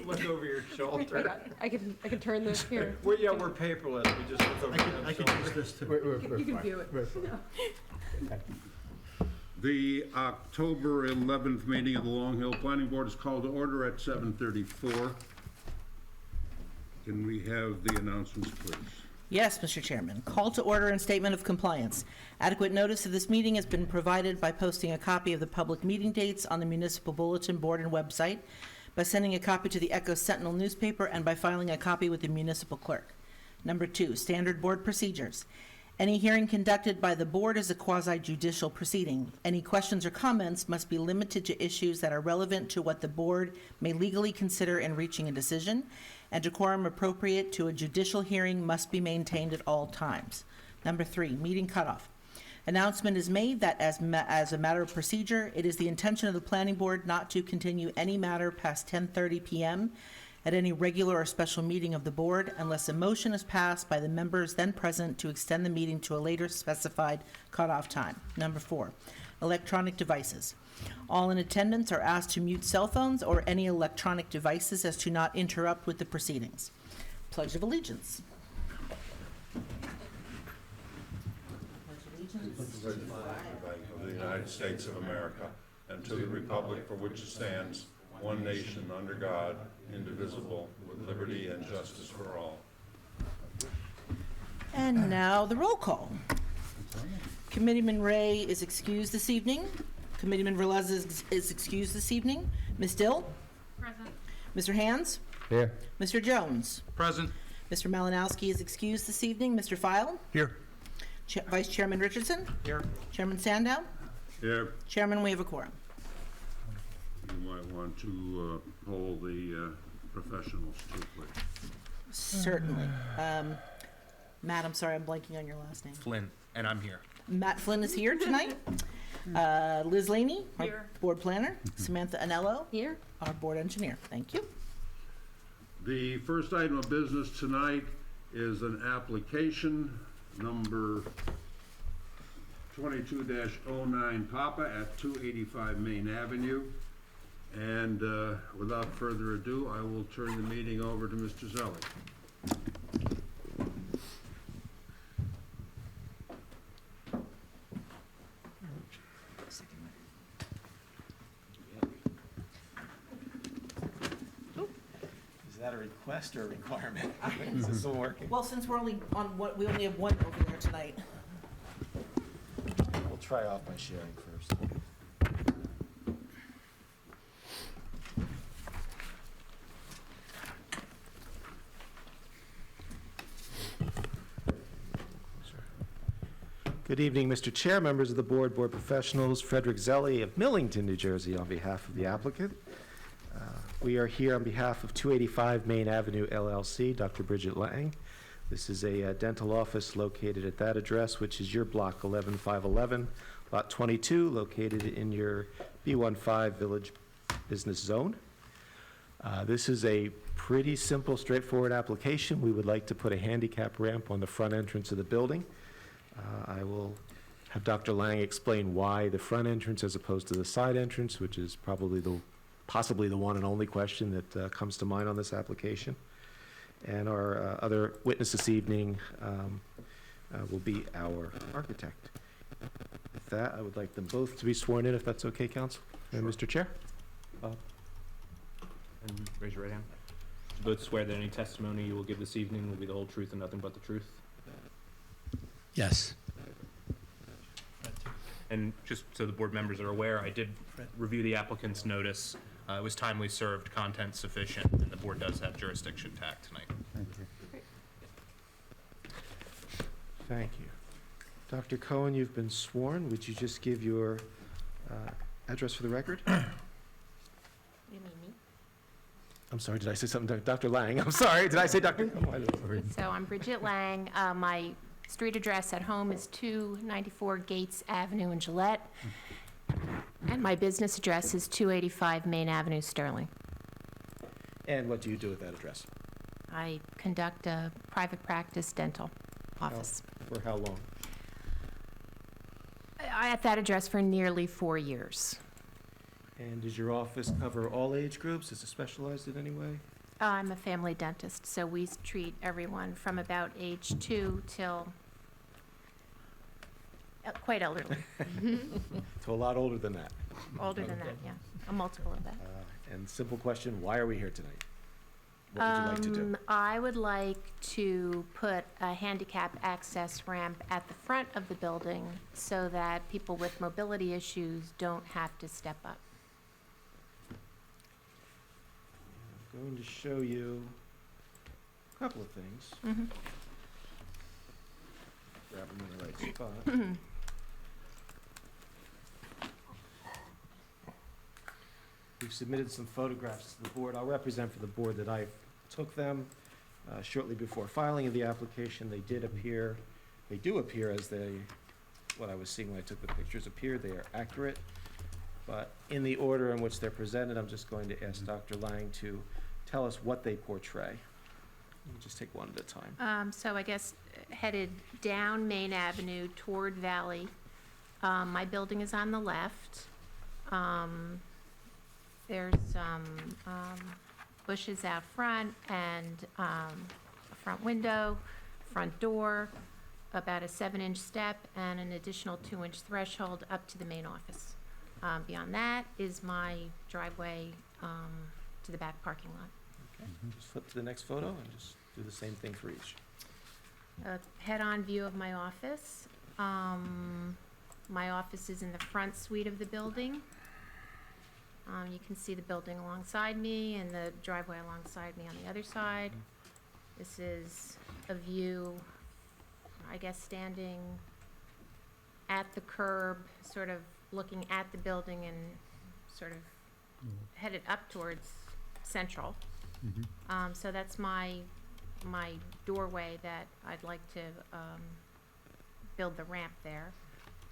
Look over your shoulder. I can turn this here. We're paperless. We just look over I can use this too. You can view it. The October 11th meeting of the Long Hill Planning Board is called to order at 7:34. Can we have the announcements, please? Yes, Mr. Chairman. Call to order and statement of compliance. Adequate notice of this meeting has been provided by posting a copy of the public meeting dates on the municipal bulletin board and website, by sending a copy to the Echo Sentinel newspaper, and by filing a copy with the municipal clerk. Number 2, standard board procedures. Any hearing conducted by the board is a quasi-judicial proceeding. Any questions or comments must be limited to issues that are relevant to what the board may legally consider in reaching a decision, and decorum appropriate to a judicial hearing must be maintained at all times. Number 3, meeting cutoff. Announcement is made that as a matter of procedure, it is the intention of the planning board not to continue any matter past 10:30 p.m. at any regular or special meeting of the board unless a motion is passed by the members then present to extend the meeting to a later specified cutoff time. Number 4, electronic devices. All in attendance are asked to mute cell phones or any electronic devices as to not interrupt with the proceedings. Pledge of Allegiance. Of the United States of America, and to the republic for which it stands, one nation under God, indivisible, with liberty and justice for all. And now the roll call. Committeeman Ray is excused this evening. Committeeman Velez is excused this evening. Ms. Dill? Present. Mr. Hands? Here. Mr. Jones? Present. Mr. Malinowski is excused this evening. Mr. File? Here. Vice Chairman Richardson? Here. Chairman Sandow? Here, Chairman, we have a quorum. you might want to poll the professionals too, please. Certainly. Matt, I'm sorry, I'm blanking on your last name. Flynn, and I'm here. Matt Flynn is here tonight. Liz Laney, our Here. board planner. Samantha Anello, Here? our board engineer. Thank you. The first item of business tonight is an application number 22-09 Papa at 285 Main Avenue. And without further ado, I will turn the meeting over to Mr. Zelli. Is that a request or a requirement? Is this one working? Well, since we're only on we only have one over there tonight. We'll try off by sharing first. Good evening, Mr. Chair, members of the board, board professionals. Frederick Zelli of Millington, New Jersey, on behalf of the applicant. We are here on behalf of 285 Main Avenue LLC, Dr. Bridget Lang. This is a dental office located at that address, which is your block 11511, lot 22, located in your B15 Village Business Zone. This is a pretty simple, straightforward application. We would like to put a handicap ramp on the front entrance of the building. I will have Dr. Lang explain why the front entrance as opposed to the side entrance, which is possibly the one and only question that comes to mind on this application. And our other witness this evening will be our architect. With that, I would like them both to be sworn in, if that's okay, Council. And Mr. Chair? And raise your right hand. Do you both swear that any testimony you will give this evening will be the whole truth and nothing but the truth? Yes. And just so the board members are aware, I did review the applicant's notice. It was timely served, content sufficient, and the board does have jurisdiction to act tonight. Thank you. Thank you. Dr. Cohen, you've been sworn. Would you just give your address for the record? You mean me? I'm sorry, did I say something? Dr. Lang, I'm sorry. Did I say Dr.? So I'm Bridget Lang. My street address at home is 294 Gates Avenue in Gillette. And my business address is 285 Main Avenue, Sterling. And what do you do at that address? I conduct a private practice dental office. For how long? I at that address for nearly 4 years. And does your office cover all age groups? Is it specialized in any way? I'm a family dentist, so we treat everyone from about age 2 till quite elderly, So a lot older than that. older than that, yeah, a multiple of that. And simple question, why are we here tonight? What would you like to do? I would like to put a handicap access ramp at the front of the building so that people with mobility issues don't have to step up. I'm going to show you a couple of things. Mhm. Grab them in the right spot. We've submitted some photographs to the board. I'll represent for the board that I took them shortly before filing of the application. They do appear as what I was seeing when I took the pictures appeared. They are accurate. But in the order in which they're presented, I'm just going to ask Dr. Lang to tell us what they portray. We'll just take one at a time. So I guess headed down Main Avenue toward Valley. My building is on the left. There's some bushes out front and a front window, front door, about a 7-inch step, and an additional 2-inch threshold up to the main office. Beyond that is my driveway to the back parking lot. Okay, just flip to the next photo and just do the same thing for each. A head-on view of my office. My office is in the front suite of the building. You can see the building alongside me and the driveway alongside me on the other side. This is a view, I guess, standing at the curb, sort of looking at the building and sort of headed up towards Central. So that's my doorway that I'd like to build the ramp there.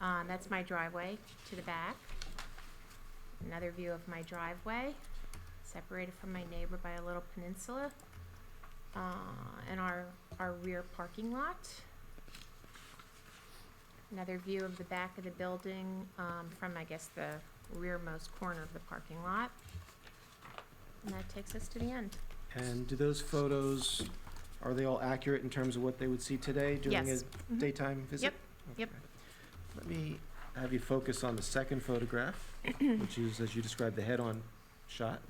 That's my driveway to the back. Another view of my driveway, separated from my neighbor by a little peninsula, and our rear parking lot. Another view of the back of the building from, I guess, the rearmost corner of the parking lot. And that takes us to the end. And do those photos, are they all accurate in terms of what they would see today during a Yes. Mhm. daytime visit? Yep, yep. Okay. Let me have you focus on the second photograph, which is, as you described, the head-on shot.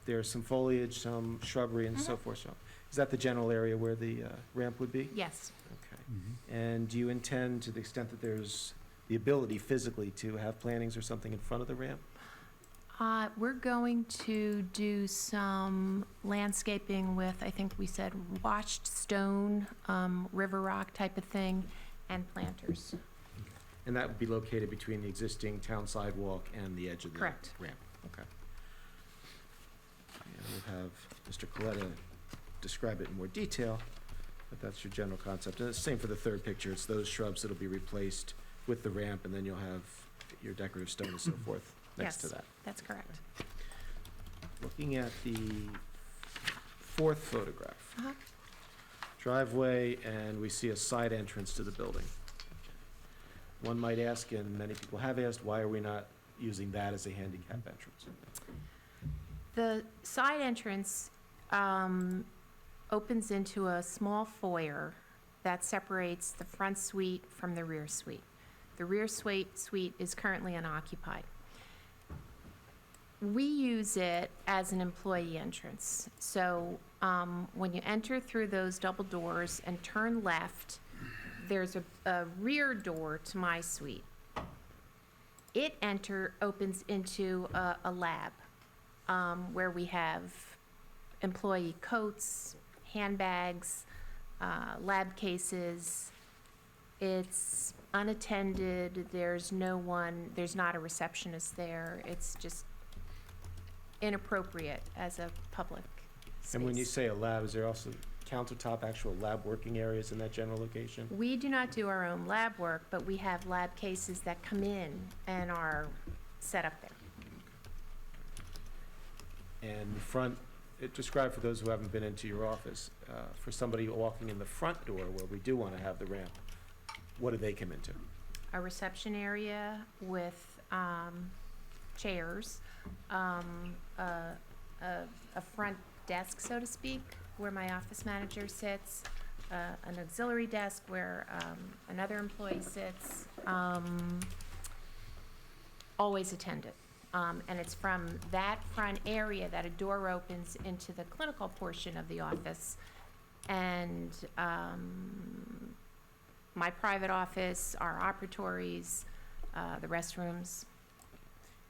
There's some foliage, some shrubbery, and so forth. So, is that the general area where the ramp would be? Yes, Okay. And do you intend, to the extent that there's the ability physically, to have plantings or something in front of the ramp? we're going to do some landscaping with, I think we said washed stone, river rock type of thing, and planters. And that would be located between the existing town sidewalk and the edge of the ramp? Correct. Okay. And we'll have Mr. Coletta describe it in more detail, but that's your general concept. And it's the same for the third picture. It's those shrubs that'll be replaced with the ramp, and then you'll have your decorative stone and so forth next to Yes. that. That's correct. Looking at the fourth photograph. Uh-huh. Driveway, and we see a side entrance to the building. One might ask, and many people have asked, why are we not using that as a handicap entrance? The side entrance opens into a small foyer that separates the front suite from the rear suite. The rear suite is currently unoccupied. We use it as an employee entrance. So when you enter through those double doors and turn left, there's a rear door to my suite. It opens into a lab where we have employee coats, handbags, lab cases. It's unattended. There's not a receptionist there. It's just inappropriate as a public space. And when you say a lab, is there also countertop, actual lab working areas in that general location? We do not do our own lab work, but we have lab cases that come in and are set up there. And the front, describe for those who haven't been into your office, for somebody walking in the front door where we do want to have the ramp, what do they come into? A reception area with chairs, a front desk, so to speak, where my office manager sits, an auxiliary desk where another employee sits, always attended. And it's from that front area that a door opens into the clinical portion of the office. And my private office, our operatories, the restrooms,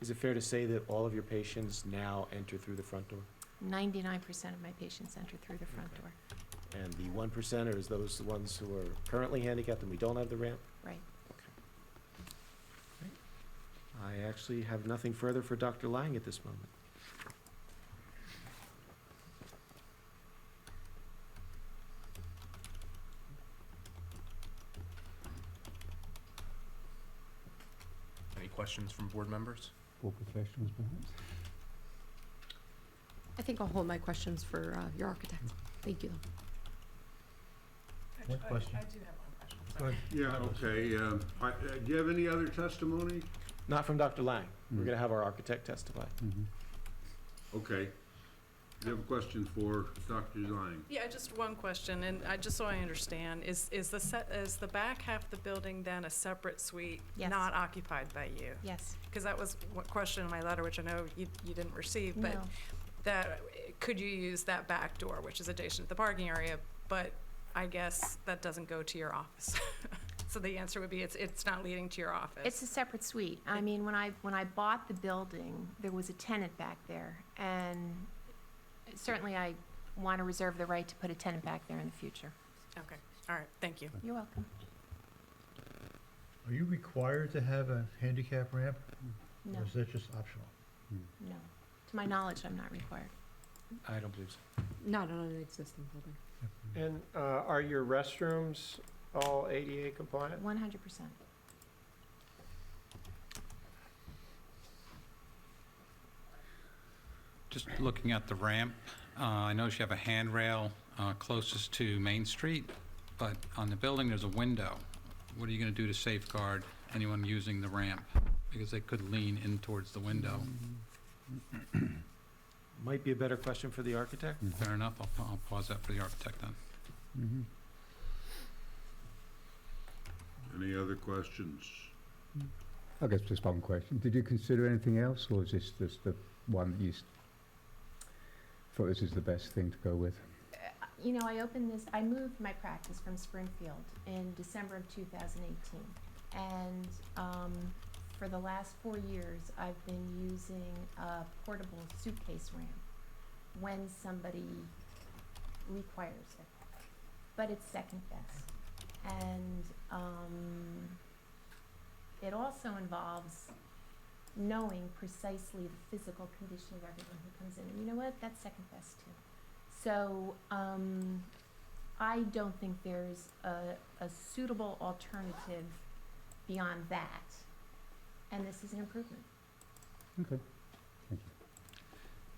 Is it fair to say that all of your patients now enter through the front door? 99% of my patients enter through the front Okay. door. And the 1% is those ones who are currently handicapped and we don't have the ramp? Right. I actually have nothing further for Dr. Lang at this moment. Any questions from board members? Board professionals, perhaps? I think I'll hold my questions for your architect. Thank you. One question. I do have one question. Go ahead. Yeah, okay. Do you have any other testimony? Not from Dr. Lang. We're Mm. going to have our architect testify. Mhm. Okay. You have a question for Dr. Lang? Yeah, just one question, and just so I understand, is the back half of the building then a separate suite? Yes. Not occupied by you? Yes. Because that was one question in my letter, which I know you didn't receive, but No. that, could you use that back door, which is adjacent to the parking area, but I guess that doesn't go to your office? So the answer would be, it's not leading to your office? It's a separate suite. I mean, when I bought the building, there was a tenant back there, and certainly I want to reserve the right to put a tenant back there in the future. Okay, all right, thank you. You're welcome. Are you required to have a handicap ramp, No, or is that just optional? no. To my knowledge, I'm not required. I don't believe so. Not on an existing building. And are your restrooms all ADA compliant? 100%. Just looking at the ramp, I notice you have a handrail closest to Main Street, but on the building, there's a window. What are you going to do to safeguard anyone using the ramp? Because they could lean in towards the window. Might be a better question for the architect. Fair enough, I'll pause that for the architect then. Mhm. Any other questions? I guess just one question. Did you consider anything else, or is this just the one that you thought this is the best thing to go with? You know, I moved my practice from Springfield in December of 2018. And for the last 4 years, I've been using a portable suitcase ramp when somebody requires it. But it's second best. And it also involves knowing precisely the physical condition of everyone who comes in. And you know what? That's second best too. So I don't think there's a suitable alternative beyond that. And this is an improvement. Okay, thank you.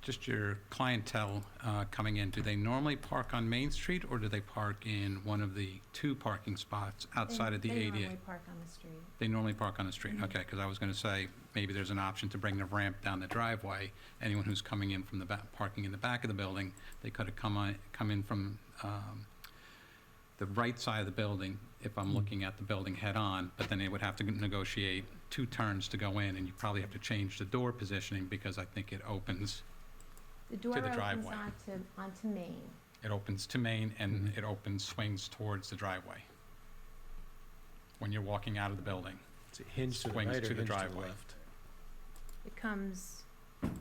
Just your clientele coming in, do they normally park on Main Street, or do they park in one of the 2 parking spots outside of the They ADA? normally park on the street. They normally park on the street, Mhm. okay, because I was going to say, maybe there's an option to bring the ramp down the driveway. Anyone who's coming in from the back, parking in the back of the building, they could have come in from the right side of the building, if I'm looking at the building head-on, but then they would have to negotiate 2 turns to go in, and you probably have to change the door positioning, because I think it opens, The door the opens driveway. onto Main. it opens to Main, and Mhm. it opens, swings towards the driveway when you're walking out of the building. Is it hinged to the Swings right or to the hinged to the driveway. left? It comes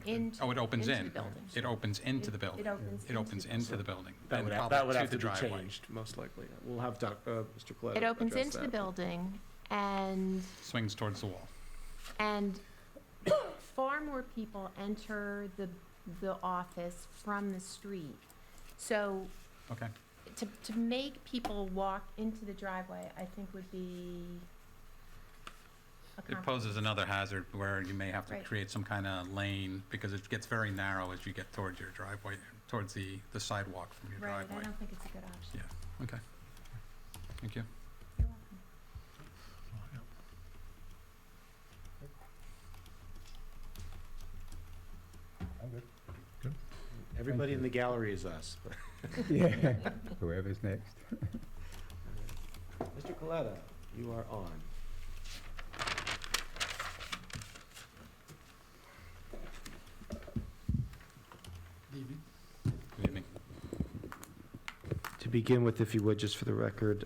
into, Oh, it opens into in. the building. It opens into the It building. opens It opens into the So building. That and would have, probably that would to have the to be driveway. changed, most likely. We'll have Mr. Clett It opens address into the that. building, and Swings towards the wall. far more people enter the office from the street. So Okay. to make people walk into the driveway, I think would be a It compromise. poses another hazard where you may have to Right. create some kind of lane, because it gets very narrow as you get towards your driveway, towards the sidewalk from your Right, I driveway. don't think it's a good option. Yeah, okay. Thank you. You're welcome. Everybody in the gallery is us. Yeah, whoever's next. Mr. Coletta, you are on. Good evening. To begin with, if you would, just for the record,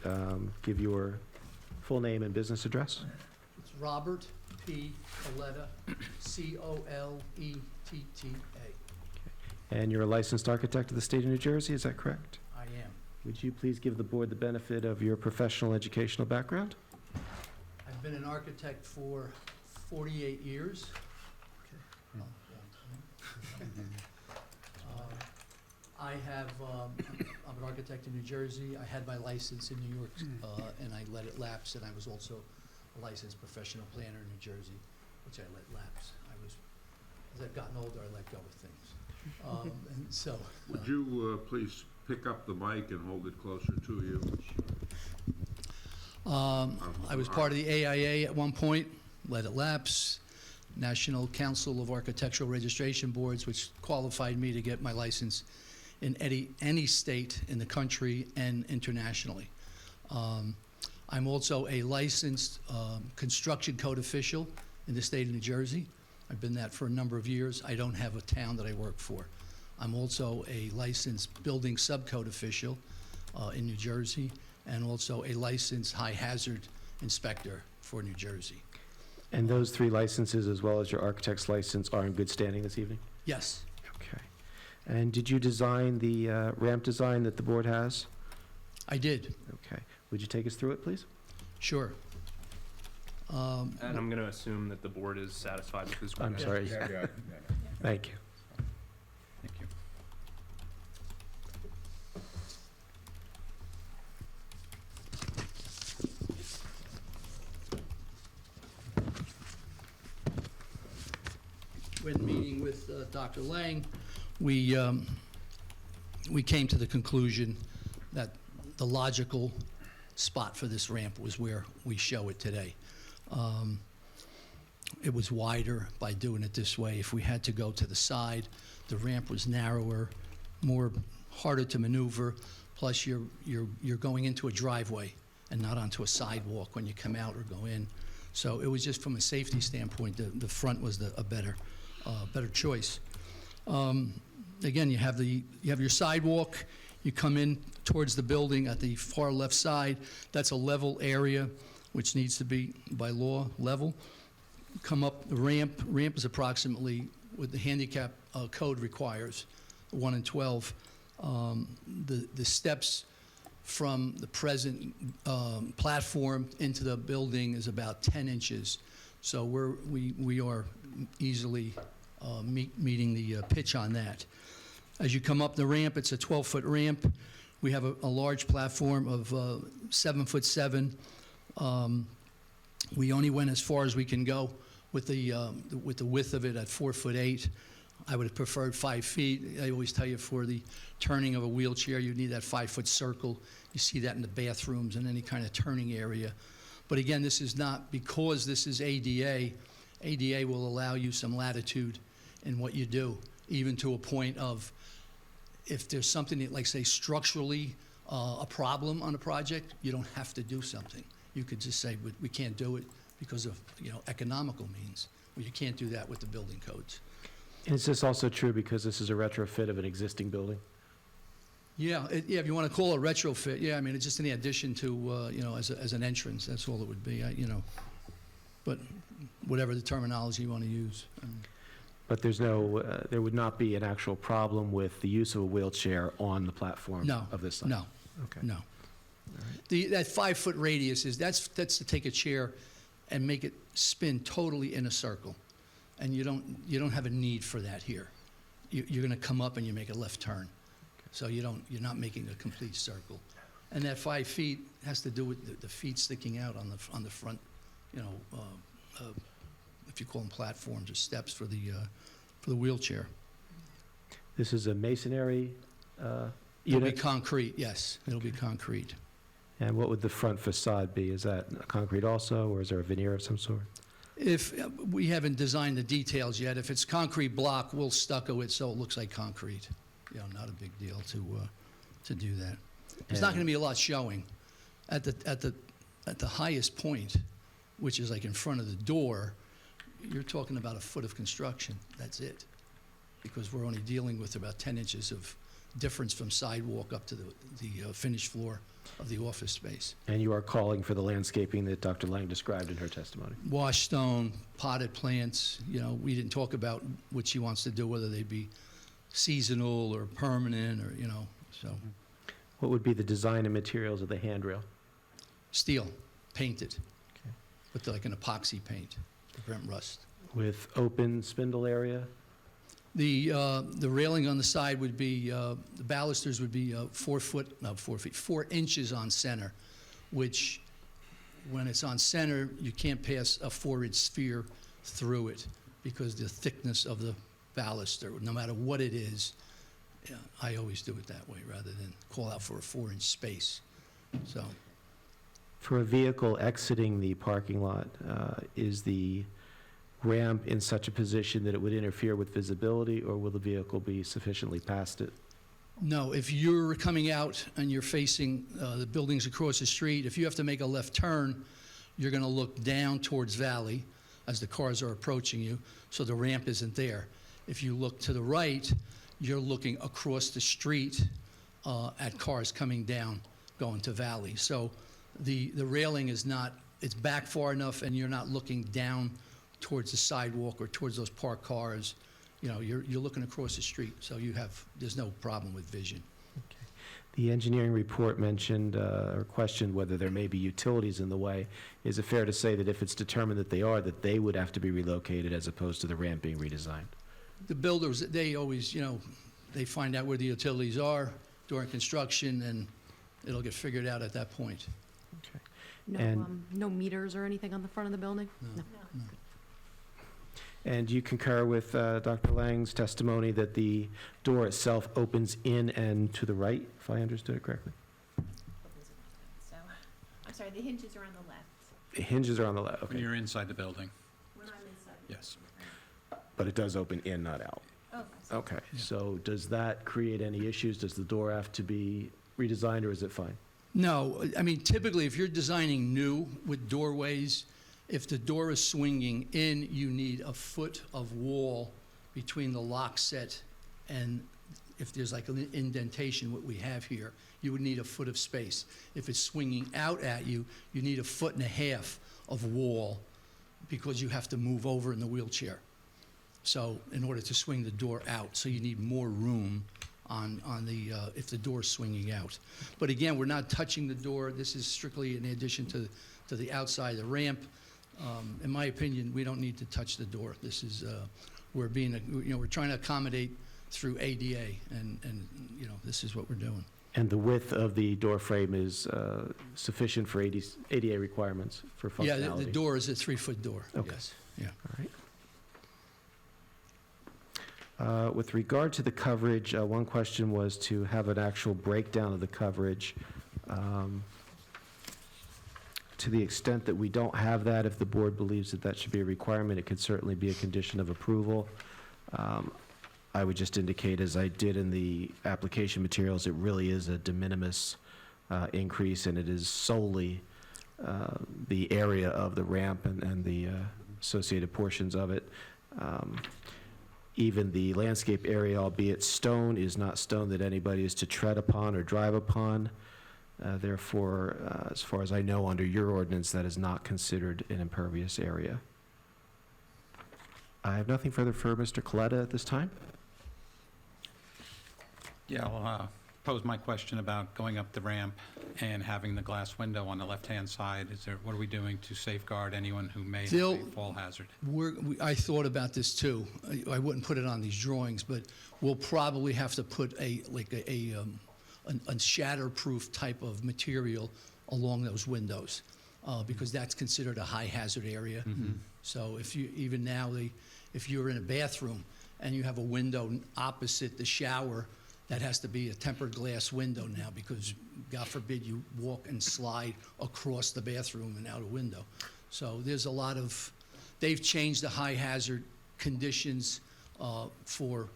give your full name and business address. It's Robert P. Coletta, C-O-L-E-T-T-A. And you're a licensed architect of the state of New Jersey, is that correct? I am. Would you please give the board the benefit of your professional educational background? I've been an architect for 48 years. I have, I'm an architect in New Jersey. I had my license in New York, and I let it lapse, and I was also a licensed professional planner in New Jersey, which I let lapse. As I've gotten older, I let go of things. And so. Would you please pick up the mic and hold it closer to you? I was part of the AIA at one point, let it lapse. National Council of Architectural Registration Boards, which qualified me to get my license in any state in the country and internationally. I'm also a licensed construction code official in the state of New Jersey. I've been that for a number of years. I don't have a town that I work for. I'm also a licensed building subcode official in New Jersey, and also a licensed high hazard inspector for New Jersey. And those three licenses, as well as your architect's license, are in good standing this evening? Yes, Okay. And did you design the ramp design that the board has? I did. Okay. Would you take us through it, please? Sure. And I'm going to assume that the board is satisfied with this. I'm sorry. Yeah. Thank you. Thank you. When meeting with Dr. Lang, we came to the conclusion that the logical spot for this ramp was where we show it today. It was wider by doing it this way. If we had to go to the side, the ramp was narrower, harder to maneuver, plus you're going into a driveway and not onto a sidewalk when you come out or go in. So it was just from a safety standpoint, the front was a better choice. Again, you have your sidewalk. You come in towards the building at the far left side. That's a level area, which needs to be by law level. Come up the ramp. Ramp is approximately what the handicap code requires, 1 and 12. The steps from the present platform into the building is about 10 inches. So we are easily meeting the pitch on that. As you come up the ramp, it's a 12-foot ramp. We have a large platform of 7'7". We only went as far as we can go with the width of it at 4'8". I would have preferred 5 feet. I always tell you for the turning of a wheelchair, you need that 5-foot circle. You see that in the bathrooms and any kind of turning area. But again, this is not, because this is ADA, ADA will allow you some latitude in what you do, even to a point of, if there's something that, like say structurally a problem on a project, you don't have to do something. You could just say, we can't do it because of economical means. Well, you can't do that with the building codes. And is this also true because this is a retrofit of an existing building? Yeah, if you want to call it retrofit, yeah, I mean, it's just an addition to, as an entrance, that's all it would be, but whatever the terminology you want to use. But there's no, there would not be an actual problem with the use of a wheelchair on the platform of this site? No, Okay. no. That 5-foot radius that's to take a chair and make it spin totally in a circle. And you don't have a need for that here. You're going to come up and you make a left turn. So you're not making a complete circle. And that 5 feet has to do with the feet sticking out on the front, if you call them platforms or steps for the wheelchair. This is a masonry It'll be unit? concrete, yes. It'll be concrete. And what would the front facade be? Is that concrete also, or is there a veneer of some sort? If we haven't designed the details yet, if it's concrete block, we'll stucco it so it looks like concrete. not a big deal to do that. There's not going to be a lot showing. At the highest point, which is like in front of the door, you're talking about a foot of construction. That's it. Because we're only dealing with about 10 inches of difference from sidewalk up to the finished floor of the office space. And you are calling for the landscaping that Dr. Lang described in her testimony? Wash stone, potted plants, we didn't talk about what she wants to do, whether they be seasonal or permanent or, so. What would be the design and materials of the handrail? Steel, painted, with like an epoxy paint to prevent rust. With open spindle area? The railing on the side would be, the balusters would be 4 inches on center, which when it's on center, you can't pass a 4-inch sphere through it because the thickness of the baluster, no matter what it is, I always do it that way rather than call out for a 4-inch space. So, For a vehicle exiting the parking lot, is the ramp in such a position that it would interfere with visibility, or will the vehicle be sufficiently past it? no, if you're coming out and you're facing the buildings across the street, if you have to make a left turn, you're going to look down towards Valley as the cars are approaching you, so the ramp isn't there. If you look to the right, you're looking across the street at cars coming down, going to Valley. So the railing is not, it's back far enough and you're not looking down towards the sidewalk or towards those parked cars. You're looking across the street, so there's no problem with vision. The engineering report mentioned or questioned whether there may be utilities in the way. Is it fair to say that if it's determined that they are, that they would have to be relocated as opposed to the ramp being redesigned? The builders, they always, they find out where the utilities are during construction, and it'll get figured out at that point. No, And- no meters or anything on the front of the building? No. And do you concur with Dr. Lang's testimony that the door itself opens in and to the right, if I understood it correctly? So, I'm sorry, the hinges are on the left. The hinges are on the left, When okay. you're inside the building, When I'm inside. yes. But it does open in, not out. Oh, Okay, so does that create any issues? Does the door have to be redesigned, or is it fine? No, I mean, typically, if you're designing new with doorways, if the door is swinging in, you need a foot of wall between the lock set and if there's like an indentation, what we have here, you would need a foot of space. If it's swinging out at you, you need a 1.5 feet of wall because you have to move over in the wheelchair. So in order to swing the door out, so you need more room on the, if the door's swinging out. But again, we're not touching the door. This is strictly in addition to the outside of the ramp. In my opinion, we don't need to touch the door. This is, we're trying to accommodate through ADA, and this is what we're doing. And the width of the door frame is sufficient for ADA requirements for functionality? Yeah, the door is a 3-foot door, Okay. yes, yeah. All right. With regard to the coverage, one question was to have an actual breakdown of the coverage. To the extent that we don't have that, if the board believes that that should be a requirement, it could certainly be a condition of approval. I would just indicate, as I did in the application materials, it really is a de minimis increase, and it is solely the area of the ramp and the associated portions of it. Even the landscape area, albeit stone, is not stone that anybody is to tread upon or drive upon. Therefore, as far as I know, under your ordinance, that is not considered an impervious area. I have nothing further for Mr. Coletta at this time. Yeah, I'll pose my question about going up the ramp and having the glass window on the left-hand side. What are we doing to safeguard anyone who may have a fall hazard? I thought about this too. I wouldn't put it on these drawings, but we'll probably have to put a shatterproof type of material along those windows, because that's considered a high hazard area. So if you're in a bathroom and you have a window opposite the shower, that has to be a tempered glass window now, because God forbid you walk and slide across the bathroom and out a window. So there's a lot of, they've changed the high hazard conditions for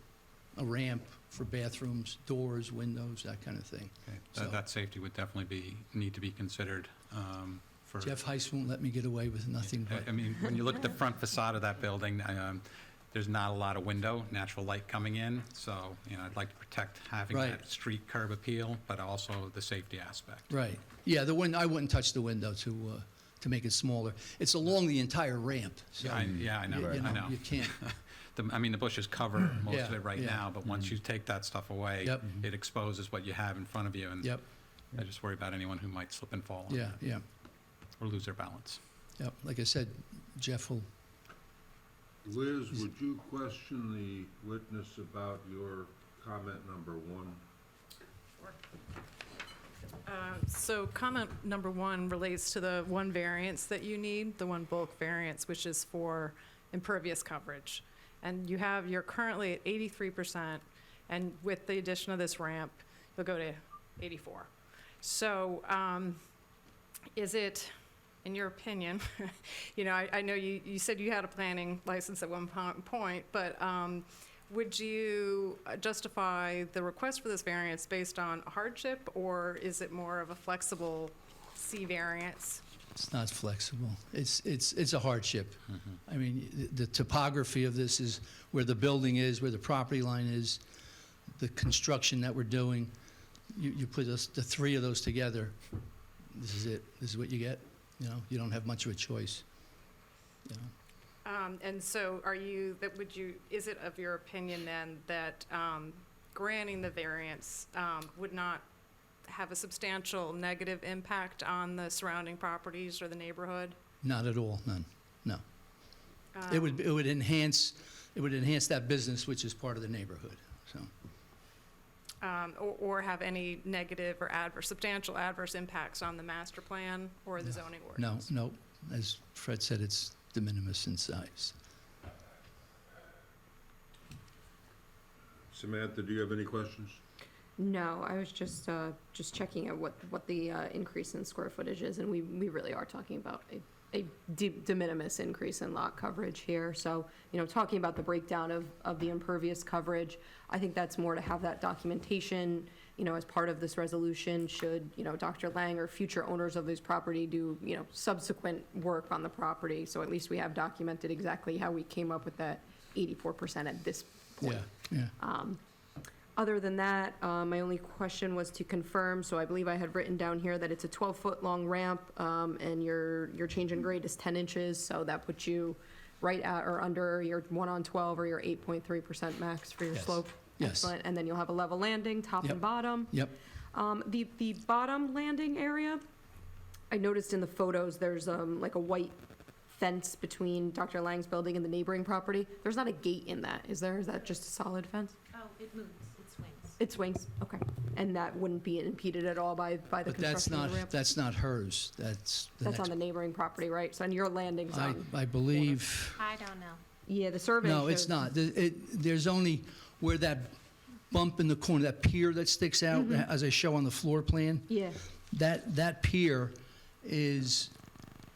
a ramp for bathrooms, doors, windows, that kind of thing. Okay. So- That safety would definitely need to be considered for... Jeff Heiss won't let me get away with nothing but, I mean, when you look at the front facade of that building, there's not a lot of window, natural light coming in, so, I'd like to protect having Right. that street curb appeal, but also the safety aspect. right. Yeah, I wouldn't touch the window to make it smaller. It's along the entire ramp, so. I know, you I know. You can't, The bushes cover most of Yeah, it right yeah. now, but once you take that stuff away, Yep. it exposes what you have in front of you, and yep, I just worry about anyone who might slip and fall on it yeah, yeah, or lose their balance. yep. Like I said, Jeff will, Liz, would you question the witness about your comment number 1? So comment number 1 relates to the one variance that you need, the one bulk variance, which is for impervious coverage. And you're currently at 83%, and with the addition of this ramp, you'll go to 84. So is it, in your opinion, I know you said you had a planning license at one point, but would you justify the request for this variance based on hardship, or is it more of a flexible C variance? it's not flexible. It's a hardship. I mean, the topography of this is where the building is, where the property line is, the construction that we're doing. You put the three of those together, this is it. This is what you get. You don't have much of a choice. And so is it of your opinion then that granting the variance would not have a substantial negative impact on the surrounding properties or the neighborhood? Not at all, none, no. It would enhance that business, which is part of the neighborhood, so. Or have any negative or substantial adverse impacts on the master plan or the zoning ordinance? No, as Fred said, it's de minimis in size. Samantha, do you have any questions? No, I was just checking out what the increase in square footage is, and we really are talking about a de minimis increase in lot coverage here. So, talking about the breakdown of the impervious coverage, I think that's more to have that documentation, as part of this resolution, should, Dr. Lang or future owners of this property do, subsequent work on the property. So at least we have documented exactly how we came up with that 84% at this point. Yeah. Other than that, my only question was to confirm, so I believe I had written down here that it's a 12-foot long ramp, and your change in grade is 10 inches, so that puts you right at or under your 1 on 12 or your 8.3% max for your Yes. slope. Yes. Excellent, and then you'll have a level landing, top Yep. and bottom. Yep. The bottom landing area, I noticed in the photos, there's like a white fence between Dr. Lang's building and the neighboring property. There's not a gate in that, is there? Is that just a solid fence? Oh, it moves, it swings. It swings, okay. And that wouldn't be impeded at all by the But construction of the ramp? that's not hers. That's the That's on next. the neighboring property, right? So on your landing zone? I believe, I don't know. Yeah, the survey no, it's shows- not. There's only where that bump in the corner, that pier that sticks out, Mm-hmm. as I show on the floor plan, Yeah, that pier is,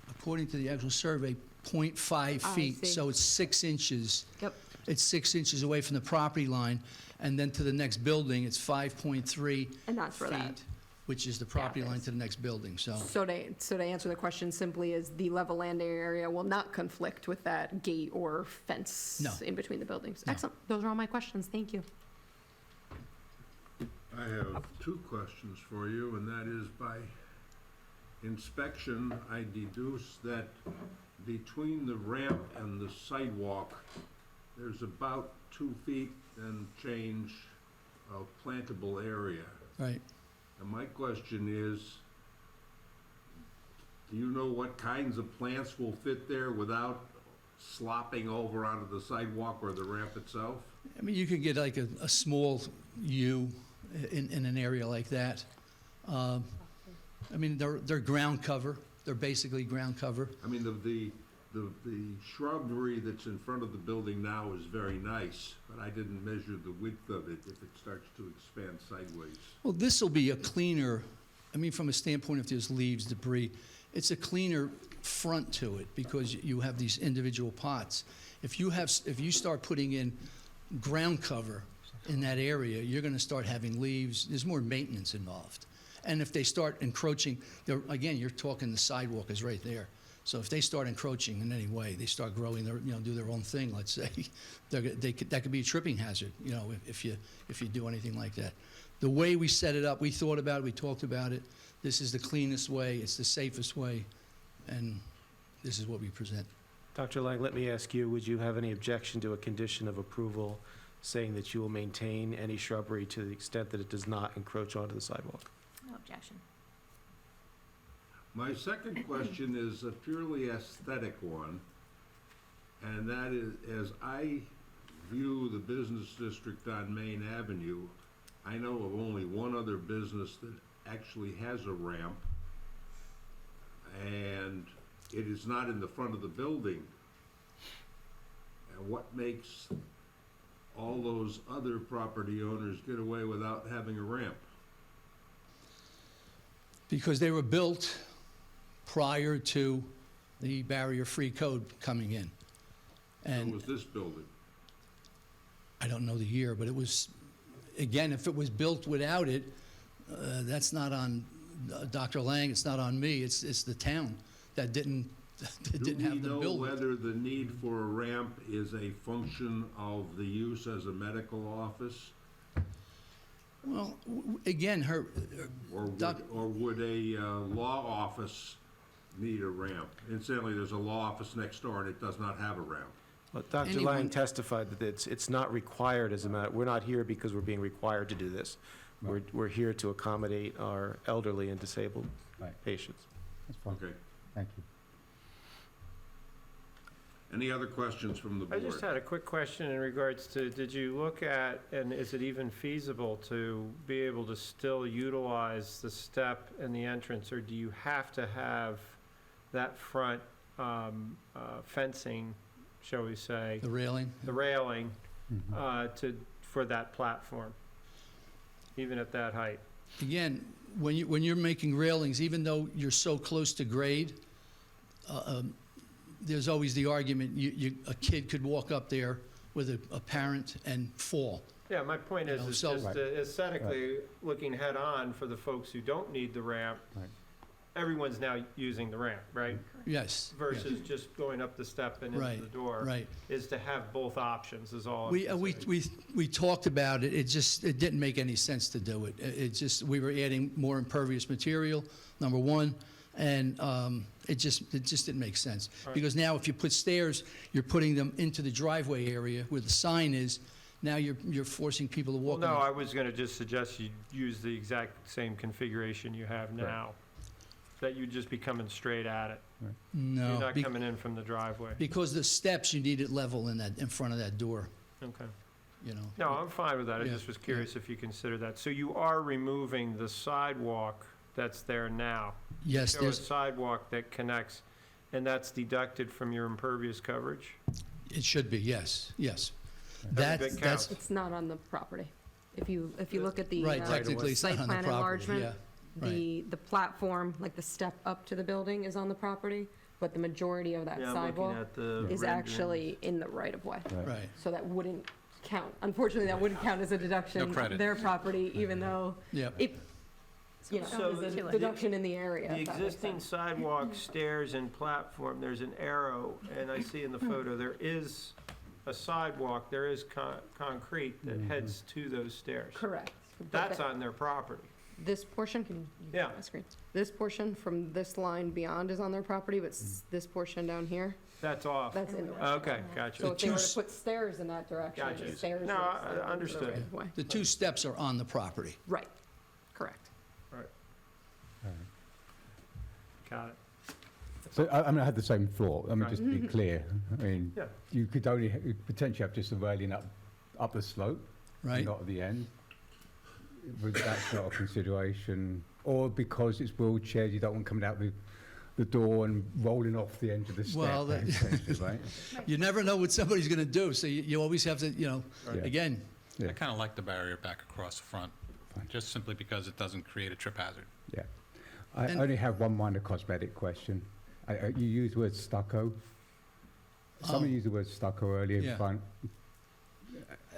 according to the actual survey, 0.5 I feet. see. So it's 6 inches. yep. It's 6 inches away from the property line, and then to the next building, it's 5.3 And that's where that, feet, which is the property line is. to the next building, so. so to answer the question simply, is the level landing area will not conflict with that gate or fence No. in between the buildings? No. Excellent. Those are all my questions. Thank you. I have 2 questions for you, and that is, by inspection, I deduce that between the ramp and the sidewalk, there's about 2 feet and change of plantable area. Right. And my question is, do you know what kinds of plants will fit there without slopping over onto the sidewalk or the ramp itself? I mean, you could get like a small U in an area like that. I mean, they're ground cover. They're basically ground cover. I mean, the shrubbery that's in front of the building now is very nice, but I didn't measure the width of it if it starts to expand sideways. Well, this will be a cleaner, I mean, from a standpoint if there's leaves, debris, it's a cleaner front to it because you have these individual pots. If you start putting in ground cover, in that area, you're going to start having leaves. There's more maintenance involved. And if they start encroaching, again, you're talking the sidewalk is right there. So if they start encroaching in any way, they start growing their, do their own thing, let's say, that could be a tripping hazard, if you do anything like that. The way we set it up, we thought about it, we talked about it. This is the cleanest way, it's the safest way, and this is what we present. Dr. Lang, let me ask you, would you have any objection to a condition of approval saying that you will maintain any shrubbery to the extent that it does not encroach onto the sidewalk? No objection. My second question is a purely aesthetic one, and that is, as I view the business district on Main Avenue, I know of only one other business that actually has a ramp, and it is not in the front of the building. And what makes all those other property owners get away without having a ramp? Because they were built prior to the barrier-free code coming in. So And was this building? I don't know the year, but it was, again, if it was built without it, that's not on Dr. Lang, it's not on me, it's the town that didn't have the Do we know building. whether the need for a ramp is a function of the use as a medical office? Well, again, Or would a law office need a ramp? Incidentally, there's a law office next door and it does not have a ramp. Well, Dr. Anyone- Lang testified that it's not required as a matter, we're not here because we're being required to do this. We're here to accommodate our elderly and disabled Right. patients. That's fine. Okay. Thank you. Any other questions from the I board? just had a quick question in regards to, did you look at, and is it even feasible to be able to still utilize the step and the entrance, or do you have to have that front fencing, shall we say, The railing? the railing, Mhm. for that platform, even at that height? Again, when you're making railings, even though you're so close to grade, there's always the argument, a kid could walk up there with a parent and fall. Yeah, my point is, it's so- just Right. aesthetically looking head-on for the folks who don't need the ramp. Right. Everyone's now using the ramp, right? Yes. Versus just going up the step and Right, into the door. right. Is to have both options is all. I'm We saying. talked about it, it didn't make any sense to do it. We were adding more impervious material, number one, and it just didn't make sense. Right. Because now if you put stairs, you're putting them into the driveway area where the sign is, now you're forcing people to Well, walk. no, in. I was gonna just suggest you use the exact same configuration you have now. That you'd just be coming straight at it. No, You're not coming in from the driveway. because the steps, you need it level in front of that door, Okay. No, I'm fine with that. I Yeah, just was curious if you consider that. So you are removing the sidewalk that's there now? Yes, Show a there's, sidewalk that connects, and that's deducted from your impervious coverage? it should be, yes. bit That's, counts. It's not on the property. If you look at the right, technically, it's not site on the plan property, enlargement, yeah. right. the platform, like the step up to the building is on the property, but the majority of that Yeah, I'm looking sidewalk at the is renderings. actually in the right of way. Right. So that wouldn't count. Unfortunately, that wouldn't count as a deduction. No credit. Their property, even though Yep. it, So is the- a deduction in the area. The if that makes existing sense. sidewalk, stairs, and platform, there's an arrow, and I see in the photo, there is a sidewalk, there is concrete that heads to those stairs. Correct. But That's that- on their property. This portion, can you Yeah. my screen? This portion from this line beyond is on their property, but this portion down here, That's off. that's in the right. Okay, gotcha. So if they were two to s- put stairs in that direction, Gotcha. the stairs. No, would I slide into the understood. right of way. The two steps are on the property. Right, correct. Got it. So, I had the same thought. I mean, just to be clear, I mean, Yeah. you could potentially have just a railing up the slope, Right. not at the end. But that's not a consideration. Or because it's wheelchairs, you don't want coming out the door and rolling off the end of the step. Well, that- essentially, right? You never know what somebody's going to do, so you always have to, Yeah. again, Yeah. I kind of like the barrier back across the front, just simply because it doesn't create a trip hazard. Yeah. I And- only have one minor cosmetic question. You used the word stucco. Someone Oh. used the word stucco earlier in Yeah. front.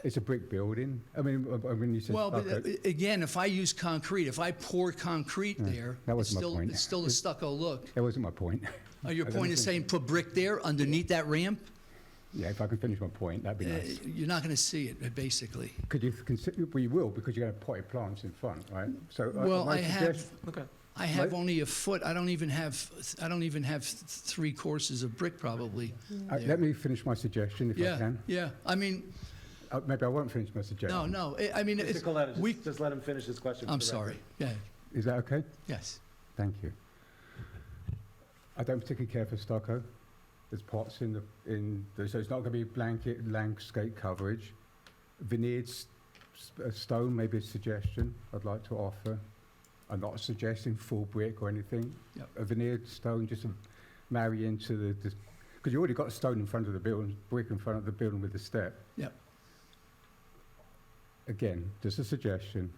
It's a brick building. I mean, when you said Well, but stucco, again, if I use concrete, if I pour concrete there, that it's was my still, point. it's still a stucco look. that wasn't my point. Your I don't point is think- saying put brick there underneath that ramp? Yeah, if I can finish my point, that'd be nice. You're not going to see it, basically. Could you consider, well, you will, because you're going to have potted plants in front, right? So Well, my I have, suggest- Okay. I have Right. only a foot. I don't even have 3 courses of brick probably. there. let me finish my suggestion, if I Yeah, can. yeah. I mean, Maybe I won't finish my suggestion. no. I mean, it's, Mr. Coletta, we, just let him finish his question. I'm for the sorry. record. Yeah, Is that okay? yes. Thank you. I don't particularly care for stucco. There's pots so it's not going to be blanket landscape coverage. Veneered stone, maybe a suggestion I'd like to offer. I'm not suggesting full brick or anything. Yep. A veneered stone just to marry into the because you already got stone in front of the building, brick in front of the building with the step. Yep. Again, just a suggestion.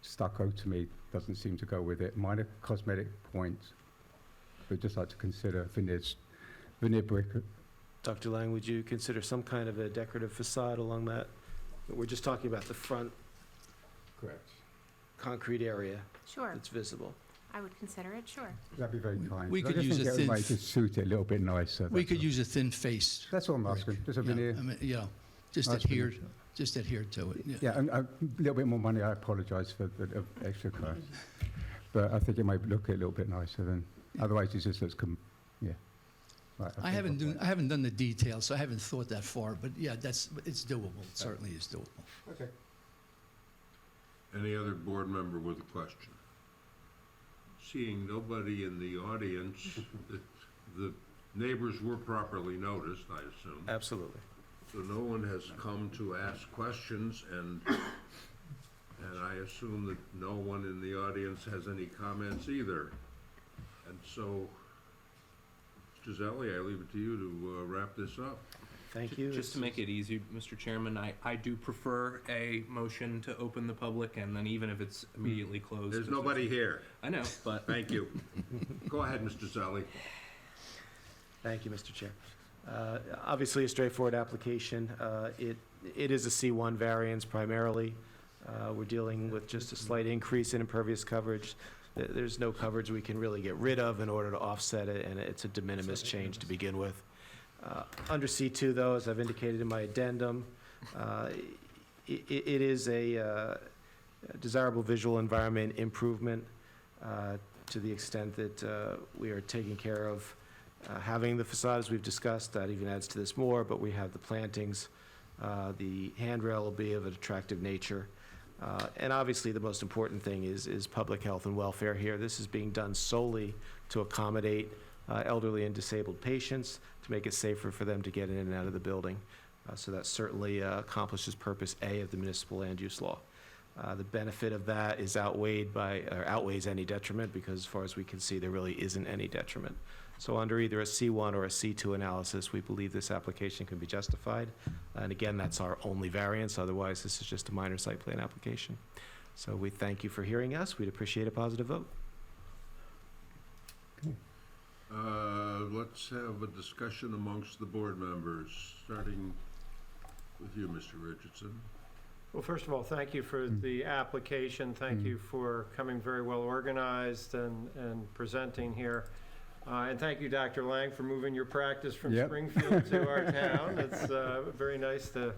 Stucco to me doesn't seem to go with it. Minor cosmetic points, but just like to consider veneer brick. Dr. Lang, would you consider some kind of a decorative facade along that? We're just talking about the front Correct. concrete area Sure, that's visible. I would consider it, sure. That'd be very kind. we I could just use think a it thin might just suit it a little bit nicer. We that's could all. use a thin face. That's all I'm asking. Just a veneer. I mean, just Nice adhere, finish. just adhere to it. Yeah, and a little bit more money. I apologise for the extra cost, but I think it might look a little bit nicer than. Otherwise, it just looks. Yeah. Right, I haven't done the details, so I haven't thought that far, but yeah, it's doable. It certainly is doable. Okay. Any other board member with a question? Seeing nobody in the audience, the neighbors were properly noticed, I assume. Absolutely. So no one has come to ask questions, and I assume that no one in the audience has any comments either. And so, Mr. Zelli, I leave it to you to wrap this up. Thank you. Just to make it easy, Mr. Chairman, I do prefer a motion to open the public, and then even if it's immediately closed. There's nobody here. I know, but Thank you. Go ahead, Mr. Zelli. Thank you, Mr. Chair. Obviously, a straightforward application. It is a C1 variance primarily. We're dealing with just a slight increase in impervious coverage. There's no coverage we can really get rid of in order to offset it, and it's a de minimis change to begin with. Under C2, though, as I've indicated in my addendum, it is a desirable visual environment improvement to the extent that we are taking care of having the facades we've discussed. That even adds to this more, but we have the plantings. The handrail will be of an attractive nature. And obviously, the most important thing is public health and welfare here. This is being done solely to accommodate elderly and disabled patients, to make it safer for them to get in and out of the building. So that certainly accomplishes purpose A of the municipal land use law. The benefit of that is outweighs any detriment, because as far as we can see, there really isn't any detriment. So under either a C1 or a C2 analysis, we believe this application can be justified. And again, that's our only variance. Otherwise, this is just a minor site plan application. So we thank you for hearing us. We'd appreciate a positive vote. Let's have a discussion amongst the board members, starting with you, Mr. Richardson. Well, first of all, thank you for the application. Thank you for coming very well organized and presenting here. And thank you, Dr. Lang, for moving your practice from Yep. Springfield to our town. It's very nice to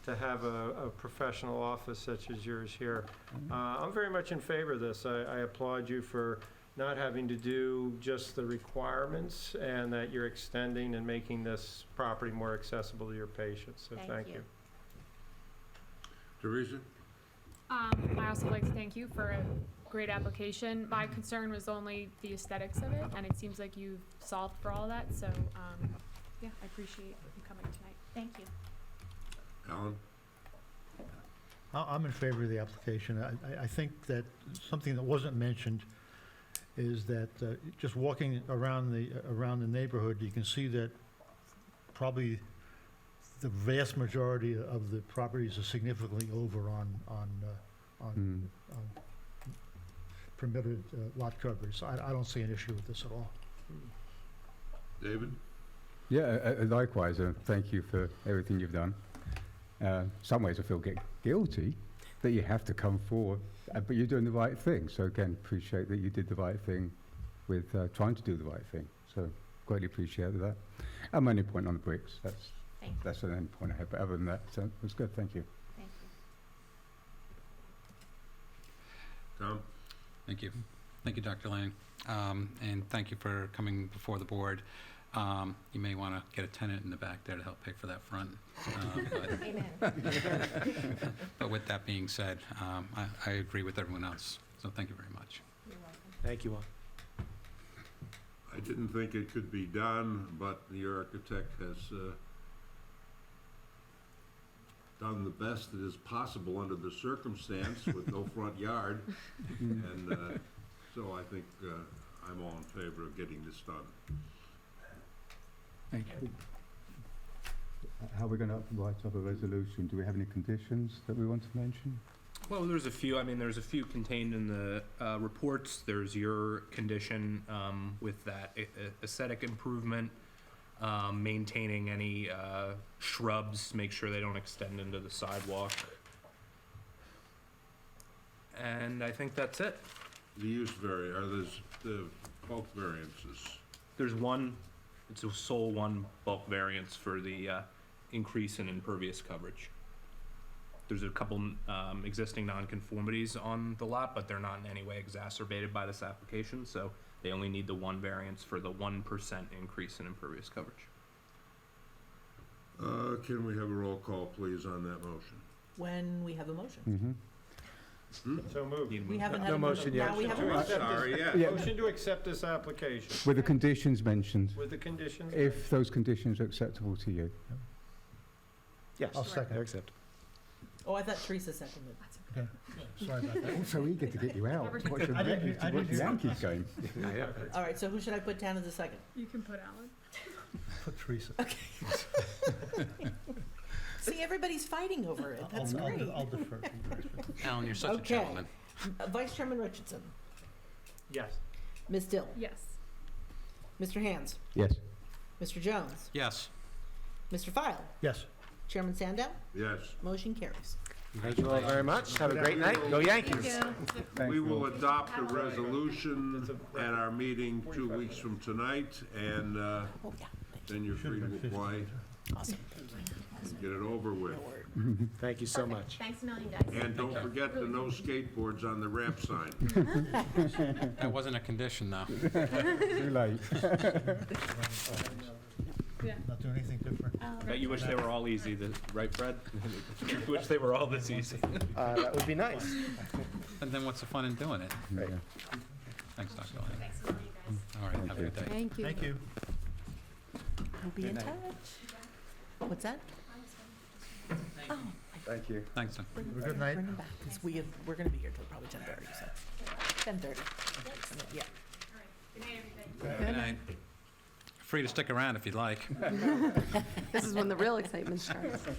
have a professional office such as yours here. I'm very much in favor of this. I applaud you for not having to do just the requirements, and that you're extending and making this property more accessible to your patients. So thank you. Teresa? I also like to thank you for a great application. My concern was only the aesthetics of it, and it seems like you've solved for all that, so, yeah, I appreciate you coming tonight. Thank you. Alan? I'm in favor of the application. I think that something that wasn't mentioned is that just walking around the neighborhood, you can see that probably the vast majority of the properties are significantly over on permitted lot coverage. So I don't see an issue with this at all. David? Yeah, likewise, thank you for everything you've done. Some ways I feel guilty that you have to come forward, but you're doing the right thing. So again, appreciate that you did the right thing with trying to do the right thing. So greatly appreciate that. My only point on the bricks, that's the only point I have, but other than that, so it was good, thank you. Thank you. Tom? Thank you. Thank you, Dr. Lang. And thank you for coming before the board. You may want to get a tenant in the back there to help pay for that front. But with that being said, I agree with everyone else. So thank you very much. You're welcome. Thank you all. I didn't think it could be done, but the architect has done the best that is possible under the circumstance with no front yard. And so I think I'm all in favor of getting this done. Thank you. How are we going to write up a resolution? Do we have any conditions that we want to mention? Well, there's a few. I mean, there's a few contained in the reports. There's your condition with that aesthetic improvement, maintaining any shrubs, make sure they don't extend into the sidewalk. And I think that's it. The use are the bulk variances. There's one, it's a sole one bulk variance for the increase in impervious coverage. There's a couple existing nonconformities on the lot, but they're not in any way exacerbated by this application, so they only need the one variance for the 1% increase in impervious coverage. Can we have a roll call, please, on that motion? When we have a motion. Mm-hmm. So moved. We haven't had No a motion yet. Now we have a To motion. accept this- Sorry, yeah. Yeah. Motion to accept this application With the conditions mentioned, with the conditions. if those conditions are acceptable to you. Yes. I'll second. They're accepted. Oh, I thought Teresa seconded. Okay, sorry about that. I'm so eager to get you out. Watch I didn't the hear- Yankees game. All right, so who should I put down as a second? You can put Alan. Put Teresa. See, everybody's fighting over it. That's great. I'll defer. Alan, you're such a Okay. gentleman. Vice Chairman Richardson, Yes. Ms. Dill, Yes. Mr. Hands, Yes. Mr. Jones, Yes. Mr. File, Yes. Chairman Sandow, Yes. motion carries. Thank you all very much. Have a great night. Go Yankees. We will adopt a resolution at our meeting 2 weeks from tonight, and Oh, yeah. then you're free to apply Awesome. and get it over with. Thank you so much. Thanks a million, guys. And don't forget the no skateboards on the ramp sign. That wasn't a condition, though. Too late. Not doing anything different. Bet you wish they were all easy, right, Fred? You wish they were all this easy. That would be nice. And then what's the fun in doing it? Right. Yeah. Thanks, Dr. Lang. Thanks a million, guys. All right, have a good day. Thank you. Thank you. We'll be in touch. What's that? Oh, Thank you. Thanks, Doc. Good night. bring them back, because we're gonna be here till probably 10:30, so. 10:30. Yeah. Good night. Free to stick around if you'd like. This is when the real excitement starts. I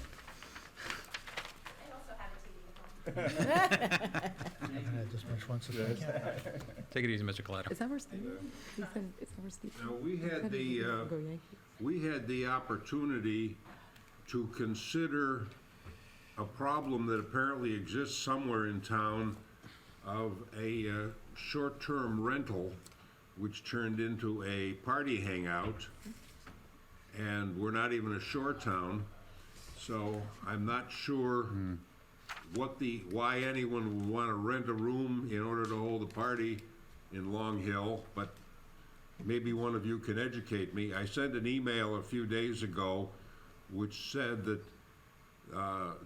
also have a TV at home. I had this much once a day. Take it easy, Mr. Coletto. Is that where Steve? He said, is that where Steve? Now, we had the opportunity to consider a problem that apparently exists somewhere in town of a short-term rental, which turned into a party hangout, and we're not even a shore town, so I'm not sure why anyone would want to rent a room in order to hold a party in Long Hill, but maybe one of you can educate me. I sent an email a few days ago which said that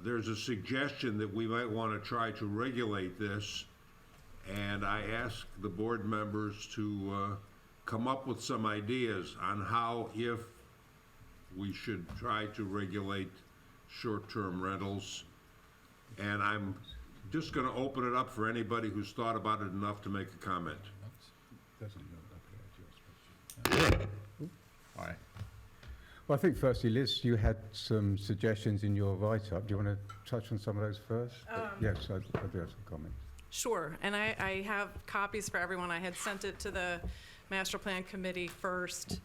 there's a suggestion that we might want to try to regulate this, and I asked the board members to come up with some ideas on how, if we should try to regulate short-term rentals. And I'm just going to open it up for anybody who's thought about it enough to make a comment. All right. Well, I think firstly, Liz, you had some suggestions in your write-up. Do you want to touch on some of those first? Yes, I do have some comments. Sure, and I have copies for everyone. I had sent it to the Master Plan Committee first,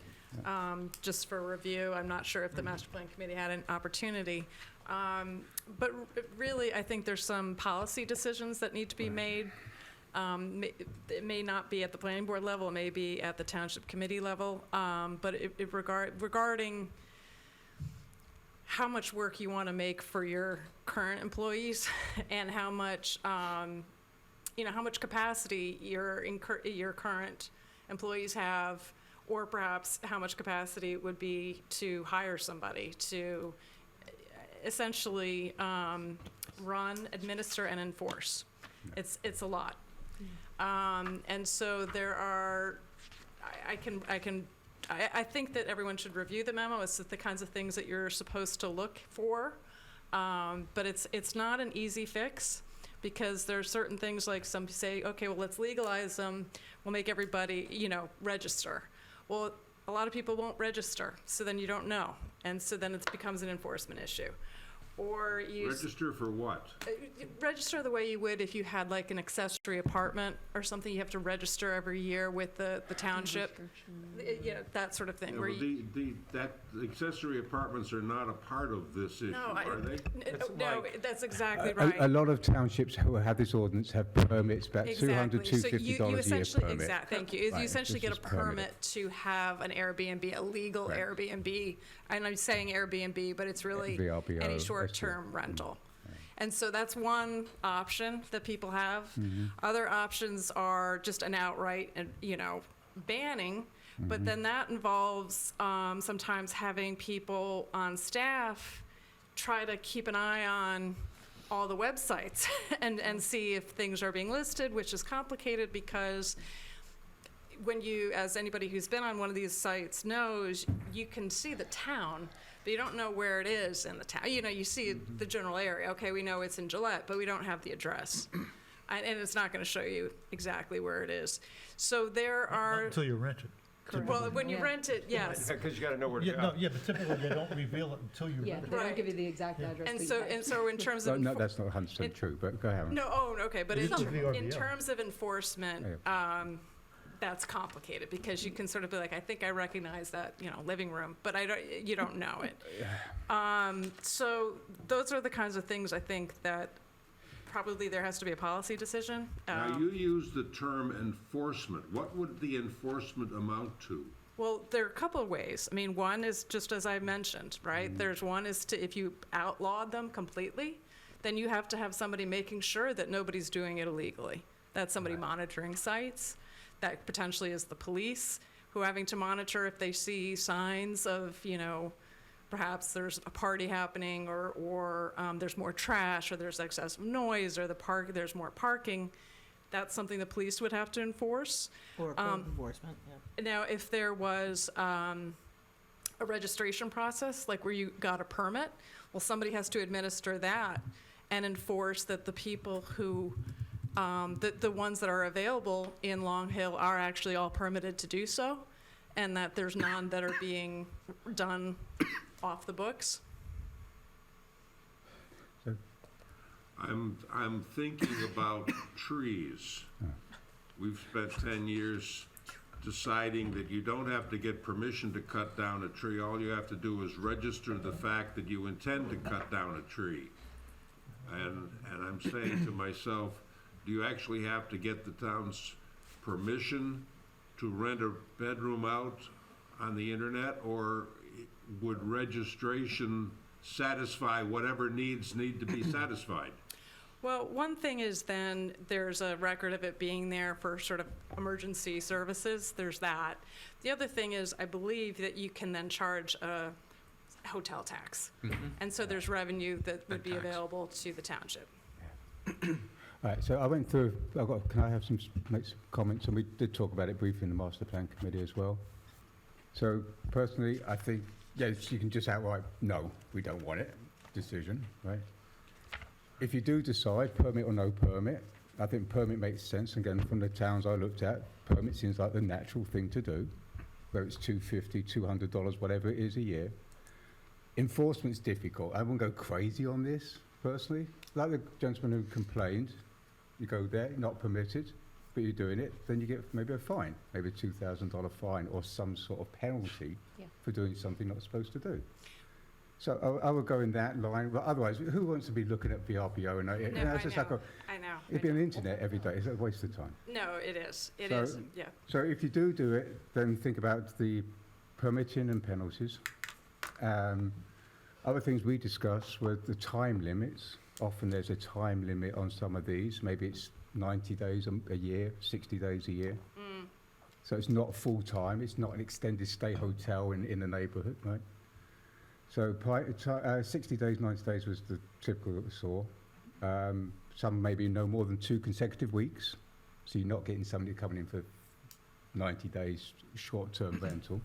just for review. I'm not sure if the Master Plan Committee had an opportunity. But really, I think there's some policy decisions that need to be made. It may not be at the planning board level, it may be at the township committee level, but regarding how much work you want to make for your current employees and how much, how much capacity your current employees have, or perhaps how much capacity it would be to hire somebody to essentially run, administer, and enforce. It's a lot. And so there are, I think that everyone should review the memo. It's the kinds of things that you're supposed to look for. But it's not an easy fix, because there are certain things, like some say, okay, well, let's legalize them. We'll make everybody, register. Well, a lot of people won't register, so then you don't know. And so then it becomes an enforcement issue. Or you Register for what? register the way you would if you had like an accessory apartment or something. You have to register every year with the township, that sort of thing. Yeah, Where well, you, the accessory apartments are not a part of this issue, are they? no, that's exactly A right. lot of townships who have this ordinance have permits, about $200, Exactly. So you $250 a year essentially, permit. thank you. You Right, essentially this get a is permitted. permit to have an Airbnb, a legal Right. Airbnb. And I'm saying Airbnb, but it's really VRBO, any SU. short-term rental. And so that's one option that people have. Mm-hmm. Other options are just an outright, banning. But Mm-hmm. then that involves sometimes having people on staff try to keep an eye on all the websites and see if things are being listed, which is complicated because when you, as anybody who's been on one of these sites knows, you can see the town, but you don't know where it is in the town. You see the general area. Okay, we know it's in Gillette, but we don't have the address. And it's not going to show you exactly where it is. So there are, Until you rent it. well, when you rent it, yes. Because you gotta know where to Yeah, go. no, yeah, but typically they don't reveal it until you Yeah, rent it. they don't Right. give you the exact address. And but so, you- and so in terms No, of. no, that's not 100% true, but go ahead. No, okay, but It is with the in RVO. terms of enforcement, that's complicated because you can sort of be like, I think I recognize that, living room, but you don't know it. So those are the kinds of things I think that probably there has to be a policy decision. Now, you use the term enforcement. What would the enforcement amount to? Well, there are a couple of ways. I mean, one is just as I mentioned, right? There's one is to, if you outlawed them completely, then you have to have somebody making sure that nobody's doing it illegally. That's somebody monitoring sites. That potentially is the police who are having to monitor if they see signs of, perhaps there's a party happening or there's more trash or there's excessive noise or there's more parking. That's something the police would have to enforce. Or code enforcement, yeah. Now, if there was a registration process, like where you got a permit, well, somebody has to administer that and enforce that the people who, the ones that are available in Long Hill are actually all permitted to do so, and that there's none that are being done off the books. I'm thinking about trees. We've spent 10 years deciding that you don't have to get permission to cut down a tree. All you have to do is register the fact that you intend to cut down a tree. And I'm saying to myself, do you actually have to get the town's permission to rent a bedroom out on the internet, or would registration satisfy whatever needs need to be satisfied? Well, one thing is then there's a record of it being there for sort of emergency services. There's that. The other thing is I believe that you can then charge a hotel tax. And so there's revenue that would be tax. available to the township. All right, so I went through, can I have make some comments? And we did talk about it briefly in the master plan committee as well. So personally, I think, yes, you can just outright, no, we don't want it, decision, right? If you do decide, permit or no permit, I think permit makes sense. Again, from the towns I looked at, permit seems like the natural thing to do, whether it's $250, $200, whatever it is a year. Enforcement's difficult. I wouldn't go crazy on this, personally. Like the gentleman who complained, you go there, not permitted, but you're doing it, then you get maybe a fine, maybe a $2,000 fine or some sort of penalty Yeah. for doing something not supposed to do. So I would go in that line, but otherwise, who wants to be looking at VRBO? And it's just like I know. it'd be on the internet every day. It's a waste of time. No, it is. It So- is. Yeah. So if you do it, then think about the permitting and penalties. Other things we discussed were the time limits. Often there's a time limit on some of these. Maybe it's 90 days a year, 60 days a year. So it's not full-time. It's not an extended stay hotel in the neighbourhood, right? So 60 days, 90 days was the typical that we saw. Some maybe no more than 2 consecutive weeks. So you're not getting somebody coming in for 90 days short-term rental.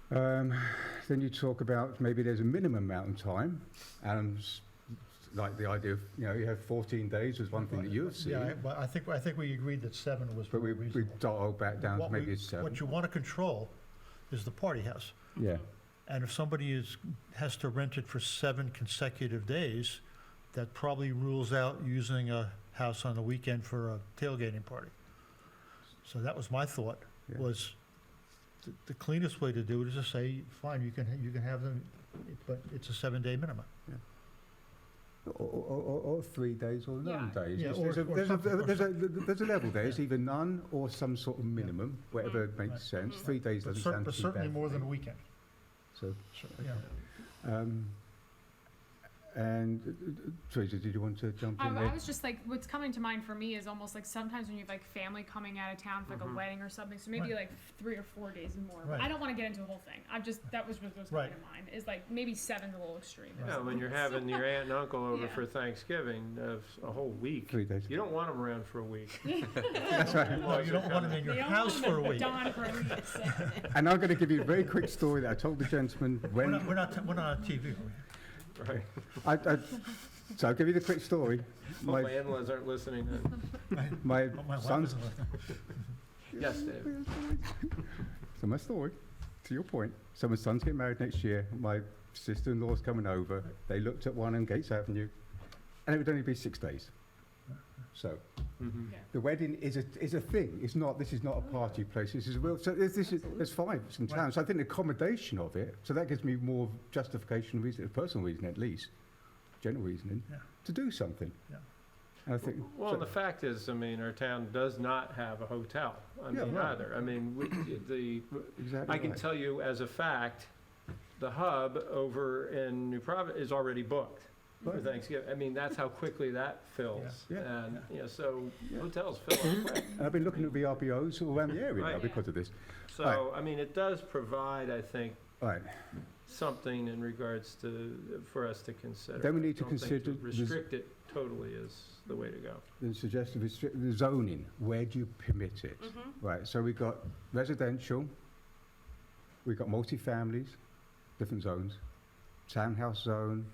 Then you talk about maybe there's a minimum amount of time, and like the idea of, you know, you have 14 days was one thing that you have seen. Yeah, but I think we agreed that 7 was But more we reasonable. dialed back down to What maybe we- it's 7. What you want to control is the party house. Yeah. And if somebody has to rent it for 7 consecutive days, that probably rules out using a house on the weekend for a tailgating party. So that was my thought, Yeah. was the cleanest way to do it is to say, fine, you can have them, but it's a 7-day minimum. Or 3 days or none Yeah. days. Yeah, There's or a something- there's a level there. It's either none or some sort of minimum, whatever makes Right. sense. 3 days doesn't sound But too certainly bad more for than a me. weekend. So, Yeah. and Teresa, did you want to jump in I there? was just like, what's coming to mind for me is almost like sometimes when you have like family coming out of town for like a wedding or something, so maybe Right. like 3 or 4 days more. Right. I don't want to get into the whole thing. That was what was coming Right. to mind, is like maybe 7's a little extreme. Right. Yeah, when you're having your aunt and uncle over Yeah. for Thanksgiving, a whole week. 3 days. You don't want them around for a week. That's right. Well, you don't want them in your They don't house want for a them week. Dawn for a week, so. And I'm going to give you a very quick story that I told the gentleman We're when not on TV. Right. so I'll give you the quick story. Hope My, my in-laws aren't listening then. my Oh, my wife son's isn't listening. Yes, Dave. So my story, to your point. So my son's getting married next year. My sister-in-law's coming over. They looked at one on Gates Avenue, and it would only be 6 days. So Mhm. the wedding is a thing. It's not. This is not a party place. This is real. So there's 5 in town. Right. So I think the accommodation of it. So that gives me more justification, reason, personal reason at least, general reasoning, Yeah. to do something. Yeah. And I think. Well, so- the fact is, I mean, our town does not have a hotel. I Yeah, mean, right. either. I mean, exactly I can right. tell you as a fact, the hub over in New Providence is already booked for Right. Thanksgiving. I mean, that's how quickly that fills. Yeah. Yeah. And, you know, so hotels fill up quick. And I've been looking at VRBOs all around the area now Right. because of this. So, I mean, it does provide, I think, All right. something in regards to, for us to consider. Then we need to I don't think consider to this- restrict it totally is the way to go. Then suggest the zoning. Where do you permit it? Right. So we've got residential. We've got multifamilies, different zones, townhouse zone.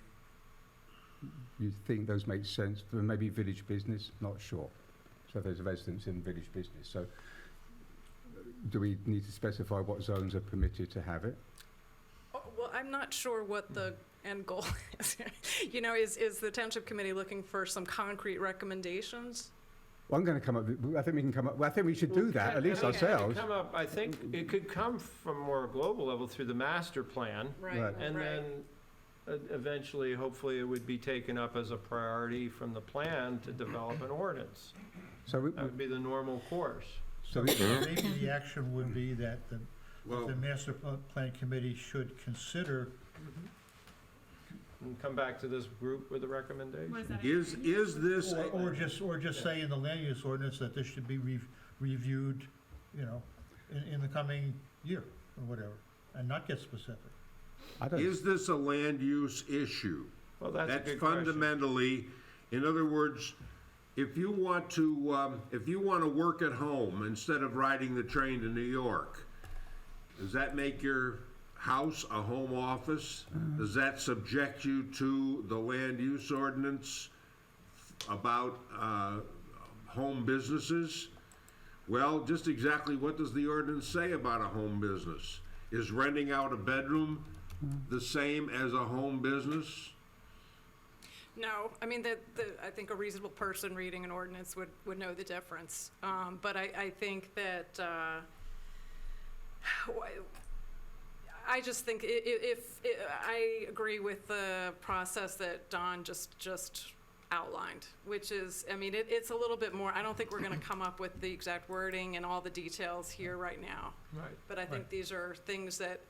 You think those make sense? For maybe village business, not sure. So there's residents in village business. So do we need to specify what zones are permitted to have it? Oh, well, I'm not sure what the end goal is. You know, is the township committee looking for some concrete recommendations? Well, I'm going to come up. I think we can come up. Well, I think we should do that at least I mean, it could ourselves. come up, I think it could come from more global level through the master plan. Right. And then eventually, hopefully, it would be taken up as a priority from the plan to develop an ordinance. So we, That would be the normal course. So maybe the action would be that Well, the master plan committee should consider, And come back to this group with a recommendation. What is that? is this, or just say in the land use ordinance that this should be reviewed, you know, in the coming year or whatever, and not get specific. I don't. is this a land use issue? Well, that's a That's good question. fundamentally, in other words, if you want to work at home instead of riding the train to New York, does that make your house a home office? Does that subject you to the land use ordinance about home businesses? Well, just exactly what does the ordinance say about a home business? Is renting out a bedroom the same as a home business? No, I mean, I think a reasonable person reading an ordinance would know the difference. But I think that, I just think I agree with the process that Don just outlined, which is, I mean, it's a little bit more, I don't think we're gonna come up with the exact wording and all the details here right now. Right. But I think these are things that,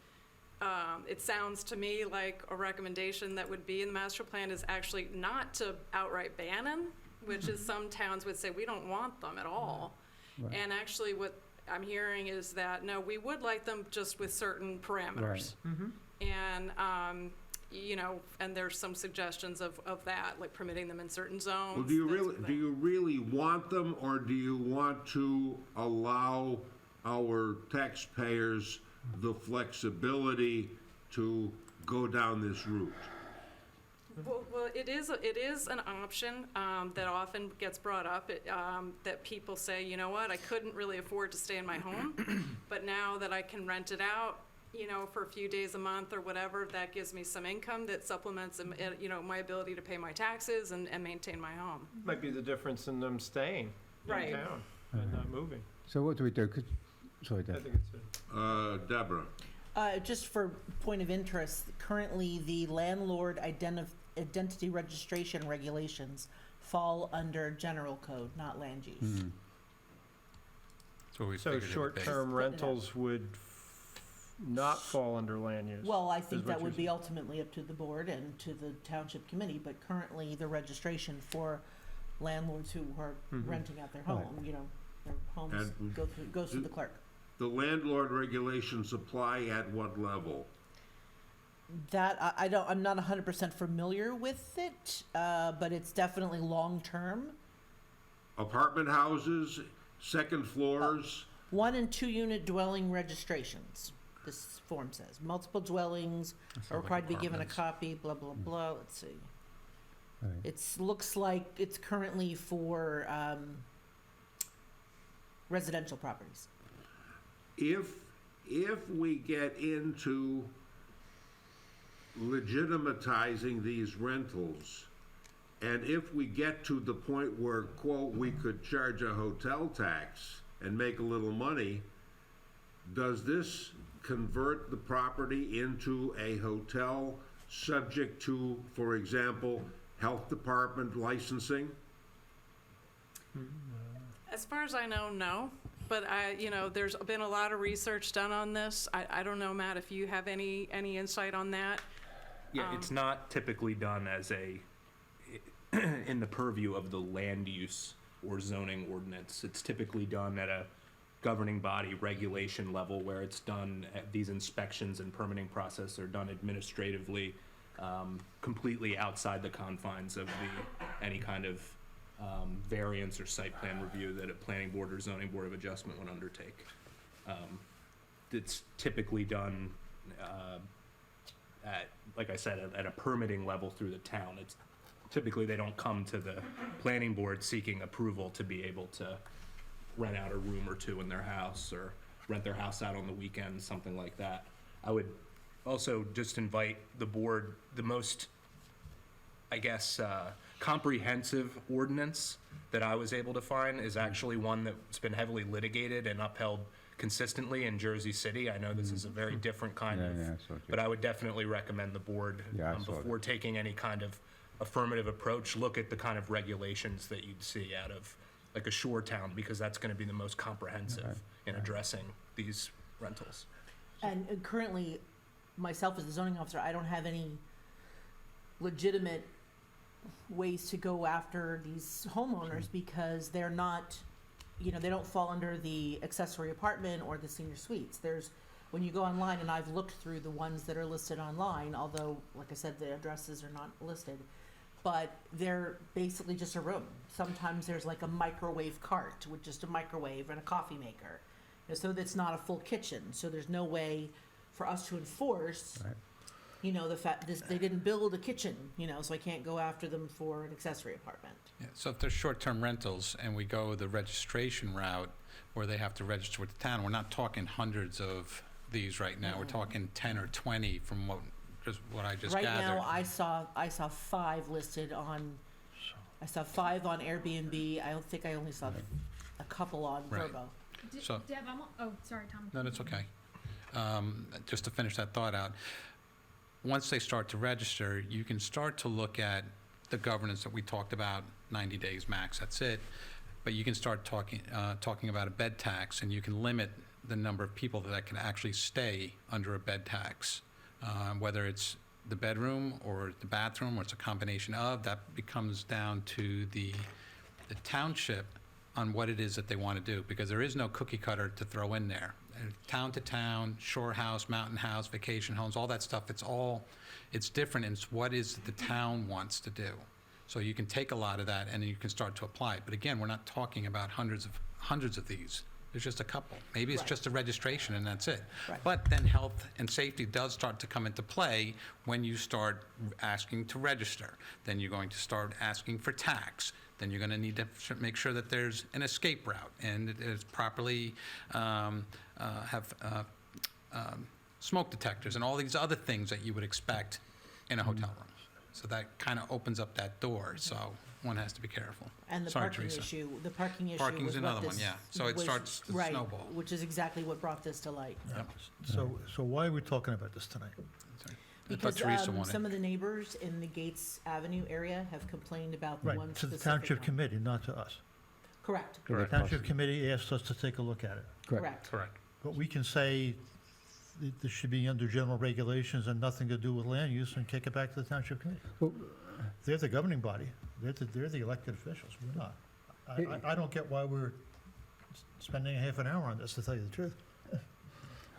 it sounds to me like a recommendation that would be in the master plan is actually not to outright ban them, which is some towns would say, we don't want them at all. Right. And actually what I'm hearing is that, no, we would like them just with certain parameters. And, you know, and there's some suggestions of that, like permitting them in certain zones. Well, do you really want them, or do you want to allow our taxpayers the flexibility to go down this route? Well, it is an option that often gets brought up, that people say, you know what, I couldn't really afford to stay in my home, but now that I can rent it out, you know, for a few days a month or whatever, that gives me some income that supplements, you know, my ability to pay my taxes and maintain my home. Might be the difference in them staying in Right. town and not moving. So what do we do? Sorry, I Deb. think it's Deborah? Just for point of interest, currently the landlord identity registration regulations fall under general code, not land use. That's what we so figured it would be. short-term rentals would not fall under land use. Well, I is think what that you're would be ultimately up to the board and to the township committee, but currently the registration for landlords who are renting out their home, you know, their homes And goes through the clerk. The landlord regulations apply at what level? That, I'm not 100% familiar with it, but it's definitely long-term. Apartment houses, second floors? 1 and 2 unit dwelling registrations, this form says. Multiple dwellings Sounds are like required to be given a apartments. copy, blah, blah, blah, let's see. Right. It's, looks like it's currently for, residential properties. If we get into legitimatizing these rentals, and if we get to the point where, quote, we could charge a hotel tax and make a little money, does this convert the property into a hotel subject to, for example, health department licensing? As far as I know, no. But you know, there's been a lot of research done on this. I don't know, Matt, if you have any insight on that. Yeah, it's not typically done as in the purview of the land use or zoning ordinance. It's typically done at a governing body regulation level where it's done, these inspections and permitting process are done administratively, completely outside the confines of any kind of variance or site plan review that a planning board or zoning board of adjustment would undertake. It's typically done at, like I said, at a permitting level through the town. It's typically they don't come to the planning board seeking approval to be able to rent out a room or two in their house or rent their house out on the weekends, something like that. I would also just invite the board, the most, I guess, comprehensive ordinance that I was able to find is actually one that's been heavily litigated and upheld consistently in Jersey City. I know this is a very different kind but I would definitely recommend the board, before taking any kind of affirmative approach, look at the kind of regulations that you'd see out of like a shore town, because that's going to be the most comprehensive in addressing these rentals. And currently, myself as the zoning officer, I don't have any legitimate ways to go after these homeowners because they're not, you know, they don't fall under the accessory apartment or the senior suites. When you go online, and I've looked through the ones that are listed online, although, like I said, the addresses are not listed, but they're basically just a room. Sometimes there's like a microwave cart with just a microwave and a coffee maker. And so that's not a full kitchen. So there's no way for us to enforce, you know, the fact they didn't build a kitchen, you know, so I can't go after them for an accessory apartment. Yeah, so if there's short-term rentals and we go the registration route where they have to register with the town, we're not talking hundreds of these right now. We're talking 10 or 20 from what I just gathered. Right now, I saw 5 listed on, I saw 5 on Airbnb. I don't think I only saw a couple on Right. Vrbo. So- Deb, oh, sorry, Tom. No, that's okay. just to finish that thought out, once they start to register, you can start to look at the governance that we talked about, 90 days max, that's it. But you can start talking about a bed tax, and you can limit the number of people that can actually stay under a bed tax, whether it's the bedroom or the bathroom, or it's a combination of. That becomes down to the township on what it is that they want to do, because there is no cookie cutter to throw in there. Town to town, shore house, mountain house, vacation homes, all that stuff, it's different, and it's what is it the town wants to do. So you can take a lot of that and then you can start to apply it. But again, we're not talking about hundreds of these. There's just a couple. Maybe it's Right. just a registration and that's it. Right. But then health and safety does start to come into play when you start asking to register. Then you're going to start asking for tax. Then you're going to need to make sure that there's an escape route and it is properly have smoke detectors and all these other things that you would expect in a hotel room. So that kind of opens up that door, so one has to be careful. And the Sorry, parking Teresa. issue, the parking issue Parking's was what another one, this yeah. So it was- starts to right, snowball. which is exactly what brought this to light. So why are we talking about this tonight? I thought Because Teresa wanted. some of the neighbors in the Gates Avenue area have complained about the Right, one to the specific township one. committee, not to us. Correct, The township committee asked us to take a look at it. correct. Correct. But we can say that this should be under general regulations and nothing to do with land use and kick it back to the township committee. Well- They're the governing body. They're the elected officials. We're not. I don't get why we're spending a half an hour on this, to tell you the truth.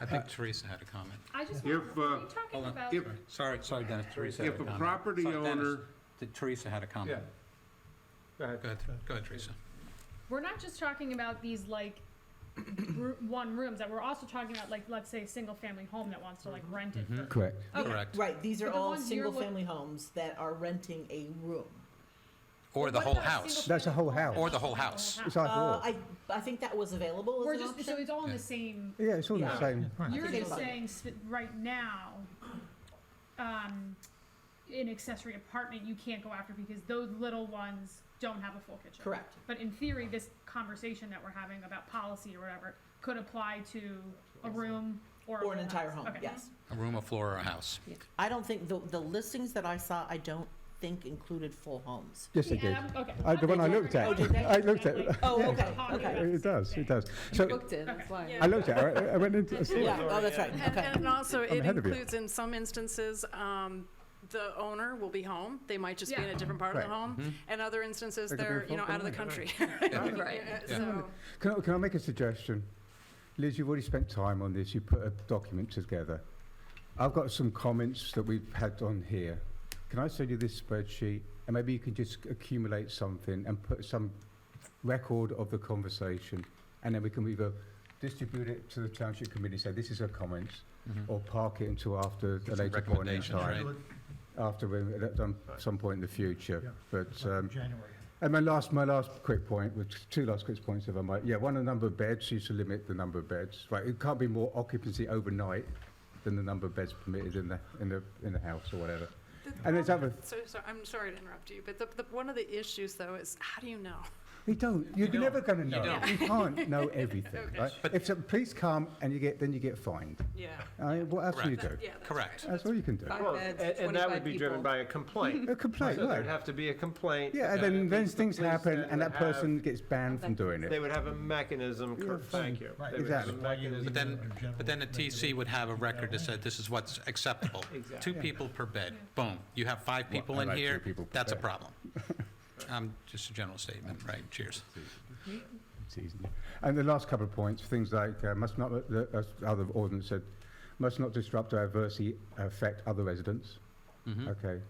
I think Teresa had a comment. I just If, want, are you talking Hold on. about? If, Sorry, Dennis, Teresa had a if a comment. property Sorry, Dennis, owner, Teresa had a comment. Go ahead. Go ahead, Teresa. We're not just talking about these like one rooms, that we're also talking about like, let's say, a single family home that wants to like rent it for. Correct. Okay. Correct. Right, these are But the all ones you're look- single-family homes that are renting a room. Or the What whole about a house. single That's a whole family home? house. Or the whole house. It's either or. I think that was available We're as an just, so option. it's all in Yeah. the same, Yeah, it's all Yeah. the same. Right. you're think just about it. saying right now, an accessory apartment you can't go after because those little ones don't have a full kitchen. Correct. But in theory, this conversation that we're having about policy or whatever could apply to a room or a Or an whole entire house. home, Okay. yes. A room, a floor, or a house. I don't think, the listings that I saw, I don't think included full homes. Yes, it Yeah, did. okay. The one I looked at. Oh, did they? I looked at it. Oh, Yeah. okay, Talking okay. about the It does, same it does. thing. So, Booked it, that's why. I looked at it, I went into, I saw Yeah, it. oh, that's right, okay. And also, I'm it ahead of you. includes, in some instances, the owner will be home. They might just be in Yeah. a different part of the Right. home. And other instances, They could be they're, a full out of the family. country. Right. So, Can I make a suggestion? Liz, you've already spent time on this, you put a document together. I've got some comments that we've had on here. Can I send you this spreadsheet? And maybe you can just accumulate something and put some record of the conversation. And then we can either distribute it to the township committee, say this is our comments, or park it until after a Some later point in recommendations, time. right? After we're at some point in the future. Yeah. But, January. and my last quick point, which two last quick points if I might. Yeah, one, the number of beds, you should limit the number of beds. Right, it can't be more occupancy overnight than the number of beds permitted in the house or whatever. And there's other. So, I'm sorry to interrupt you, but one of the issues, though, is how do you know? You don't. You're don't. never going to know. don't. You can't know everything, Okay. right? But- If some police come and you get fined. Yeah. What else do you do? Yeah, that's Correct. right. That's all you can do. Five Well, beds, and that would 25 be driven people. by a complaint. A complaint, So there'd right? have to be a complaint. Yeah, and and then the things police happen, then and that would have- person gets banned from doing They it. would have a mechanism, Yeah, thank you. Right. They would have a Exactly. mechanism. But then the TC would have a record that said this is what's acceptable. Exactly. 2 people per bed, boom. You have 5 people I in like 2 here, people per that's a bed. problem. Just a general statement, right? Cheers. It's easy. And the last couple of points, things like must not, as other ordinance said, must not disrupt or adversely affect other residents. Mhm. Okay.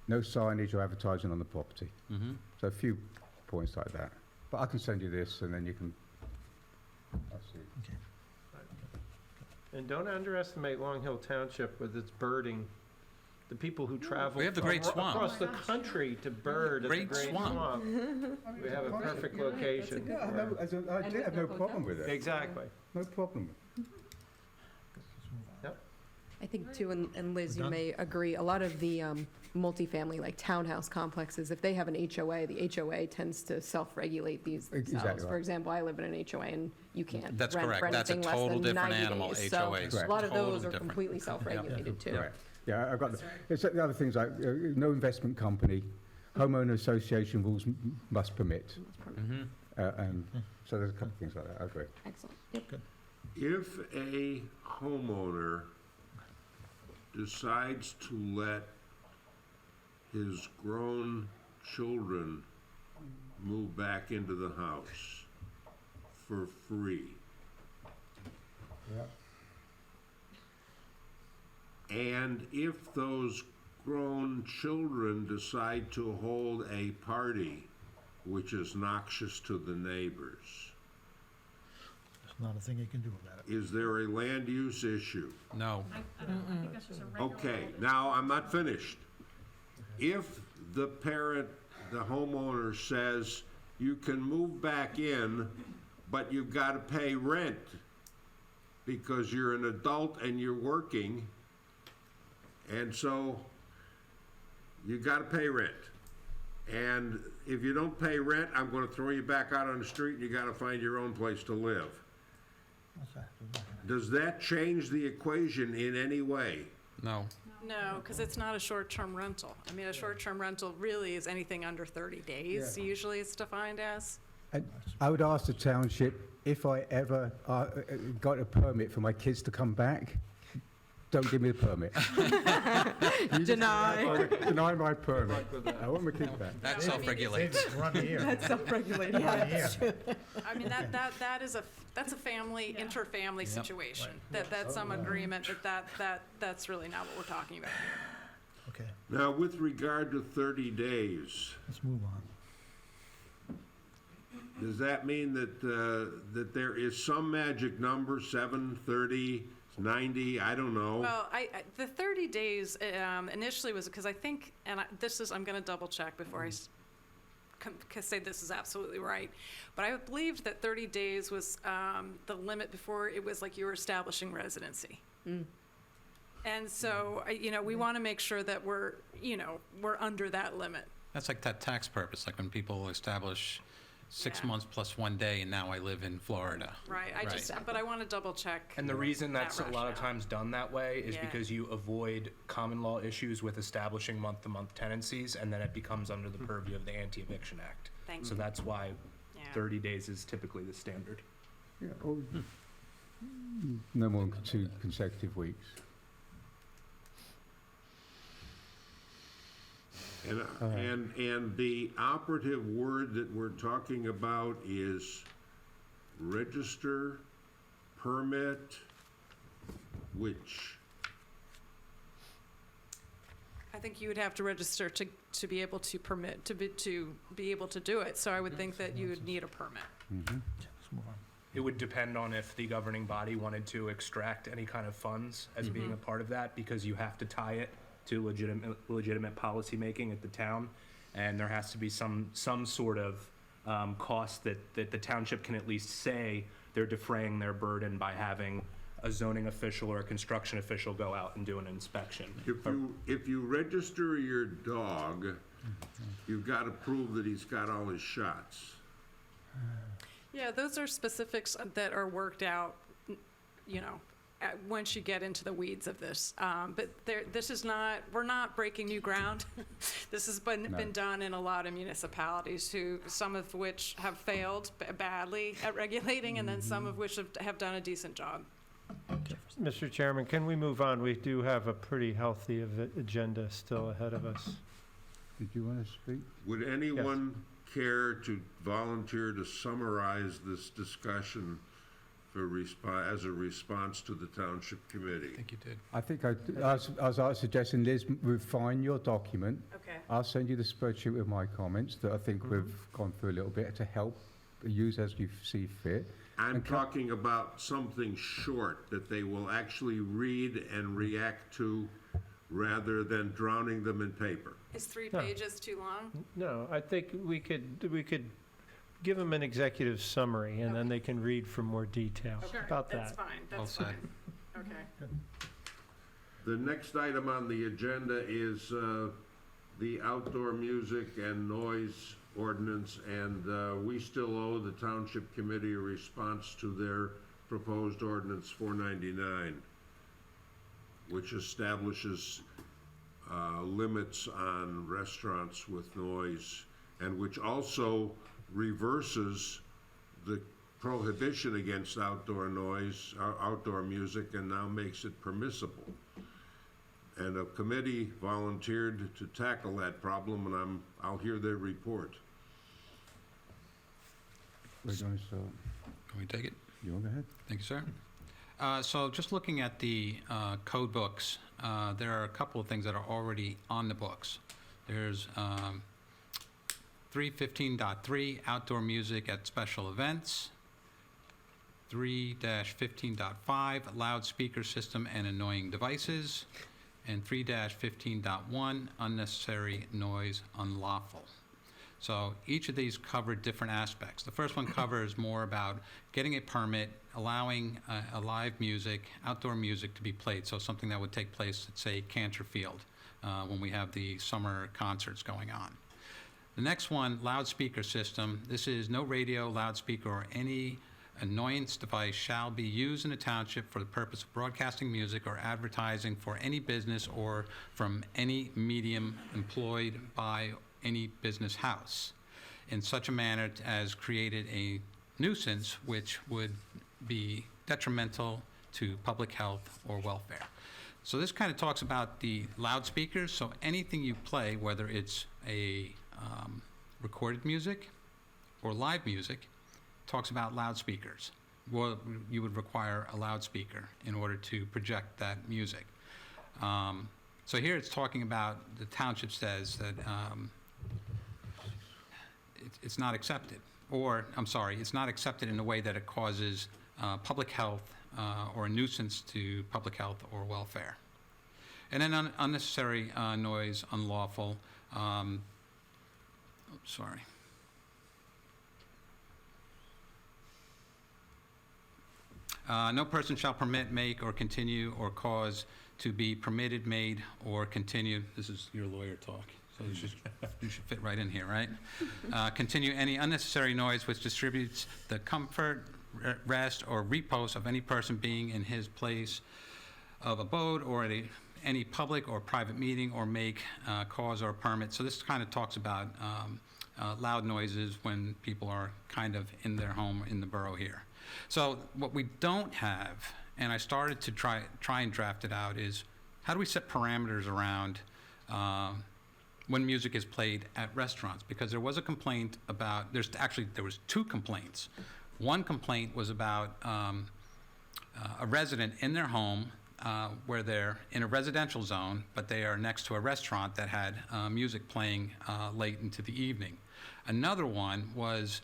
No signage or advertising on the property. Mhm. So a few points like that. But I can send you this, and then you can. I'll see. And don't underestimate Long Hill Township with its birding. The people who travel We have the Great Swamp. across the country to bird at the Great Great Swamp. Swamp. We have a perfect You're right, that's a location. good Yeah, point. I And did with have no no problem with hotels. it. Exactly. No problem. I think too, and Liz, you may agree, a lot of the multifamily, like townhouse complexes, if they have an HOA, the HOA tends to self-regulate these Exactly themselves. right. For example, I live in an HOA and you can't That's rent for correct. That's a anything less total than different 90 animal. days. So HOA is a lot of total those are different. completely self-regulated too. Right. Yeah, I've got, it's the other things like, no investment company, homeowner association rules must permit. Mhm. And so there's a couple of things like that, I agree. Excellent. Yep. If a homeowner decides to let his grown children move back into the house for free, and if those grown children decide to hold a party which is noxious to the neighbors, There's not a thing you can do about it. is there a land use issue? No. Okay, now, I'm not finished. If the parent, the homeowner says, you can move back in, but you've got to pay rent because you're an adult and you're working, and so you got to pay rent. And if you don't pay rent, I'm going to throw you back out on the street and you got to find your own place to live. What's that? Does that change the equation in any way? No. No, because it's not a short-term rental. I mean, a short-term rental really is anything under 30 days, usually it's defined as. And I would ask the township, if I ever got a permit for my kids to come back, don't give me the permit. Deny. Deny my permit. I want my kids back. That No, self-regulates. Run here. That's self-regulated. Run here. I mean, that's a family, inter-family situation. That's some agreement that's really not what we're talking about here. Okay, Now, with regard to 30 days, let's move on. does that mean that, that there is some magic number, 7, 30, 90, I don't know? Well, the 30 days initially was, because I think, and I'm going to double check before I say this is absolutely right, but I believed that 30 days was the limit before it was like you were establishing residency. And so, we want to make sure that we're under that limit. That's like that tax purpose, like when people establish 6 Yeah. months plus 1 day, and now I live in Florida. Right, but I want to double check. And the reason that's a lot of rationale. times done that way is Yeah. because you avoid common law issues with establishing month-to-month tenancies, and then it becomes under the purview of the Anti-Eviction Act. Thank So you. that's why Yeah. 30 days is typically the standard. Yeah, or no more than 2 consecutive weeks. And the operative word that we're talking about is register, permit, which, I think you would have to register to be able to permit, to be able to do it. So I would think that you would need a permit. Let's move on. It would depend on if the governing body wanted to extract any kind of funds as being a part of that, because you have to tie it to legitimate policymaking at the town, and there has to be some sort of cost that the township can at least say they're defraying their burden by having a zoning official or a construction official go out and do an inspection. if you register your dog, you've got to prove that he's got all his shots. Yeah, those are specifics that are worked out, once you get into the weeds of this. But this is not, we're not breaking new ground. This has been done in a lot of municipalities, some of which have failed badly at regulating, and then some of which have done a decent job. Mr. Chairman, can we move on? We do have a pretty healthy agenda still ahead of us. Did you want to speak? Would anyone care to volunteer to summarize this discussion as a response to the township committee? I think you did. I think as I was suggesting, Liz, refine your document. Okay. I'll send you the spreadsheet with my comments that I think we've gone through a little bit to help use as you see fit. I'm talking about something short that they will actually read and react to rather than drowning them in paper. Is 3 No. pages too long? No, I think we could give them an executive summary, and then they can read for more detail. Sure, About that's that. fine, Well that's said. fine. Okay. The next item on the agenda is the outdoor music and noise ordinance, and we still owe the Township Committee a response to their proposed ordinance 499, which establishes limits on restaurants with noise, and which also reverses the prohibition against outdoor noise, outdoor music, and now makes it permissible. And a committee volunteered to tackle that problem, and I'll hear their report. We're going to, Can we take it? you want to go ahead? Thank you, sir. So just looking at the code books, there are a couple of things that are already on the books. There's 315.3, outdoor music at special events. 3-15.5, loudspeaker system and annoying devices. And 3-15.1, unnecessary noise unlawful. So each of these cover different aspects. The first one covers more about getting a permit, allowing a live music, outdoor music to be played. So something that would take place at, say, Canterfield, when we have the summer concerts going on. The next one, loudspeaker system. This is no radio, loudspeaker, or any annoyance device shall be used in the township for the purpose of broadcasting music or advertising for any business or from any medium employed by any business house in such a manner as created a nuisance which would be detrimental to public health or welfare. So this kind of talks about the loudspeakers. So anything you play, whether it's a recorded music or live music, talks about loudspeakers. Well, you would require a loudspeaker in order to project that music. So here it's talking about, the township says that it's not accepted. Or, I'm sorry, it's not accepted in a way that it causes public health or a nuisance to public health or welfare. And then unnecessary noise, unlawful. Sorry. No person shall permit, make, or continue, or cause to be permitted, made, or continue. This is your lawyer talk, so you should fit right in here, right? Continue any unnecessary noise which distributes the comfort, rest, or repose of any person being in his place of abode or at any public or private meeting, or make, cause, or permit. So this kind of talks about loud noises when people are kind of in their home in the borough here. So what we don't have, and I started to try and draft it out, is how do we set parameters around when music is played at restaurants? Because there was a complaint about, there was two complaints. One complaint was about a resident in their home where they're in a residential zone, but they are next to a restaurant that had music playing late into the evening. Another one was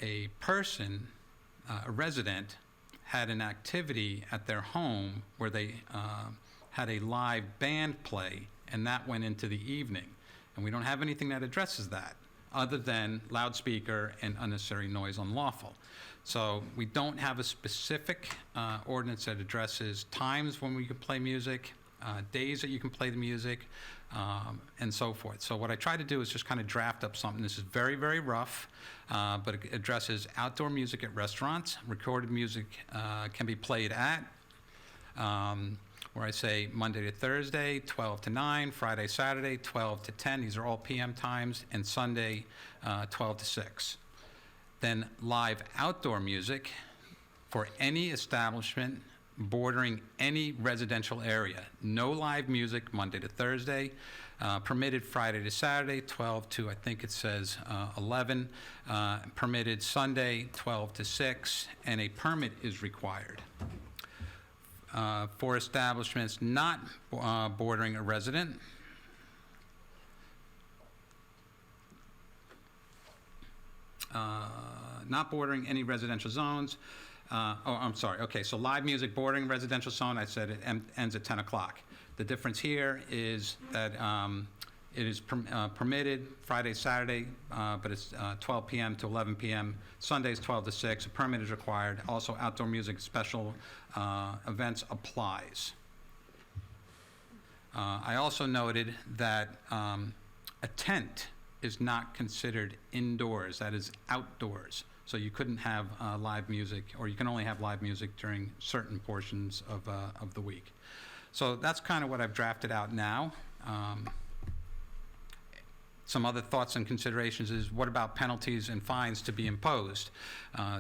a person, a resident, had an activity at their home where they had a live band play, and that went into the evening. And we don't have anything that addresses that, other than loudspeaker and unnecessary noise unlawful. So we don't have a specific ordinance that addresses times when we can play music, days that you can play the music, and so forth. So what I try to do is just kind of draft up something. This is very, very rough, but it addresses outdoor music at restaurants. Recorded music can be played at, where I say Monday to Thursday, 12 to 9, Friday, Saturday, 12 to 10. These are all PM times, and Sunday, 12 to 6. Then live outdoor music for any establishment bordering any residential area. No live music Monday to Thursday, permitted Friday to Saturday, 12 to, I think it says 11, permitted Sunday, 12 to 6, and a permit is required. For establishments not bordering a resident, not bordering any residential zones. I'm sorry. Okay, so live music bordering residential zone, I said it ends at 10 o'clock. The difference here is that it is permitted Friday, Saturday, but it's 12 p.m. to 11 p.m. Sundays, 12 to 6. A permit is required. Also, outdoor music special events applies. I also noted that A tent is not considered indoors, that is outdoors. So you couldn't have live music, or you can only have live music during certain portions of the week. So that's kind of what I've drafted out now. Some other thoughts and considerations is, what about penalties and fines to be imposed?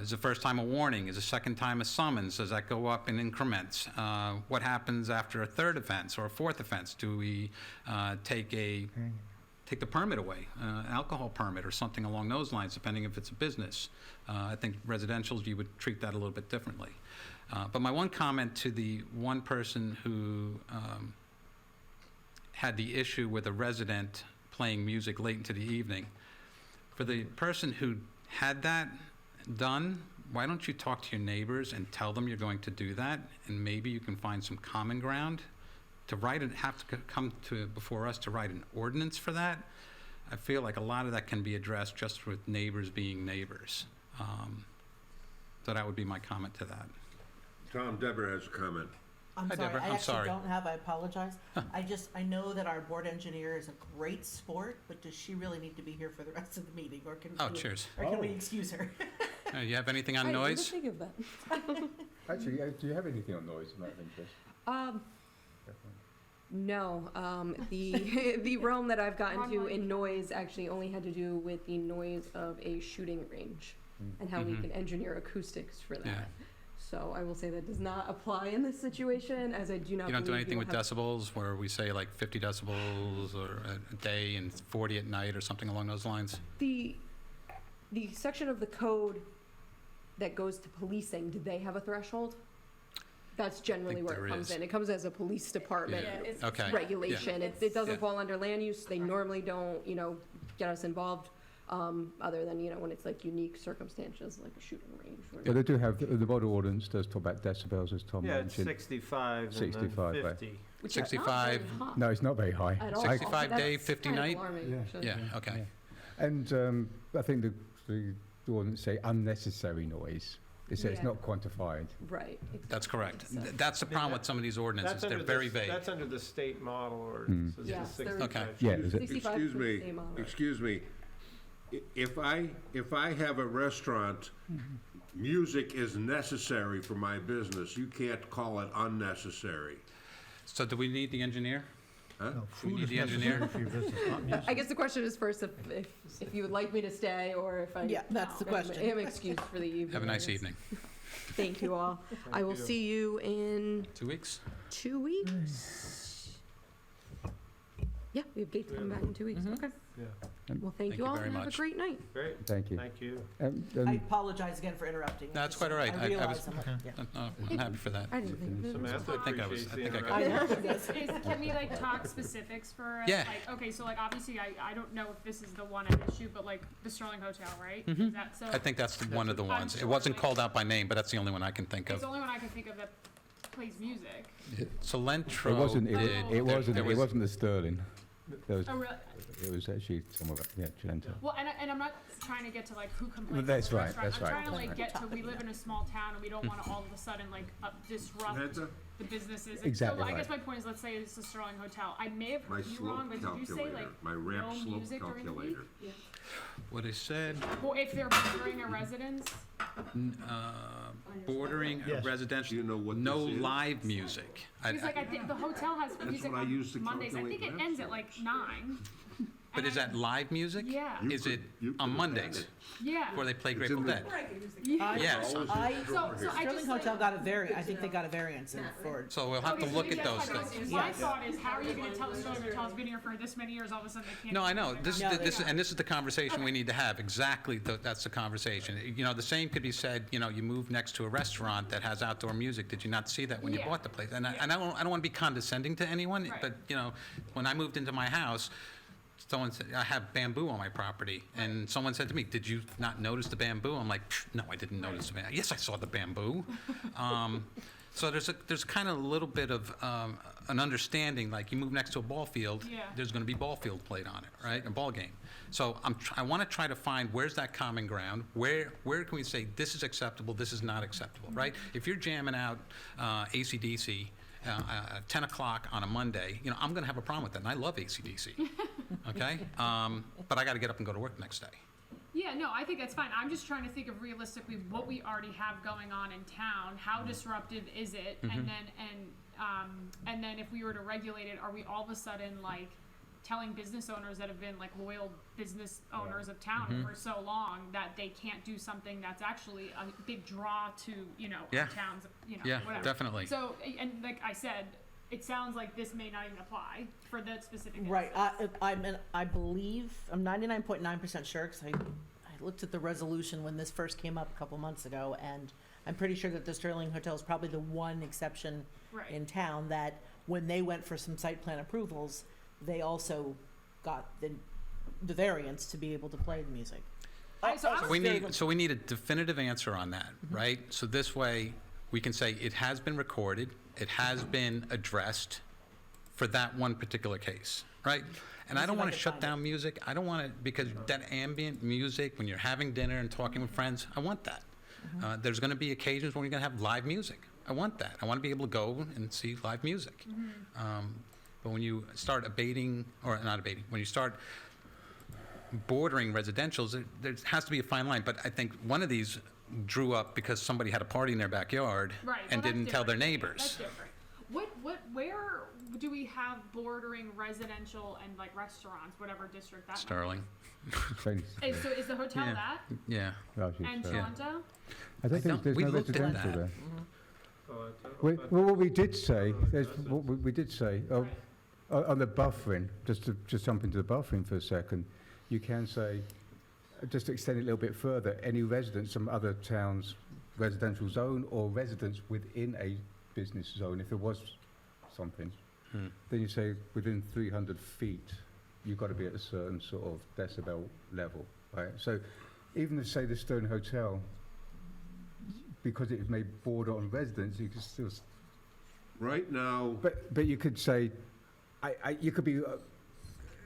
Is the first time a warning? Is the second time a summons? Does that go up in increments? What happens after a third offense or a fourth offense? Do we take the permit away, alcohol permit or something along those lines, depending if it's a business? I think residential, you would treat that a little bit differently. But my one comment to the one person who had the issue with a resident playing music late into the evening, for the person who had that done, why don't you talk to your neighbors and tell them you're going to do that, and maybe you can find some common ground to write and have to come to before us to write an ordinance for that. I feel like a lot of that can be addressed just with neighbors being neighbors. So that would be my comment to that. Tom, Deborah has a comment. I'm Hi, sorry, Deborah. I I'm actually sorry. don't have, I apologize. I know that our board engineer is a great sport, but does she really need to be here for the rest of the meeting, or can Oh, we- cheers. Or can we excuse her? You have anything on noise? I didn't think of that. Actually, do you have anything on noise, matter of interest? No, the realm that I've gotten to in noise actually only had to do with the noise of a shooting range and how we Mhm. can engineer acoustics for that. Yeah. So I will say that does not apply in this situation, as I do not. You don't do believe anything will with have- decibels where we say like 50 decibels or a day and 40 at night or something along those lines? The section of the code that goes to policing, do they have a threshold? That's generally think where there it comes is. in. It comes as a police department Yeah. Okay. regulation. Yeah. It doesn't Yeah. fall under land use. They normally don't, get us involved, other than, when it's like unique circumstances, like a shooting range. or- Yeah, they do have, the model ordinance does talk about decibels, as Tom Yeah, it's mentioned. 65 and 65, then right. 50. Which is not 65. very high No, it's not very high. at all. 65 day, That's 50 kind of night? alarming, Yeah. actually. Yeah, okay. And I think the ordinance say unnecessary noise. It says Yeah. not quantified. Right. That's correct. exactly. So- That's the problem with some of these ordinances, they're very vague. That's under the state model ordinance. It's the Yes, there is- 65. Okay. Yeah, there's a- 65 Excuse for the me, same amount. excuse me. If I have a restaurant, music is necessary for my business. You can't call it unnecessary. So do we need the engineer? Huh? No, We food need is the engineer. necessary for your business, not music. I guess the question is first if you would like me to stay or if I. Yeah, that's the question. am excused for the evening. Have a I nice guess. evening. Thank you all. I will you. see you in 2 weeks? 2 weeks. Yeah, we have dates coming back in 2 weeks. Mhm. Okay. Yeah, Well, thank Thank you you all very and have a much. great night. great, Thank you. thank you. I apologize again for interrupting. No, that's quite all right. I realize I was- I'm, yeah. I'm happy for that. I didn't think of it. Samantha I think I was- appreciates I the think I interruption. I know. Can we like talk specifics for, Yeah. like, okay, so like obviously I don't know if this is the one at issue, but like the Sterling Hotel, right? Mhm. Is that so? I think that's one of the I'm ones. It sure, wasn't like- called out by name, but that's the only one I can think It's of. the only one I can think of that plays music. Solentro It wasn't, did. it wasn't, there it was- wasn't the Sterling. There was, Oh, really? it was actually some of it, yeah, Gilento. Well, and I'm not trying to get to like who complains. That's at the right, restaurant. that's I'm right. trying to like That's get to, we live in a small town and we don't want to all of a sudden like disrupt Samantha, the businesses. And Exactly So I right. guess my point is, let's say it's the Sterling Hotel. I may have my heard you slope wrong, but did you say calculator, like my ramp no slope music during the week? calculator. What I said, Well, if they're bordering a residence, bordering a Yes. Do residential, you know what this no is? live music. because like I think the hotel has music what I on use to Mondays. I think calculate it ramp ends at like 9. But is that live music? Yeah. You Is could- it you could on have Mondays, had it. Yeah. where they play It's Grateful in the- Dead? Yeah. Yes. Always I- just So- over so here. I Sterling just Hotel like- got a I think they got a variance in for, So we'll have to Okay, so look maybe at those that's what things. it is. My thought is, how are you going to tell the Sterling Hotel's been here for this many years, all of a sudden they can't? No, I do know. music This on is, No, this is, and this is the conversation we need to have. Exactly, that's the conversation. You know, the same could be said, you know, you move next to a restaurant that has outdoor music. Did you not see that when you Yeah. bought the place? And I don't want to be condescending to anyone, Right. but, you know, when I moved into my house, someone said, I have bamboo on my property. And someone said to me, did you not notice the bamboo? I'm like, no, I didn't notice the bamboo. Yes, I saw the bamboo. So there's kind of a little bit of an understanding, like you move next to a ball field, Yeah. there's going to be ball field played on it, right? A ball game. So I want to try to find where's that common ground. Where can we say this is acceptable, this is not acceptable, right? If you're jamming out AC/DC 10 o'clock on a Monday, you know, I'm going to have a problem with that, and I love AC/DC, okay? But I got to get up and go to work the next day. Yeah, no, I think that's fine. I'm just trying to think of realistically what we already have going on in town. How disruptive is it? And then if we were to regulate it, are we all of a sudden like telling business owners that have been like loyal business owners of town for so long that they can't do something that's actually a big draw to, you know, Yeah. towns, you know, Yeah, whatever. definitely. So, and like I said, it sounds like this may not even apply for that specific Right, instance. I believe, I'm 99.9% sure, because I looked at the resolution when this first came up a couple months ago, and I'm pretty sure that the Sterling Hotel is probably the one exception Right. in town that when they went for some site plan approvals, they also got the variance to be able to play the music. So we need a definitive answer on that, right? So this way, we can say it has been recorded, it has been addressed for that one particular case, right? And I don't want to shut down music. I don't want to, because that ambient music, when you're having dinner and talking with friends, I want that. There's going to be occasions when you're going to have live music. I want that. I want to be able to go and see live music. But when you start abating, or not abating, when you start bordering residentials, there has to be a fine line. But I think one of these drew up because somebody had a party in their backyard Right, and well, didn't that's tell their different. neighbors. That's different. Where do we have bordering residential and like restaurants, whatever district that might be? Sterling. So is the hotel Yeah. that? Yeah. And so. Toronto? I don't think there's we no looked at residential that. there. Oh, Well, what we did say, we did say, on the buffering, just to jump into the buffering for a second, you can say, just to extend it a little bit further, any residents from other towns' residential zone or residents within a business zone, if there was something, then you say within 300 feet, you've got to be at a certain sort of decibel level, right? So even if, say, the Stone Hotel, because it may border on residents, you can still... Right now, But you could say, you could be,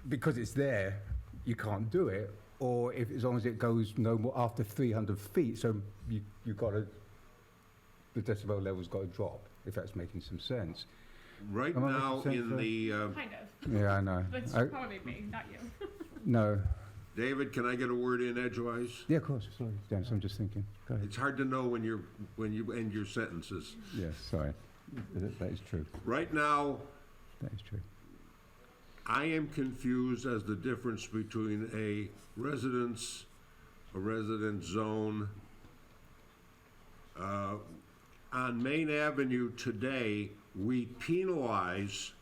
because it's there, you can't do it, or if as long as it goes no more after 300 feet, so you got to, the decibel level's got to drop, if that's making some sense. right Am I now making sense in there? the, Kind of. Yeah, I know. That's I- probably me, not you. No. David, can I get a word in edgewise? Yeah, of course. Sorry, Dennis, I'm just thinking. Go ahead. It's hard to know when you end your sentences. Yes, sorry. That is true. Right now, That is true. I am confused as the difference between a resident zone. On Main Avenue today, we penalize,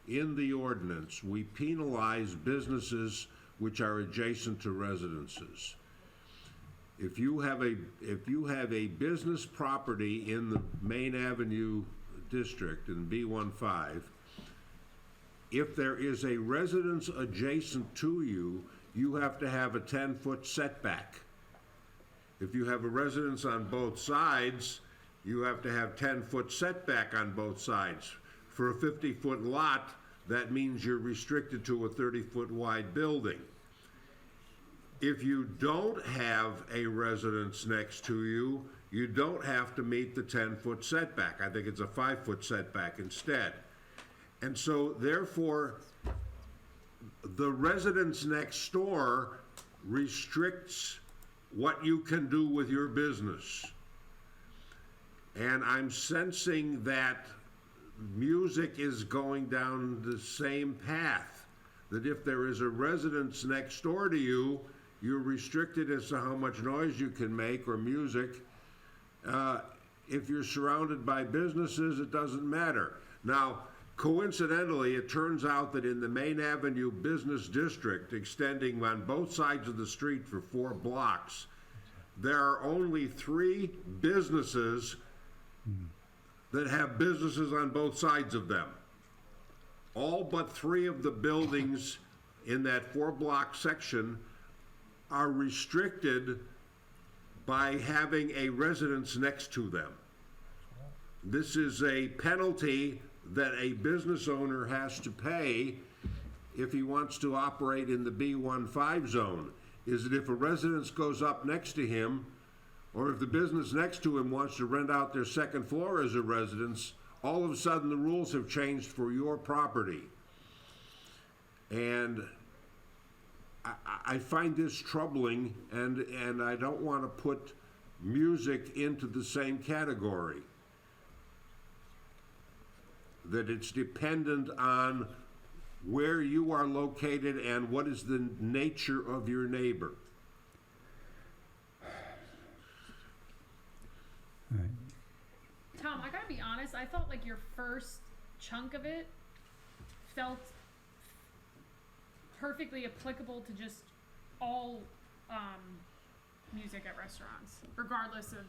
in the ordinance, we penalize businesses which are adjacent to residences. If you have a business property in the Main Avenue district in B15, if there is a residence adjacent to you, you have to have a 10-foot setback. If you have a residence on both sides, you have to have 10-foot setback on both sides. For a 50-foot lot, that means you're restricted to a 30-foot wide building. If you don't have a residence next to you, you don't have to meet the 10-foot setback. I think it's a 5-foot setback instead. And so therefore, the residence next door restricts what you can do with your business. And I'm sensing that music is going down the same path, that if there is a residence next door to you, you're restricted as to how much noise you can make or music. If you're surrounded by businesses, it doesn't matter. Now, coincidentally, it turns out that in the Main Avenue Business District, extending on both sides of the street for 4 blocks, there are only 3 businesses that have businesses on both sides of them. All but 3 of the buildings in that 4-block section are restricted by having a residence next to them. This is a penalty that a business owner has to pay if he wants to operate in the B15 zone, is that if a residence goes up next to him, or if the business next to him wants to rent out their second floor as a residence, all of a sudden the rules have changed for your property. And I find this troubling, and I don't want to put music into the same category. That it's dependent on where you are located and what is the nature of your neighbor. Tom, I gotta be honest, I felt like your first chunk of it felt perfectly applicable to just all music at restaurants, regardless of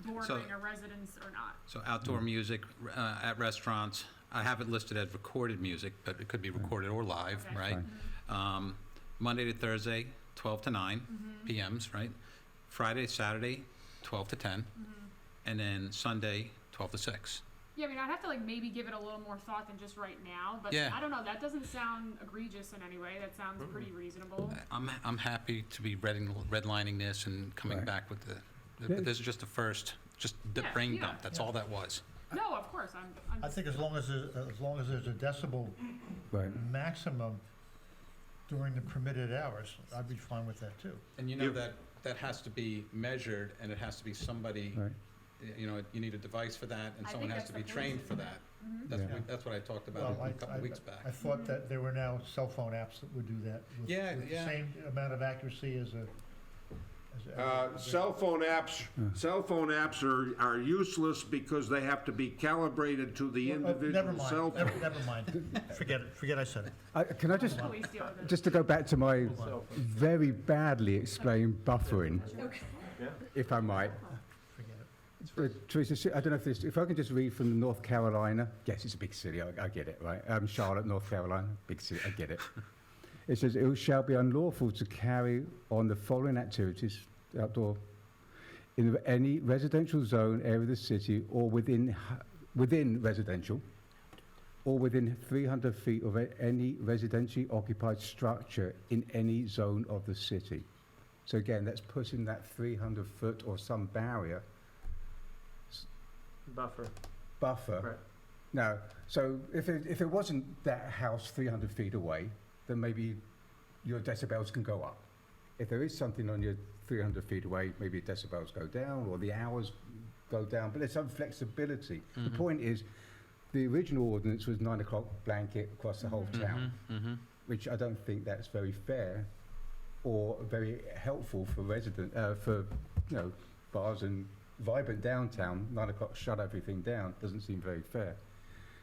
bordering a residence or not. So outdoor music at restaurants, I have it listed as recorded music, but it could be recorded or live, Okay. right? Monday to Thursday, 12 to 9 PMs, right? Friday, Saturday, 12 to 10, and then Sunday, 12 to 6. Yeah, I mean, I'd have to like maybe give it a little more thought than just right now, but Yeah. I don't know, that doesn't sound egregious in any way, that sounds pretty reasonable. I'm happy to be redlining this and coming Right. back with this is just the first, just the Yeah, brain yeah. dump, that's all that was. No, of course, I'm I think as long as there's a decibel Right. maximum during the permitted hours, I'd be fine with that too. And you know that has to be measured, and it has to be somebody, Right. you know, you need a device for that, and I someone think has to that's be the trained point. for that. Yeah. That's what I talked Well, about a couple of weeks back. I thought that there were now cell phone apps that would do that with Yeah, with the yeah. same amount of accuracy as a. Cell phone apps are useless because they have to be calibrated to the individual cell phone. Never mind. Forget I said it. Can I just, police deal with it. just to go back to my very badly explained buffering, if I might. Forget it. Teresa, I don't know if I can just read from North Carolina. Yes, it's a big city, I get it, right? Charlotte, North Carolina, big city, I get it. It says, it shall be unlawful to carry on the following activities outdoor in any residential zone area of the city or within residential or within 300 feet of any residentially occupied structure in any zone of the city. So again, that's putting that 300 foot or some barrier Buffer. buffer. Now, so if it wasn't that house 300 feet away, then maybe your decibels can go up. If there is something on your 300 feet away, maybe decibels go down or the hours go down, but there's some flexibility. The point is, the original ordinance was 9 o'clock blanket across the whole town, which I don't think that's very fair or very helpful for bars and vibrant downtown. 9 o'clock shut everything down, doesn't seem very fair.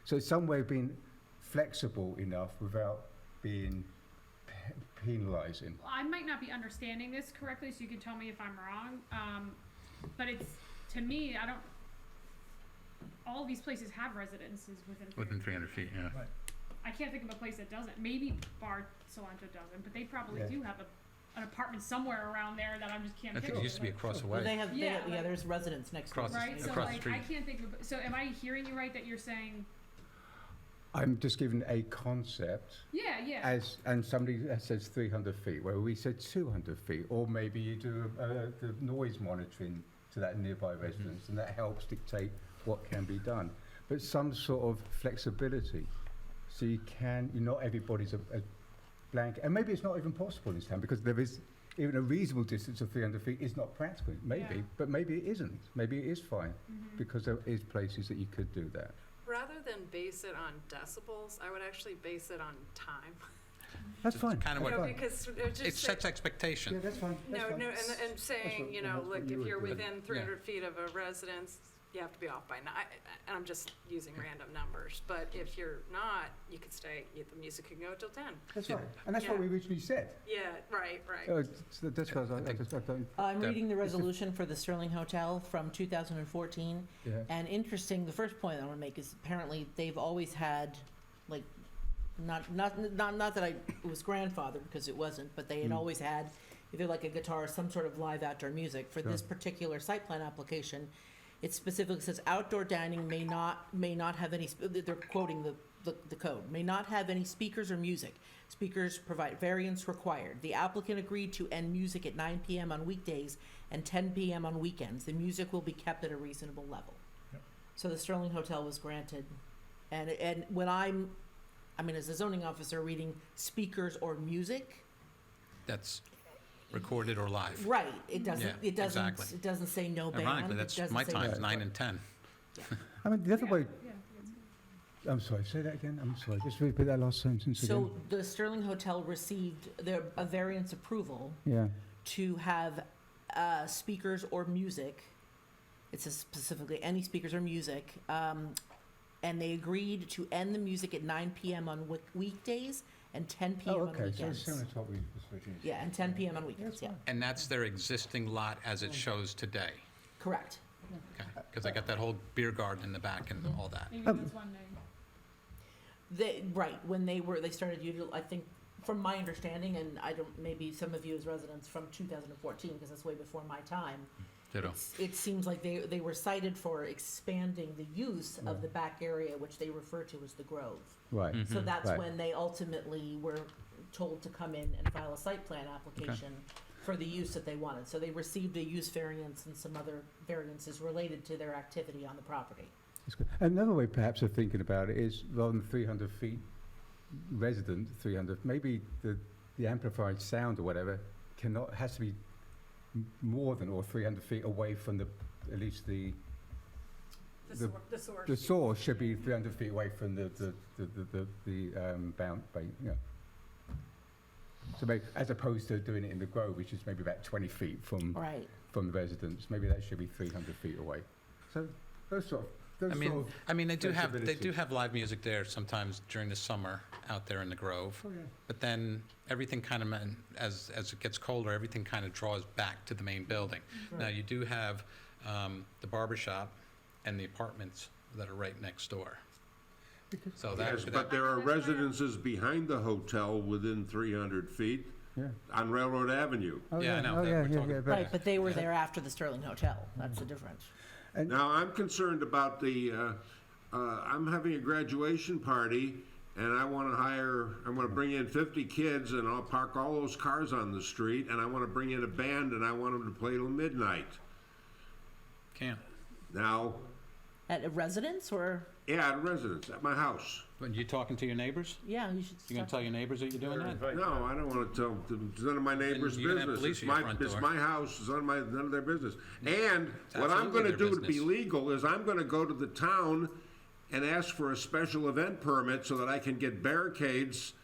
So it's some way of being flexible enough without being penalizing. I might not be understanding this correctly, so you can tell me if I'm wrong. But it's, to me, all of these places have residences within 300 feet, yeah. I can't think of a place that doesn't. Maybe Bar Cilantro doesn't, but they probably Yeah. do have an apartment somewhere around there that I just can't I picture. think it used to be across the Well, way. Yeah, there's residents next door. Across the- Right, so across the like, street. I can't think of, so am I hearing you right that you're saying, I'm just giving a concept, yeah, and somebody says 300 feet, where we said 200 feet, or maybe you do the noise monitoring to that nearby residence, and that helps dictate what can be done. But some sort of flexibility, so not everybody's a blanket, and maybe it's not even possible in this town, because there is even a reasonable distance of 300 feet is not practical, maybe, Yeah. but maybe it isn't. Maybe it is fine, because there is places that you could do that. Rather than base it on decibels, I would actually base it on time. That's fine. Kind of You what, know, because it sets expectation. that's fine. No, and saying, you know, that's what like you if you're would do. within 300 feet of a residence, you have to be off by 9, and I'm just using random numbers, but if you're not, you could stay, the music can go till 10. That's right, and that's what Yeah. we originally said. Yeah, right. So that's what I don't. I'm Deb. reading the resolution for the Sterling Hotel from 2014, Yeah. and interesting, the first point I want to make is apparently they've always had, like, not that it was grandfathered, because it wasn't, but they had always had either like a guitar or some sort of live outdoor music. For this particular site plan application, it specifically says outdoor dining may not have any, they're quoting the code, may not have any speakers or music. Speakers provide variance required. The applicant agreed to end music at 9 p.m. on weekdays and 10 p.m. on weekends. The music will be kept at a reasonable level. So the Sterling Hotel was granted. And when as a zoning officer, reading speakers or music, That's recorded or live. right, it doesn't, Yeah, it doesn't, exactly. it doesn't say no band. Ironically, it that's doesn't my say times, music. 9 and 10. I mean, the other way, I'm sorry, say that again, I'm sorry, just repeat that last sentence again. So the Sterling Hotel received a variance approval Yeah, to have speakers or music. It says specifically any speakers or music. And they agreed to end the music at 9 p.m. on weekdays and 10 p.m. oh, on okay, so weekends. it's similar to what we just originally. Yeah, and 10 p.m. on weekends, yeah. And that's their existing lot as it shows today. Correct. Because I got that whole beer garden in the back and all that. Maybe that's one thing. When they started, I think, from my understanding, and I don't, maybe some of you as residents from 2014, because that's way before my time, Ditto. it seems like they were cited for expanding the use of the back area, which they refer to as the Grove. Right, So that's Right. when they ultimately were told to come in and file a site plan application for the use that they wanted. So they received a use variance and some other variances related to their activity on the property. that's good. Another way perhaps of thinking about it is, rather than 300 feet resident, 300, maybe the amplified sound or whatever has to be more than or 300 feet away from at least the source. The source should be 300 feet away from the bound, yeah. So maybe, as opposed to doing it in the Grove, which is maybe about 20 feet from Right. the residence, maybe that should be 300 feet away. So those sort of, I mean, they do flexibilities. have live music there sometimes during the summer out there in the Grove. Oh, yeah. But then everything kind of, as it gets colder, everything kind of draws back to the main building. Now, you do have the barber shop and the apartments that are right next door. So Yes, that, but there are residences behind the hotel within 300 feet Yeah. on Railroad Avenue. Oh, Yeah, I know, Oh, that yeah, we're yeah, talking- yeah. Right, but they were there after the Sterling Hotel. That's the difference. Now, I'm concerned about I'm having a graduation party, and I'm gonna bring in 50 kids, and I'll park all those cars on the street, and I wanna bring in a band, and I want them to play till midnight. can't. Now, At a residence or, yeah, at a residence, at my house. When you talking to your neighbors? yeah, you should. You gonna tell your neighbors that you're doing that? No, I don't wanna tell, it's none of my neighbor's you can have business. police at your front It's door. my house, it's none of their business. And what I'm absolutely gonna their do to be business. legal is I'm gonna go to the town and ask for a special event permit so that I can get barricades.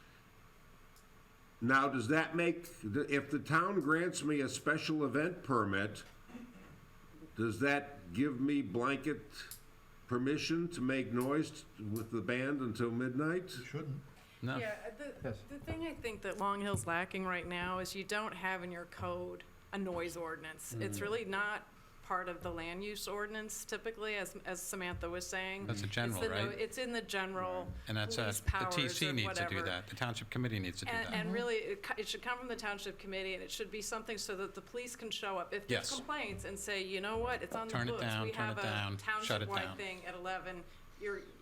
Now, does that if the town grants me a special event permit, does that give me blanket permission to make noise with the band until midnight? You shouldn't. No. Yeah, the thing I think that Long Hill's lacking right now is you don't have in your code a noise ordinance. It's really not part of the land use ordinance typically, as Samantha was saying. That's a general, right? It's in the general And that's, police the powers TC or needs to do whatever. that. The township committee needs to do that. And really, it should come from the township committee, and it should be something so that the police can show up. If there's Yes. complaints and say, you know what, it's on the Turn it books. down, We turn have it a down, shut it down. township-wide thing at 11,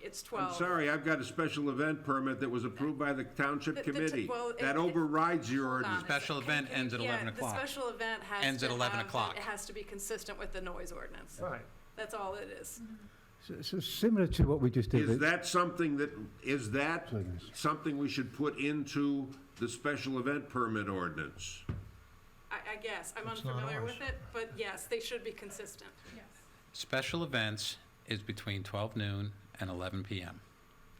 it's 12. I'm sorry, I've got a special event permit that was approved by the township committee. well, That overrides your ordinance. Special event ends at 11 o'clock. The special event has Ends to at 11 have- o'clock. It has to be consistent with the noise ordinance. Right. That's all it is. So similar to what we just did. Is that something we should put into the special event permit ordinance? I guess, I'm It's not unfamiliar ours. with it, but yes, they should be consistent. Special events is between 12 noon and 11 p.m.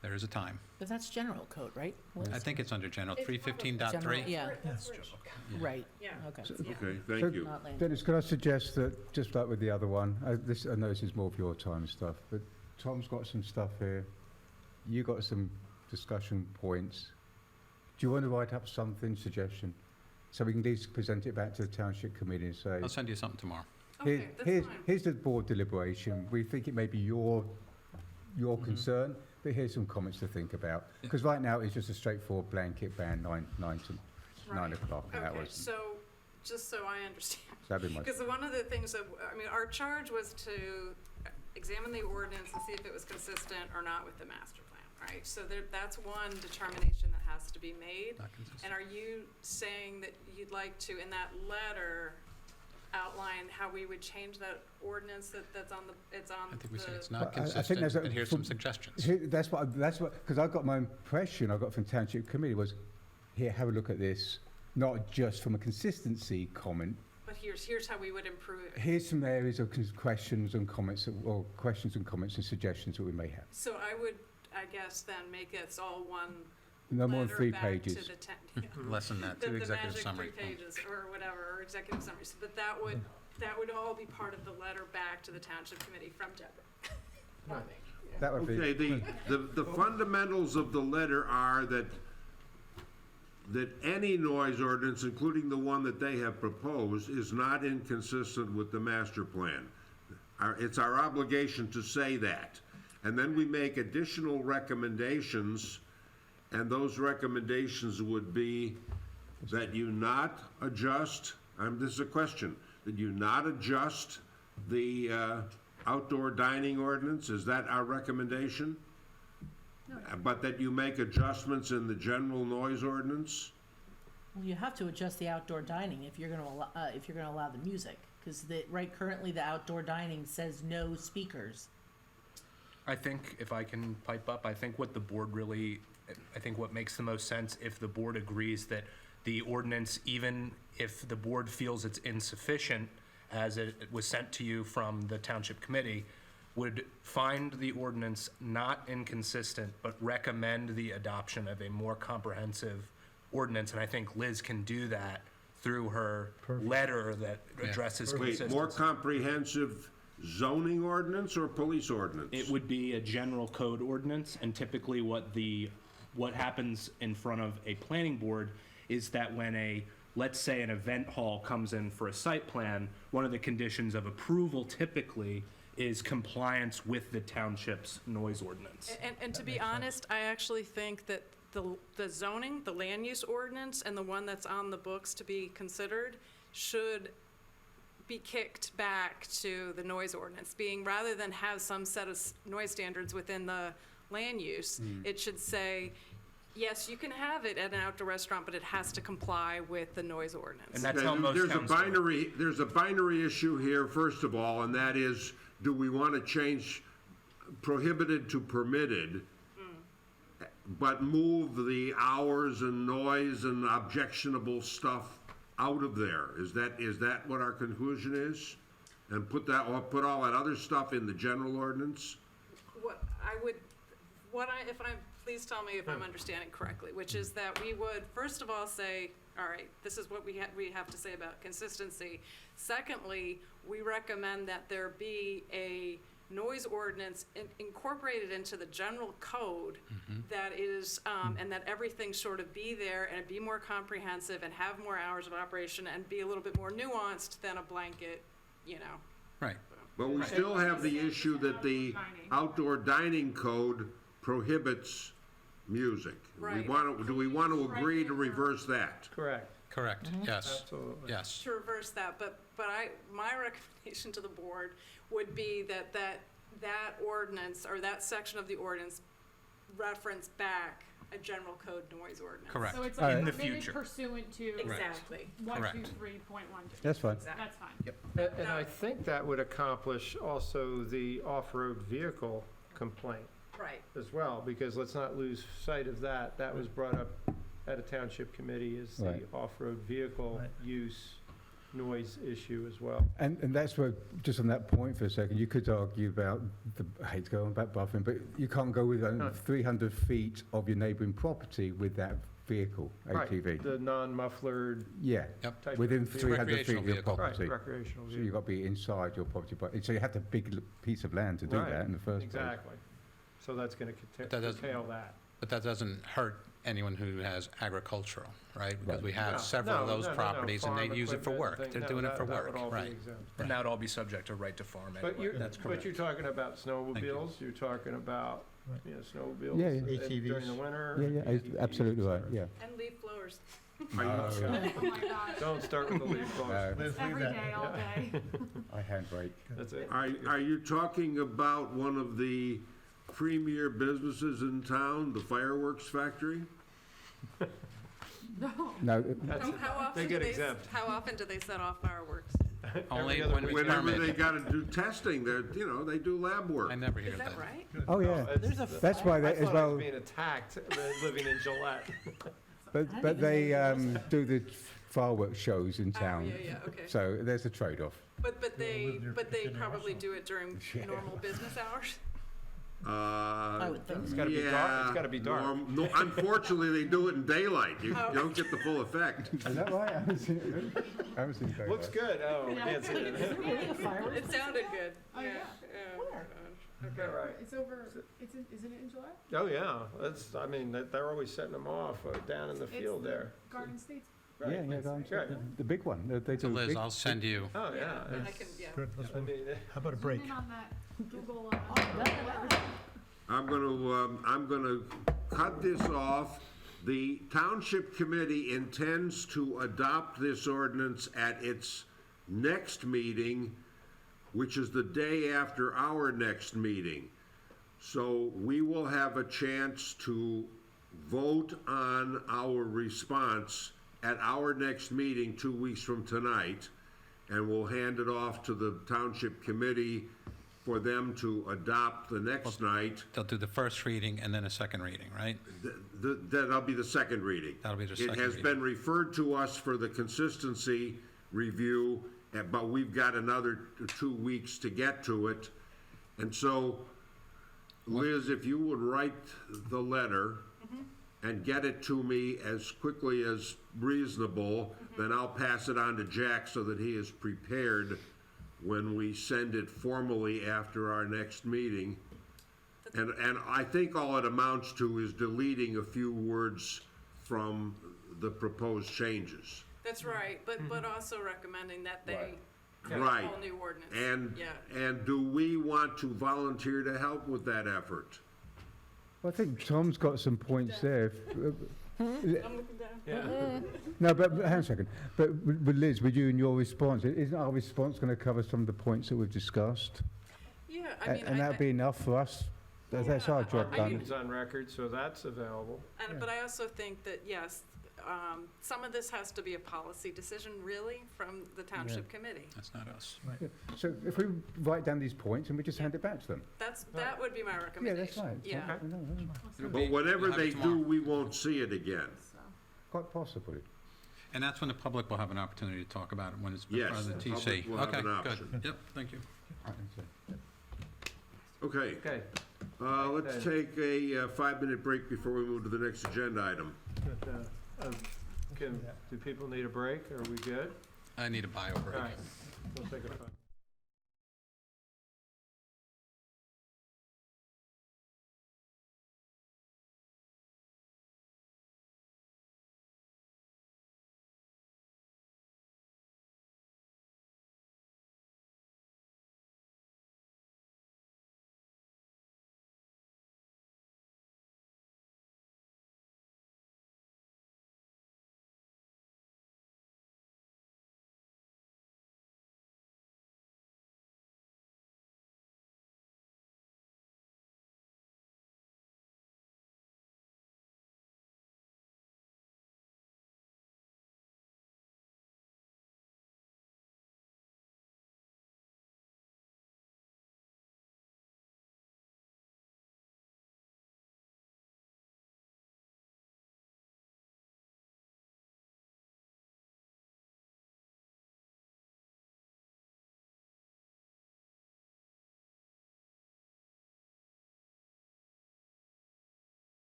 There is a time. But that's general code, right? I think it's under general, It's 315.3. Yeah, That's where it should come. right. Yeah. Okay. Okay, thank you. Not land. Dennis, could I suggest that, just like with the other one, I know this is more of your time and stuff, but Tom's got some stuff here. You got some discussion points. Do you want to write up something, suggestion? So we can at least present it back to the township committee and say, I'll send you something tomorrow. Okay, that's fine. here's the board deliberation. We think it may be your concern, but here's some comments to think about. Because right now it's just a straightforward blanket ban, 9 to 9 o'clock, and that Okay, was, so, just so I understand. that'd be my, Because one of the things that, our charge was to examine the ordinance and see if it was consistent or not with the master plan, right? So that's one determination that has to be made. Not consistent. And are you saying that you'd like to, in that letter, outline how we would change that ordinance that's on it's on I think we said the- it's not But I think consistent, there's a- and here's some suggestions. That's what, because I got my impression I got from Township Committee was, here, have a look at this, not just from a consistency comment. But here's how we would improve it. Here's some areas of questions and comments, or questions and comments and suggestions that we may have. So I would, I guess, then make this all one No more than letter 3 back pages. to the yeah. Less than that, The- 2 the executive magic summary. 3 pages or whatever, or executive summaries. But that would all be part of the letter back to the township committee from Deborah. That would be. Okay, the fundamentals of the letter are that any noise ordinance, including the one that they have proposed, is not inconsistent with the master plan. It's our obligation to say that. And then we make additional recommendations, and those recommendations would be that you not adjust, this is a question, that you not adjust the outdoor dining ordinance, is that our recommendation? But that you make adjustments in the general noise ordinance? Well, you have to adjust the outdoor dining if you're gonna allow the music, because currently the outdoor dining says no speakers. I think, if I can pipe up, I think what makes the most sense, if the board agrees that the ordinance, even if the board feels it's insufficient, as it was sent to you from the township committee, would find the ordinance not inconsistent, but recommend the adoption of a more comprehensive ordinance. And I think Liz can do that through her letter that addresses Wait, consistency. more comprehensive zoning ordinance or police ordinance? It would be a general code ordinance, and typically what happens in front of a planning board is that when let's say an event hall comes in for a site plan, one of the conditions of approval typically is compliance with the township's noise ordinance. And to be honest, I actually think that the zoning, the land use ordinance, and the one that's on the books to be considered should be kicked back to the noise ordinance, rather than have some set of noise standards within the land use, it should say, yes, you can have it at an outdoor restaurant, but it has to comply with the noise ordinance. And that's how most towns do it. There's a binary issue here, first of all, and that is, do we want to change prohibited to permitted, but move the hours and noise and objectionable stuff out of there? Is that what our conclusion is? And put all that other stuff in the general ordinance? Please tell me if I'm understanding correctly, which is that we would, first of all, say, all right, this is what we have to say about consistency. Secondly, we recommend that there be a noise ordinance incorporated into the general code that is, and that everything sort of be there and it be more comprehensive and have more hours of operation and be a little bit more nuanced than a blanket, Right. But we still have the issue that the outdoor dining code prohibits music. Right. Do we want to agree to reverse that? Correct, Correct, yes, absolutely. yes. to reverse that, but my recommendation to the board would be that ordinance, or that section of the ordinance, reference back a general code noise ordinance. Correct. So it's In like the permitted future. pursuant to Exactly. 123.12. That's fine. That's fine. And I think that would accomplish also the off-road vehicle complaint Right. as well, because let's not lose sight of that. That was brought up at a township committee as the Right. off-road vehicle Right. use noise issue as well. And that's where, just on that point for a second, you could argue about, I hate to go on about buffering, but you can't go within No. 300 feet of your neighbouring property with that vehicle, ATV. Right, the non-mufflered Yeah, Yep. type within of vehicle. 300 feet Recreational of your vehicle. property. Right, recreational So you've vehicle. got to be inside your property, so you have to big piece of land to do Right, that in the first place. Exactly. So that's going to But that doesn't- curtail that. But that doesn't hurt anyone who has agricultural, right? Because we No, have several of those no, properties and they farm use it for equipment work. and They're things, doing it for that work, would all be right? exempt. And that would all be subject to right to farm But anyway. That's but correct. you're talking about snowmobiles, you're talking about, Right. snowmobiles Yeah, yeah. during the ATVs. winter. Yeah, yeah, ATVs, absolutely right, etc. yeah. And leaf blowers. Oh, God. Oh my gosh. Don't start with the leaf blowers. Liz, leave Every that. day, all day. I handbrake. That's it. Are you talking about one of the premier businesses in town, the fireworks factory? No, That's it. How often They get exempt. How often do they set off fireworks? Only other when we week. Whenever they permit. gotta do testing, they do lab work. I never hear Is that that. right? Oh, yeah. There's a That's why I they, as thought I well, was being attacked living in Gillette. but they do the fireworks shows in Oh, town. yeah, okay. So there's a trade-off. But they live near probably also. do it during normal business hours? I would think. It's gotta be dark, it's gotta be dark. No, unfortunately, they do it in daylight. You don't get the full effect. Is that right? I haven't seen it. I haven't seen it. Looks good, oh, can't see it. It sounded good, Oh, yeah. Yeah, Okay. right. It's over, isn't it in July? Oh, yeah, that's, I mean, they're always setting them off down in the field there. Garden State's. Right. Yeah, yeah, Right. the big one. They So do Liz, big- I'll send you, Oh, yeah. I can, yeah. Good, let's I move. mean, How about a break? Zoom in on that Google, I'm gonna cut this off. The Township Committee intends to adopt this ordinance at its next meeting, which is the day after our next meeting. So we will have a chance to vote on our response at our next meeting 2 weeks from tonight, and we'll hand it off to the Township Committee for them to adopt the next night. they'll do the first reading and then a second reading, right? That'll be the second reading. That'll be the second It has reading. been referred to us for the consistency review, but we've got another 2 weeks to get to it. And so, Liz, if you would write the letter and get it to me as quickly as reasonable, then I'll pass it on to Jack so that he is prepared when we send it formally after our next meeting. And I think all it amounts to is deleting a few words from the proposed changes. That's right, but also recommending that they Right. a whole new ordinance. And, Yeah. and do we want to volunteer to help with that effort? Well, I think Tom's got some points there. I'm looking down. yeah. No, but hang on a second. But with Liz, with you and your response, isn't our response going to cover some of the points that we've discussed? Yeah, I mean, And that'd be enough for us? That's our job Our done. meeting's on record, so that's available. but I also think that, yes, some of this has to be a policy decision, really, from the township committee. That's not us. So if we write down these points and we just hand it back to them? That would be my Yeah, recommendation. that's right. Yeah. Okay, no, that's fine. It'll But be- whatever we'll have they it do, tomorrow. we won't see it again. Quite possibly. And that's when the public will have an opportunity to talk about it, when it's in Yes, front of the the TC. public will have Okay, an good. option. Yep, thank you. Okay, Okay. let's take a 5-minute break before we move to the next agenda item. But, do people need a break? Are we good? I need a bio break. All right, we'll take a 5.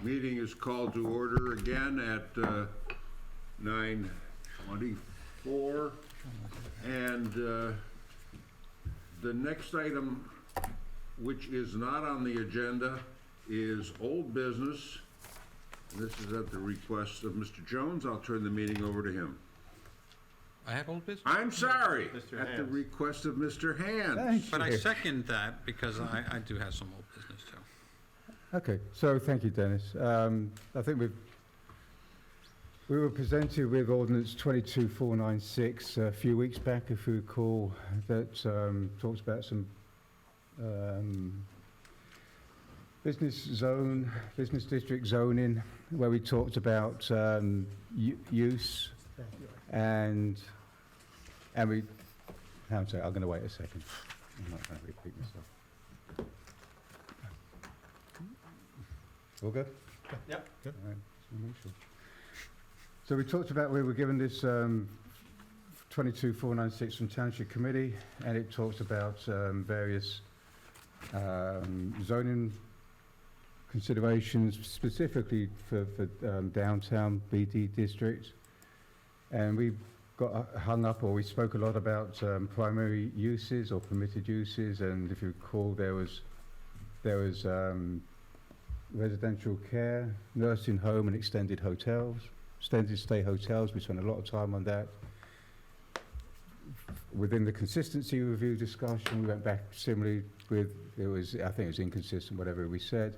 Meeting is called to order again at 9:24. And the next item, which is not on the agenda, is old business. And this is at the request of Mr. Jones. I'll turn the meeting over to him. I have old business? I'm sorry, Mr. at the Hands. request of Mr. Hands. Thank But I you. second that because I do have some old business too. Okay, so thank you, Dennis. I think we were presented with Ordinance 22496 a few weeks back, if you recall, that talks about some business district zoning, where we talked about use and we, I'm sorry, I'm going to wait a second. I'm not going to repeat myself. All good? Yep. Good. All right, just wanna make sure. So we talked about, we were given this 22496 from Township Committee, and it talks about various zoning considerations specifically for downtown BD district. And we got hung up, or we spoke a lot about primary uses or permitted uses, and if you recall, there was residential care, nursing home, and extended stay hotels. We spent a lot of time on that. Within the consistency review discussion, we went back similarly with, I think it was inconsistent, whatever we said.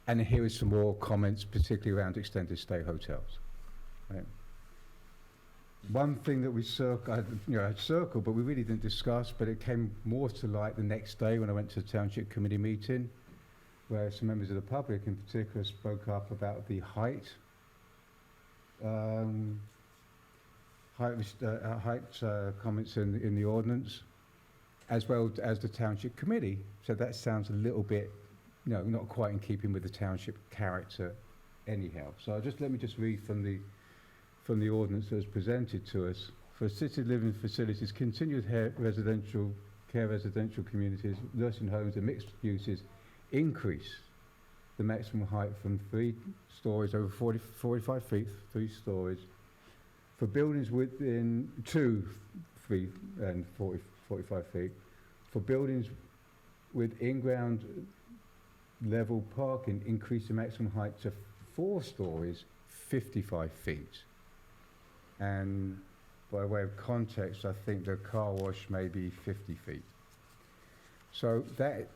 And here is some more comments, particularly around extended stay hotels. Right. One thing that we had circled, but we really didn't discuss, but it came more to light the next day when I went to the Township Committee meeting, where some members of the public in particular spoke up about the height comments in the ordinance, as well as the Township Committee. So that sounds a little bit, not quite in keeping with the township character anyhow. So let me read from the ordinance that was presented to us. For assisted living facilities, continuous residential communities, nursing homes and mixed uses, increase the maximum height from 3 stories over 45 feet, 3 stories, for buildings within 2, 3 and 45 feet, for buildings with in-ground level parking, increase the maximum height to 4 stories, 55 feet. And by way of context, I think the car wash may be 50 feet. So that,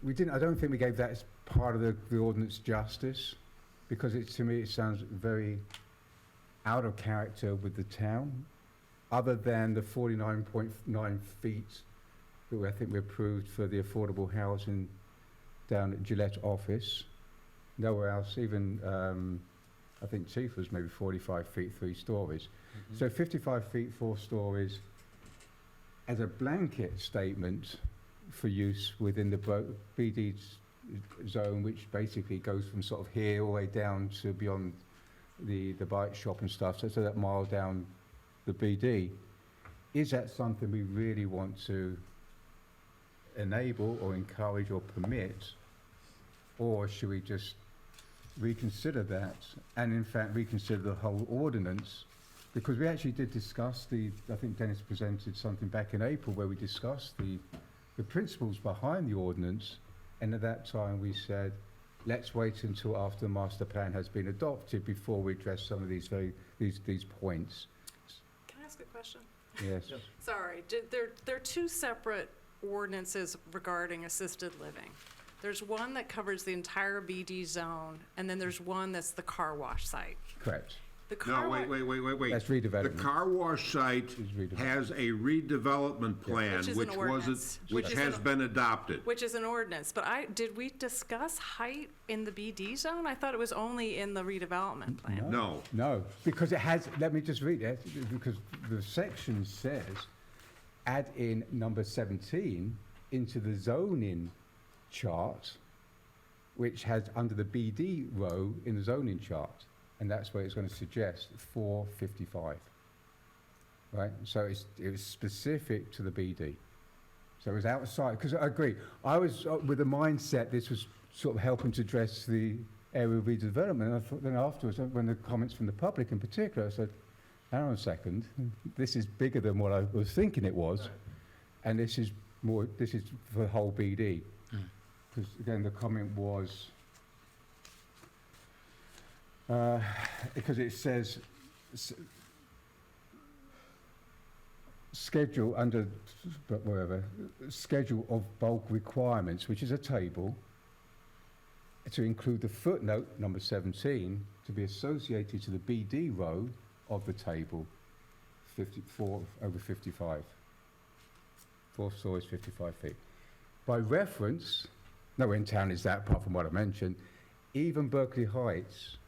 I don't think we gave that as part of the ordinance justice, because to me it sounds very out of character with the town, other than the 49.9 feet that I think we approved for the affordable housing down at Gillette office. Nowhere else, even I think Chief was maybe 45 feet, 3 stories. Mm-hmm. So 55 feet, 4 stories as a blanket statement for use within the BD zone, which basically goes from sort of here all the way down to beyond the bike shop and stuff, so that mile down the BD. Is that something we really want to enable or encourage or permit, or should we just reconsider that and in fact reconsider the whole ordinance? Because we actually did discuss I think Dennis presented something back in April where we discussed the principles behind the ordinance, and at that time we said, let's wait until after the master plan has been adopted before we address some of these points. Can I ask a question? Yes. Sorry, there are 2 separate ordinances regarding assisted living. There's one that covers the entire BD zone, and then there's one that's the car wash site. Correct. The car No, wa- wait. That's redevelopment. The car wash site Is redevelopment. has a redevelopment plan, Which is an ordinance. which Which is has an- been adopted. Which is an ordinance, but did we discuss height in the BD zone? I thought it was only in the redevelopment plan. No. No, because it has, let me just read it, because the section says, add in number 17 into the zoning chart, which has under the BD row in the zoning chart, and that's where it's going to suggest 455. Right, so it was specific to the BD. So it was outside, because I agree, I was with the mindset this was sort of helping to address the area redevelopment. And I thought, then afterwards, when the comments from the public in particular, I said, hang on a second, this is bigger than what I was thinking it was, and this is for the whole BD. Because again, the comment was, because it says, schedule under, whatever, schedule of bulk requirements, which is a table, to include the footnote number 17 to be associated to the BD row of the table, 54 over 55. 4 stories, 55 feet. By reference, nowhere in town is that apart from what I mentioned, even Berkeley Heights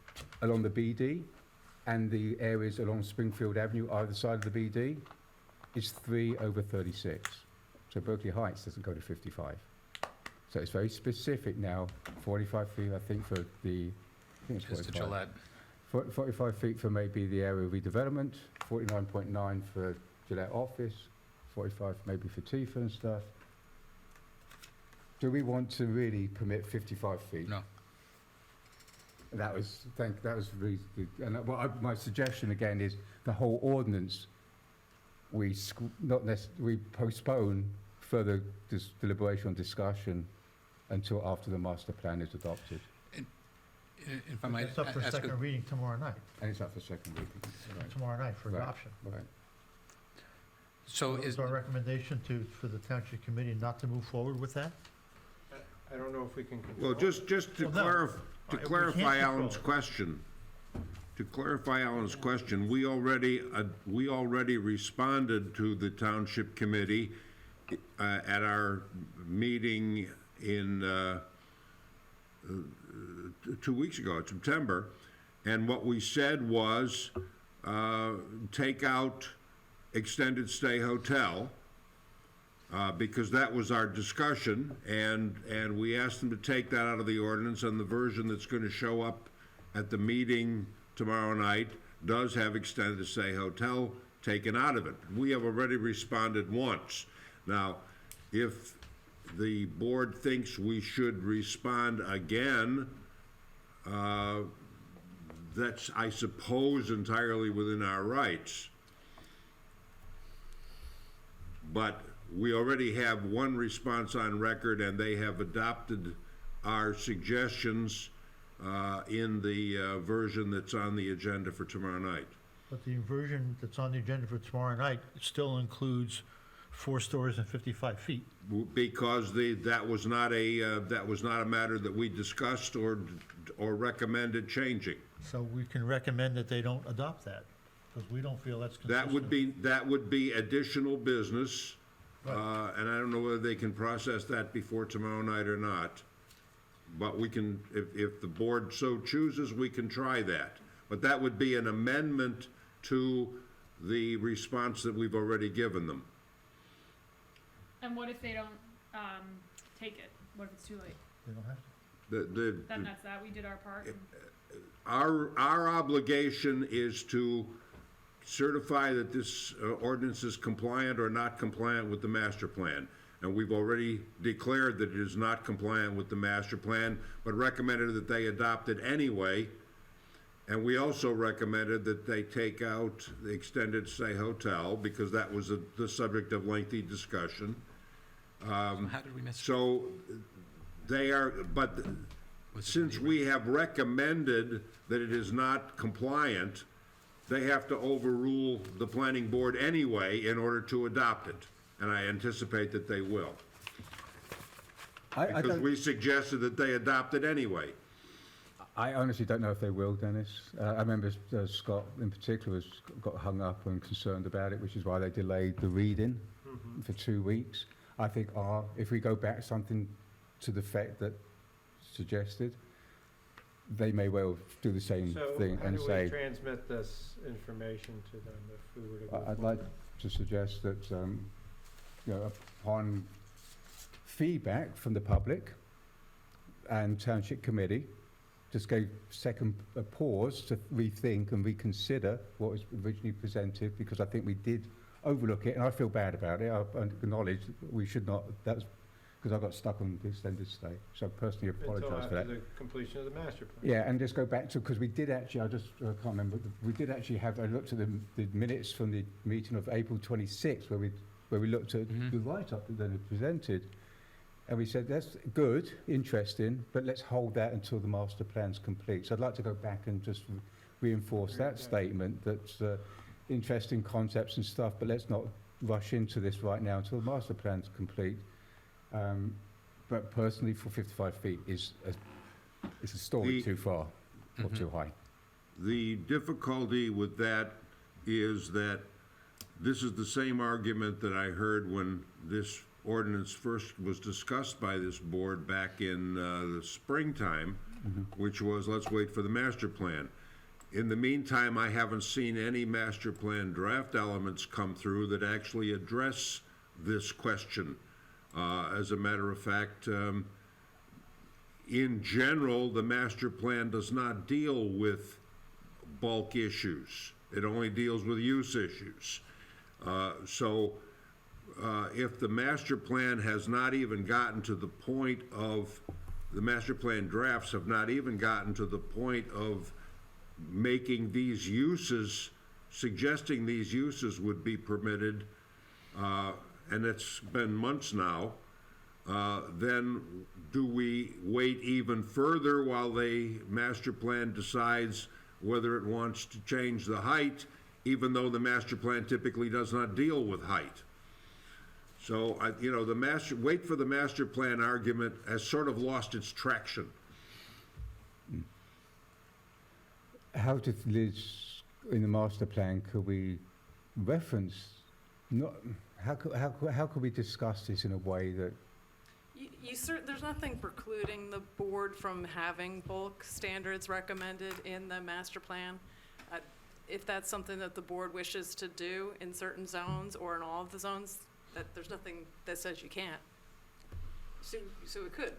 along the BD and the areas along Springfield Avenue either side of the BD is 3 over 36. So Berkeley Heights doesn't go to 55. So it's very specific now, 45 feet I think for the, I think it's Just to 45. Gillette. 45 feet for maybe the area redevelopment, 49.9 for Gillette office, 45 maybe for Tifa and stuff. Do we want to really permit 55 feet? No. That was really, and my suggestion again is the whole ordinance, we postpone further deliberation and discussion until after the master plan is adopted. If I might It's up for ask, second reading tomorrow night, And it's up for second reading. Right. tomorrow night for Right. adoption. Right. so Is is, our recommendation for the township committee not to move forward with that? I don't know if we can control. Well, just to Well, no. to We can't clarify control Alan's it. question, we already responded to the township committee at our meeting in 2 weeks ago, in September, and what we said was, take out extended stay hotel, because that was our discussion, and we asked them to take that out of the ordinance, and the version that's going to show up at the meeting tomorrow night does have extended stay hotel taken out of it. We have already responded once. Now, if the board thinks we should respond again, that's, I suppose, entirely within our rights. But we already have one response on record, and they have adopted our suggestions in the version that's on the agenda for tomorrow night. But the version that's on the agenda for tomorrow night still includes 4 stories and 55 feet. Because that was not a matter that we discussed or recommended changing. So we can recommend that they don't adopt that, because we don't feel that's consistent. That would be additional business, and I don't know whether they can process that before tomorrow night or not. But we can, if the board so chooses, we can try that. But that would be an amendment to the response that we've already given them. And what if they don't take it? What if it's too late? They don't have to. Then that's that, we did our part. Our obligation is to certify that this ordinance is compliant or not compliant with the master plan. And we've already declared that it is not compliant with the master plan, but recommended that they adopt it anyway. And we also recommended that they take out the extended stay hotel, because that was the subject of lengthy discussion. how did we miss? So they are, but since we have recommended that it is not compliant, they have to overrule the planning board anyway in order to adopt it. And I anticipate that they will. Because we suggested that they adopt it anyway. I honestly don't know if they will, Dennis. I remember Scott in particular got hung up and concerned about it, which is why they delayed the reading for 2 weeks. I think if we go back something to the effect that suggested, they may well do the same thing and So how do say. we transmit this information to them if we were to go I'd forward? like to suggest that, upon feedback from the public and township committee, just gave a pause to rethink and reconsider what was originally presented, because I think we did overlook it, and I feel bad about it. I acknowledge we should not, because I got stuck on the extended stay. So I personally Until apologise for after that. the completion of the master plan. Yeah, and just go back to, because we did actually, I can't remember, we did actually have, I looked at the minutes from the meeting of April 26th, where we looked at the write-up that they presented, and we said, that's good, interesting, but let's hold that until the master plan's complete. So I'd like to go back and just reinforce that statement, that's interesting concepts and stuff, but let's not rush into this right now until the master plan's complete. But personally, for 55 feet is a story too far or too high. The difficulty with that is that this is the same argument that I heard when this ordinance first was discussed by this board back in the springtime, which was, let's wait for the master plan. In the meantime, I haven't seen any master plan draft elements come through that actually address this question. As a matter of fact, in general, the master plan does not deal with bulk issues. It only deals with use issues. So if the master plan has not even gotten to the point of, the master plan drafts have not even gotten to the point of making these uses, suggesting these uses would be permitted, and it's been months now, then do we wait even further while the master plan decides whether it wants to change the height, even though the master plan typically does not deal with height? So, the wait for the master plan argument has sort of lost its traction. How did Liz, in the master plan, could we reference, how could we discuss this in a way that, There's nothing precluding the board from having bulk standards recommended in the master plan. If that's something that the board wishes to do in certain zones or in all of the zones, there's nothing that says you can't. So it could.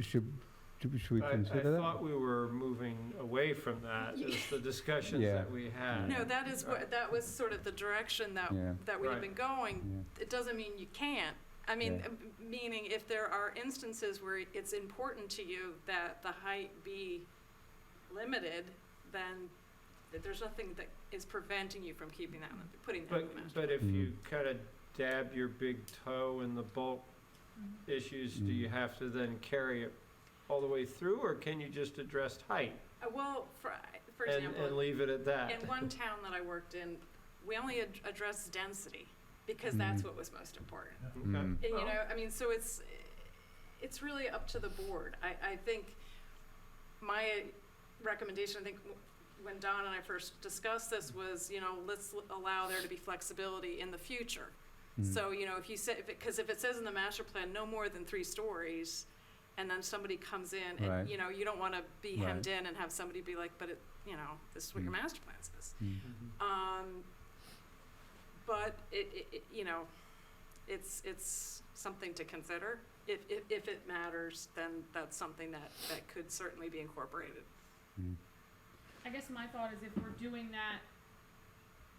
should we consider I that? thought we were moving away from that, as the discussions Yeah. that we had. No, that was sort of the direction that we have Right. been going. It doesn't mean you can't. I mean, Yeah. meaning if there are instances where it's important to you that the height be limited, then there's nothing that is preventing you from keeping that, putting that in the master. But if you kind of dab your big toe in the bulk issues, do you have to then carry it all the way through, or can you just address height Well, for and example, leave it at that? in one town that I worked in, we only addressed density because that's what was most important. Okay. And, I mean, so it's really up to the board. I think my recommendation, I think when Don and I first discussed this was, let's allow there to be flexibility in the future. So, if you say, because if it says in the master plan, no more than 3 stories, and then somebody comes in and, Right. You don't want to be Right. hemmed in and have somebody be like, but this is what your master plan says. But it's something to consider. If it matters, then that's something that could certainly be incorporated. I guess my thought is if we're doing that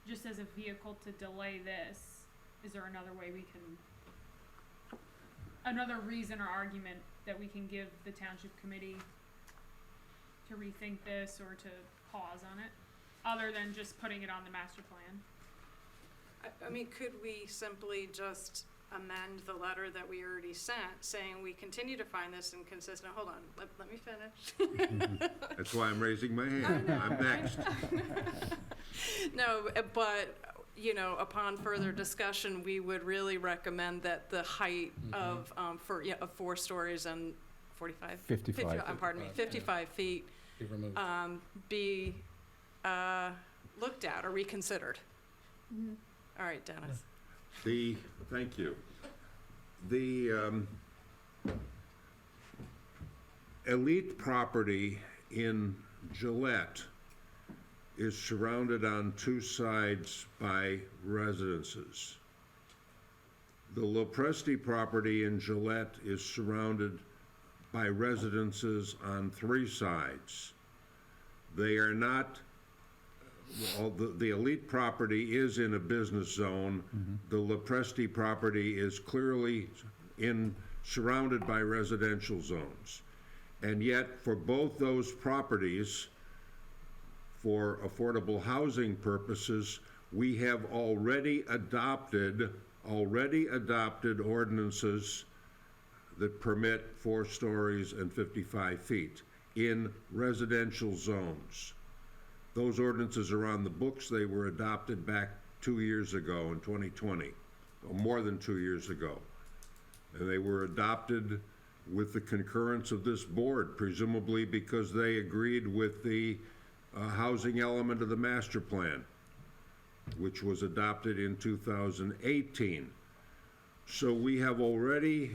just as a vehicle to delay this, is there another way we can, another reason or argument that we can give the township committee to rethink this or to pause on it, other than just putting it on the master plan? I mean, could we simply just amend the letter that we already sent, saying we continue to find this inconsistent? Hold on, let me finish. That's why I'm raising my hand. I'm next. No, but, upon further discussion, we would really recommend that the height of 4 stories and 45? 55. Pardon me, 55 feet Be removed. be looked at or reconsidered. All right, Dennis. Thank you. The elite property in Gillette is surrounded on 2 sides by residences. The Lopresti property in Gillette is surrounded by residences on 3 sides. They are not, the elite property is in a business zone. The Lopresti property is clearly surrounded by residential zones. And yet, for both those properties, for affordable housing purposes, we have already adopted ordinances that permit 4 stories and 55 feet in residential zones. Those ordinances are on the books. They were adopted back 2 years ago in 2020, or more than 2 years ago. And they were adopted with the concurrence of this board, presumably because they agreed with the housing element of the master plan, which was adopted in 2018. So we have already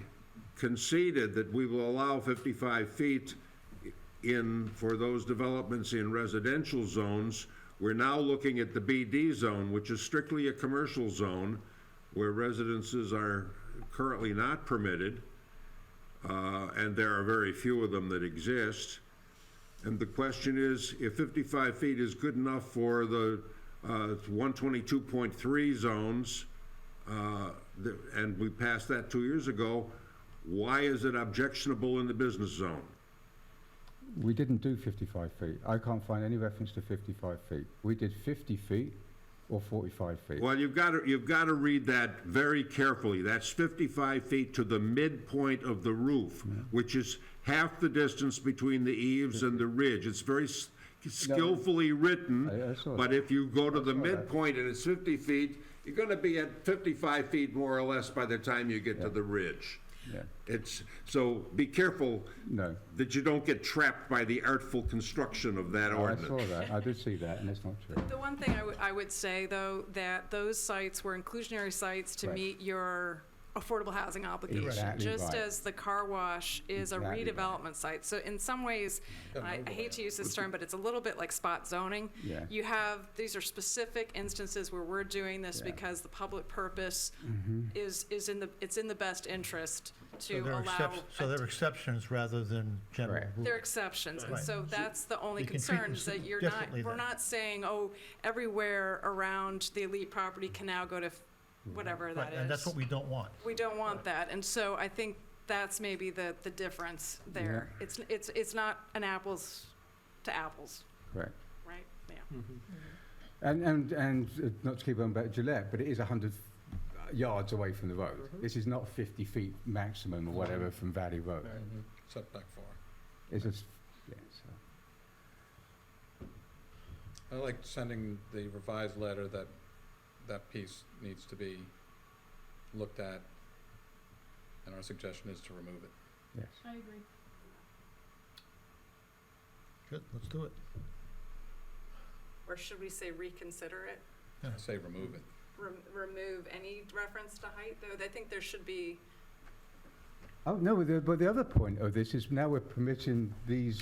conceded that we will allow 55 feet for those developments in residential zones. We're now looking at the BD zone, which is strictly a commercial zone where residences are currently not permitted, and there are very few of them that exist. And the question is, if 55 feet is good enough for the 122.3 zones, and we passed that 2 years ago, why is it objectionable in the business zone? We didn't do 55 feet. I can't find any reference to 55 feet. We did 50 feet or 45 feet. Well, you've got to read that very carefully. That's 55 feet to the midpoint of the roof, which is half the distance between the eaves and the ridge. It's very skillfully written, but if you go to the midpoint and it's 50 feet, you're going to be at 55 feet more or less by the time you get to the ridge. Yeah. So be careful that you don't get trapped by the artful construction of that ordinance. I saw that. I did see that, and it's not true. The one thing I would say, though, that those sites were inclusionary sites to meet your affordable housing obligation, Exactly just right. as the car wash is Exactly a redevelopment site. So in some ways, I hate to use this term, but it's a little bit like spot zoning. Yeah. You have, these are specific instances where we're doing this because the public purpose is in the best interest to allow. So they're exceptions rather than general Correct. rules. They're exceptions, and Right. so that's the only You can treat concern, them is that you're not, differently we're then. not saying, oh, everywhere around the elite property can now go to whatever that Right, is. and that's what we don't want. We don't want that, and so I think that's maybe the difference there. It's not an apples to apples, Correct. right? Yeah. And not to keep on about Gillette, but it is 100 yards away from the road. This is not 50 feet maximum or whatever from Valley Road. Setback far. It's just, yeah, so. I like sending the revised letter that that piece needs to be looked at, and our suggestion is to remove it. Yes. I agree. Good, let's do it. Or should we say reconsider it? I say remove it. Remove any reference to height, though? I think there should be. Oh, no, but the other point of this is now we're permitting these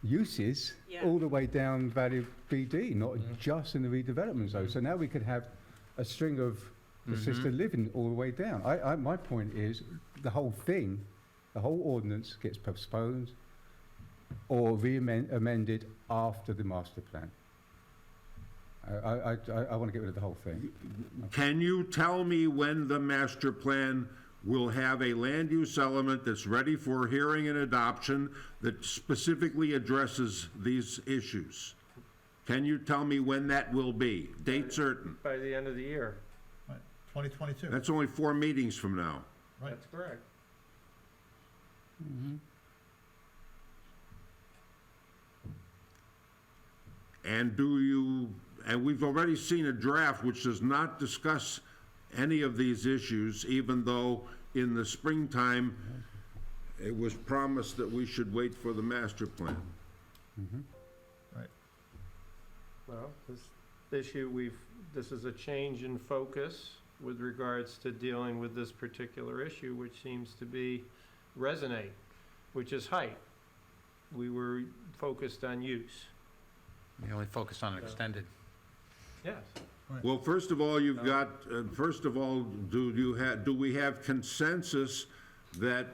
uses Yeah. all the way down Valley BD, not just in the redevelopment zone. So now we could have a string of assisted living all the way down. My point is, the whole thing, the whole ordinance gets postponed or amended after the master plan. I want to get rid of the whole thing. Can you tell me when the master plan will have a land use element that's ready for hearing and adoption that specifically addresses these issues? Can you tell me when that will be? Date certain. By the end of the year. Right, 2022. That's only 4 meetings from now. Right. That's correct. And we've already seen a draft which does not discuss any of these issues, even though in the springtime, it was promised that we should wait for the master plan. Right. Well, this issue, this is a change in focus with regards to dealing with this particular issue, which seems to be resonate, which is height. We were focused on use. We only focused on extended. Yes. Well, first of all, do we have consensus that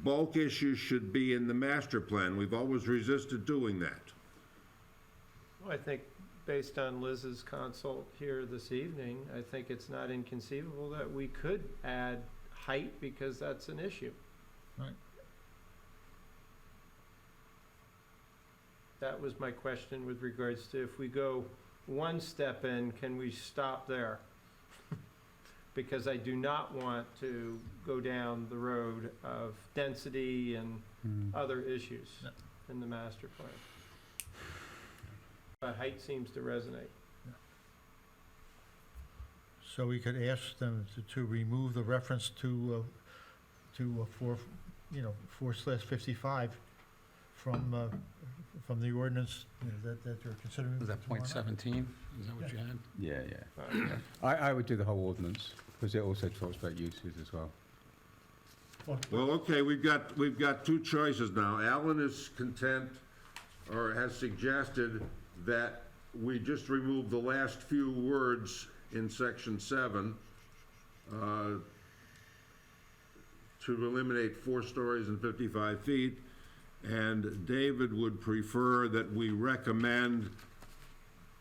bulk issues should be in the master plan? We've always resisted doing that. Well, I think based on Liz's consult here this evening, I think it's not inconceivable that we could add height, because that's an issue. Right. That was my question with regards to if we go one step in, can we stop there? Because I do not want to go down the road of density and other issues No. in the master plan. But height seems to resonate. So we could ask them to remove the reference to 4/55 from the ordinance that they're considering. Was that tomorrow point night. 17? Is that what you had? Yeah. I would do the whole ordinance, because it also talks about uses as well. Well, okay, we've got two choices now. Alan is content, or has suggested that we just remove the last few words in section 7 to eliminate 4 stories and 55 feet. And David would prefer that we recommend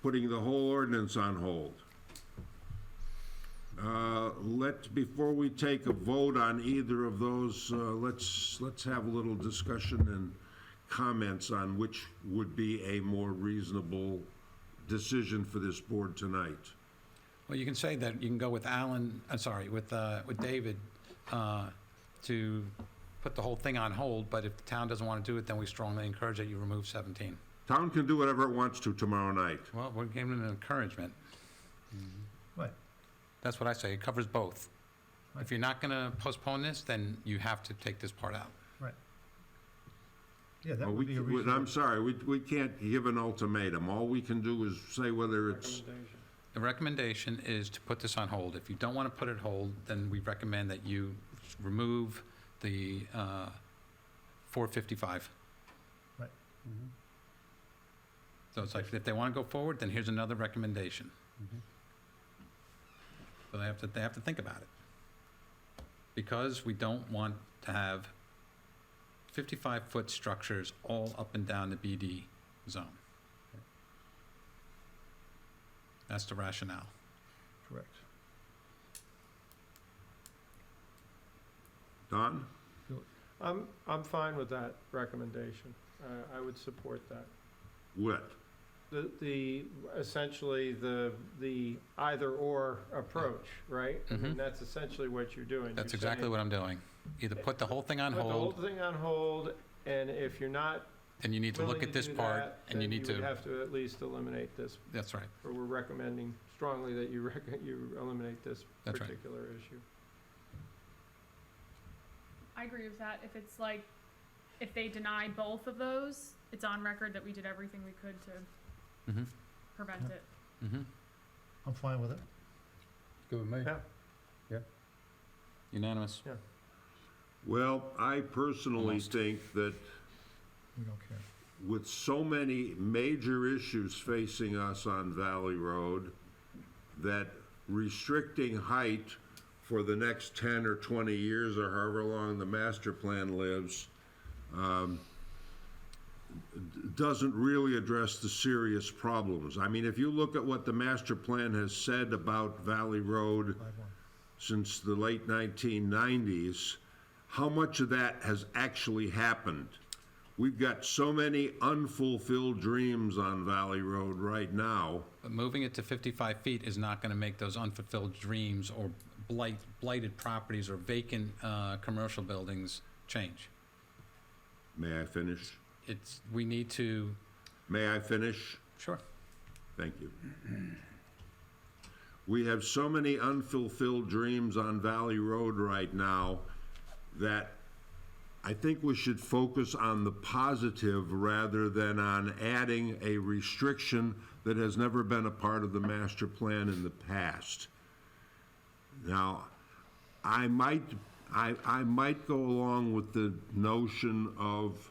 putting the whole ordinance on hold. Before we take a vote on either of those, let's have a little discussion and comments on which would be a more reasonable decision for this board tonight. Well, you can say that you can go with with David to put the whole thing on hold, but if the town doesn't want to do it, then we strongly encourage that you remove 17. Town can do whatever it wants to tomorrow night. Well, we're giving it an encouragement. Right. That's what I say, it covers both. Right. If you're not going to postpone this, then you have to take this part out. Right. Yeah, that Well, would be a I'm reasonable. sorry, we can't give an ultimatum. All we can do is say whether it's, Recommendation. The recommendation is to put this on hold. If you don't want to put it hold, then we recommend that you remove the 455. Right. So it's like, if they want to go forward, then here's another recommendation. So they have to think about it. Because we don't want to have 55-foot structures all up and down the BD zone. That's the rationale. Correct. Don? I'm fine with that recommendation. I would support that. What? Essentially the either-or approach, right? I mean, Mhm. that's essentially what you're doing. That's You're exactly saying, what I'm doing. Either put the whole thing on put the whole hold, thing on hold, and if you're not and you need to willing look to at this do part, that, and you then need would to, have to at least eliminate this, that's right. or we're recommending strongly that you eliminate this That's right. particular issue. I agree with that. If it's like, if they deny both of those, it's on record that we did everything we could to Mm-hmm, prevent it. mm-hmm. I'm fine with it. Good with me. Yeah. Unanimous. Well, I personally Almost. think that We don't care. with so many major issues facing us on Valley Road, that restricting height for the next 10 or 20 years, or however long the master plan lives, doesn't really address the serious problems. I mean, if you look at what the master plan has said about Valley Road 5-1. since the late 1990s, how much of that has actually happened? We've got so many unfulfilled dreams on Valley Road right now. But moving it to 55 feet is not going to make those unfulfilled dreams or blighted properties or vacant commercial buildings change. May I finish? We need to, May I finish? sure. Thank you. We have so many unfulfilled dreams on Valley Road right now that I think we should focus on the positive rather than on adding a restriction that has never been a part of the master plan in the past. Now, I might go along with the notion of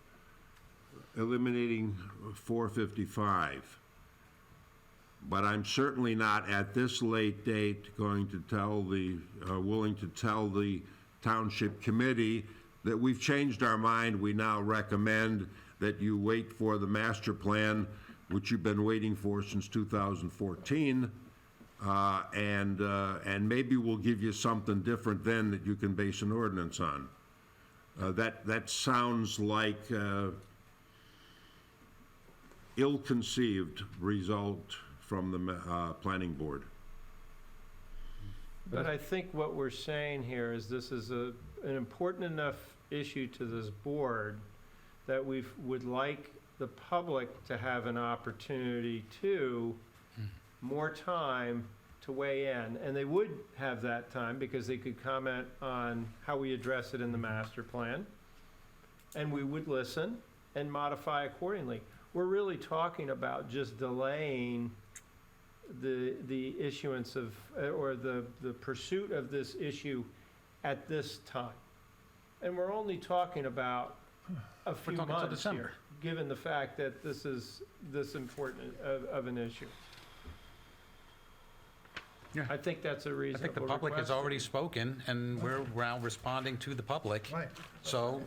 eliminating 455. But I'm certainly not at this late date going to willing to tell the township committee that we've changed our mind. We now recommend that you wait for the master plan, which you've been waiting for since 2014, And maybe we'll give you something different then that you can base an ordinance on. That sounds like ill-conceived result from the planning board. But I think what we're saying here is this is an important enough issue to this board that we would like the public to have an opportunity to, more time to weigh in. And they would have that time because they could comment on how we address it in the master plan. And we would listen and modify accordingly. We're really talking about just delaying the issuance of, or the pursuit of this issue at this time. And we're only talking about a few talking till months December. here, given the fact that this is this important of an issue. Yeah. I think that's a I reasonable think the public has request. already spoken, and we're now responding to the public. Right. So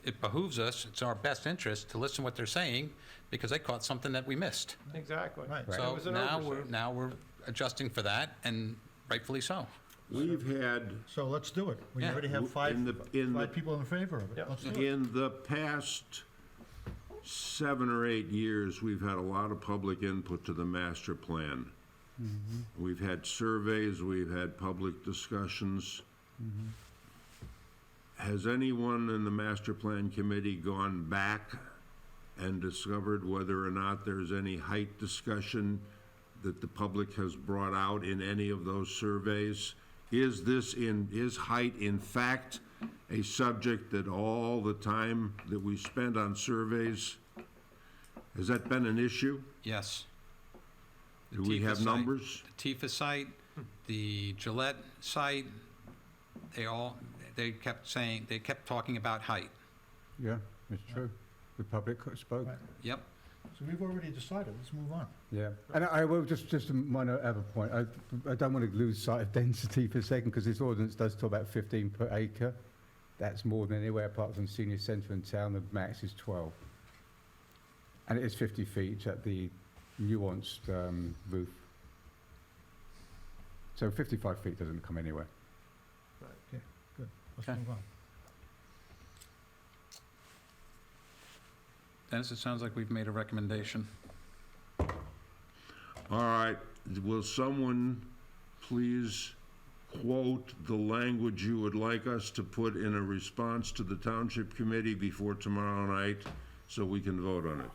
it behooves us, it's in our best interest to listen to what they're saying, because they caught something that we missed. Exactly. Right. It So was an now oversight. we're adjusting for that, and rightfully so. We've had, So let's do it. We Yeah. already have five in the people in favor of it. Yep. Let's do it. in the past 7 or 8 years, we've had a lot of public input to the master plan. We've had surveys, we've had public discussions. Has anyone in the master plan committee gone back and discovered whether or not there's any height discussion that the public has brought out in any of those surveys? Is height in fact a subject that all the time that we spend on surveys, has that been an issue? Yes. The Do we Tifa have site- numbers? The Tifa site, the Gillette site, they kept talking about height. Yeah, it's true. The public spoke. Right. Yep. So we've already decided. Let's move on. Yeah, and I will just a minor other point. I don't want to lose sight of density for a second, because this ordinance does talk about 15 per acre. That's more than anywhere apart from senior centre in town. The max is 12. And it is 50 feet at the nuanced roof. So 55 feet doesn't come anywhere. Okay, good. Let's Okay. move on. Dennis, it sounds like we've made a recommendation. All right, will someone please quote the language you would like us to put in a response to the township committee before tomorrow night so we can vote on it?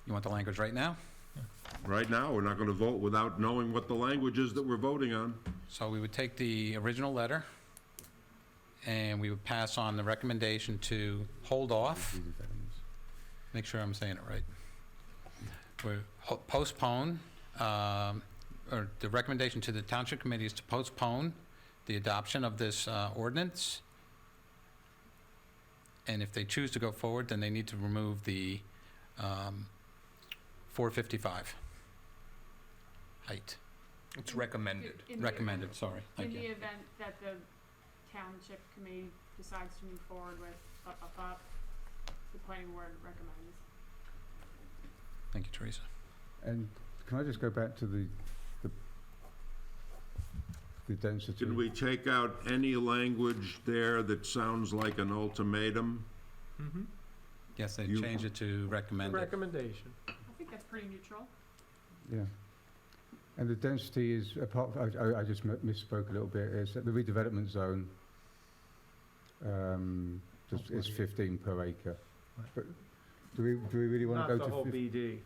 You want the language right now? Right now, we're not going to vote without knowing what the language is that we're voting on. So we would take the original letter, and we would pass on the recommendation to hold off. Make sure I'm saying it right. Postpone, or the recommendation to the Township Committee is to postpone the adoption of this ordinance. And if they choose to go forward, then they need to remove the 455 height. It's recommended. Recommended, sorry. In Thank the you. event that the township committee decides to move forward with the planning board recommends. Thank you, Teresa. And can I just go back to the density? Can we take out any language there that sounds like an ultimatum? Mm-hmm. Yes, they You- changed it to recommended. Recommendation. I think that's pretty neutral. Yeah. And the density is, apart, I just misspoke a little bit, is that the redevelopment zone is 15 per acre. Right. But do we really want Not to the go whole to, BD.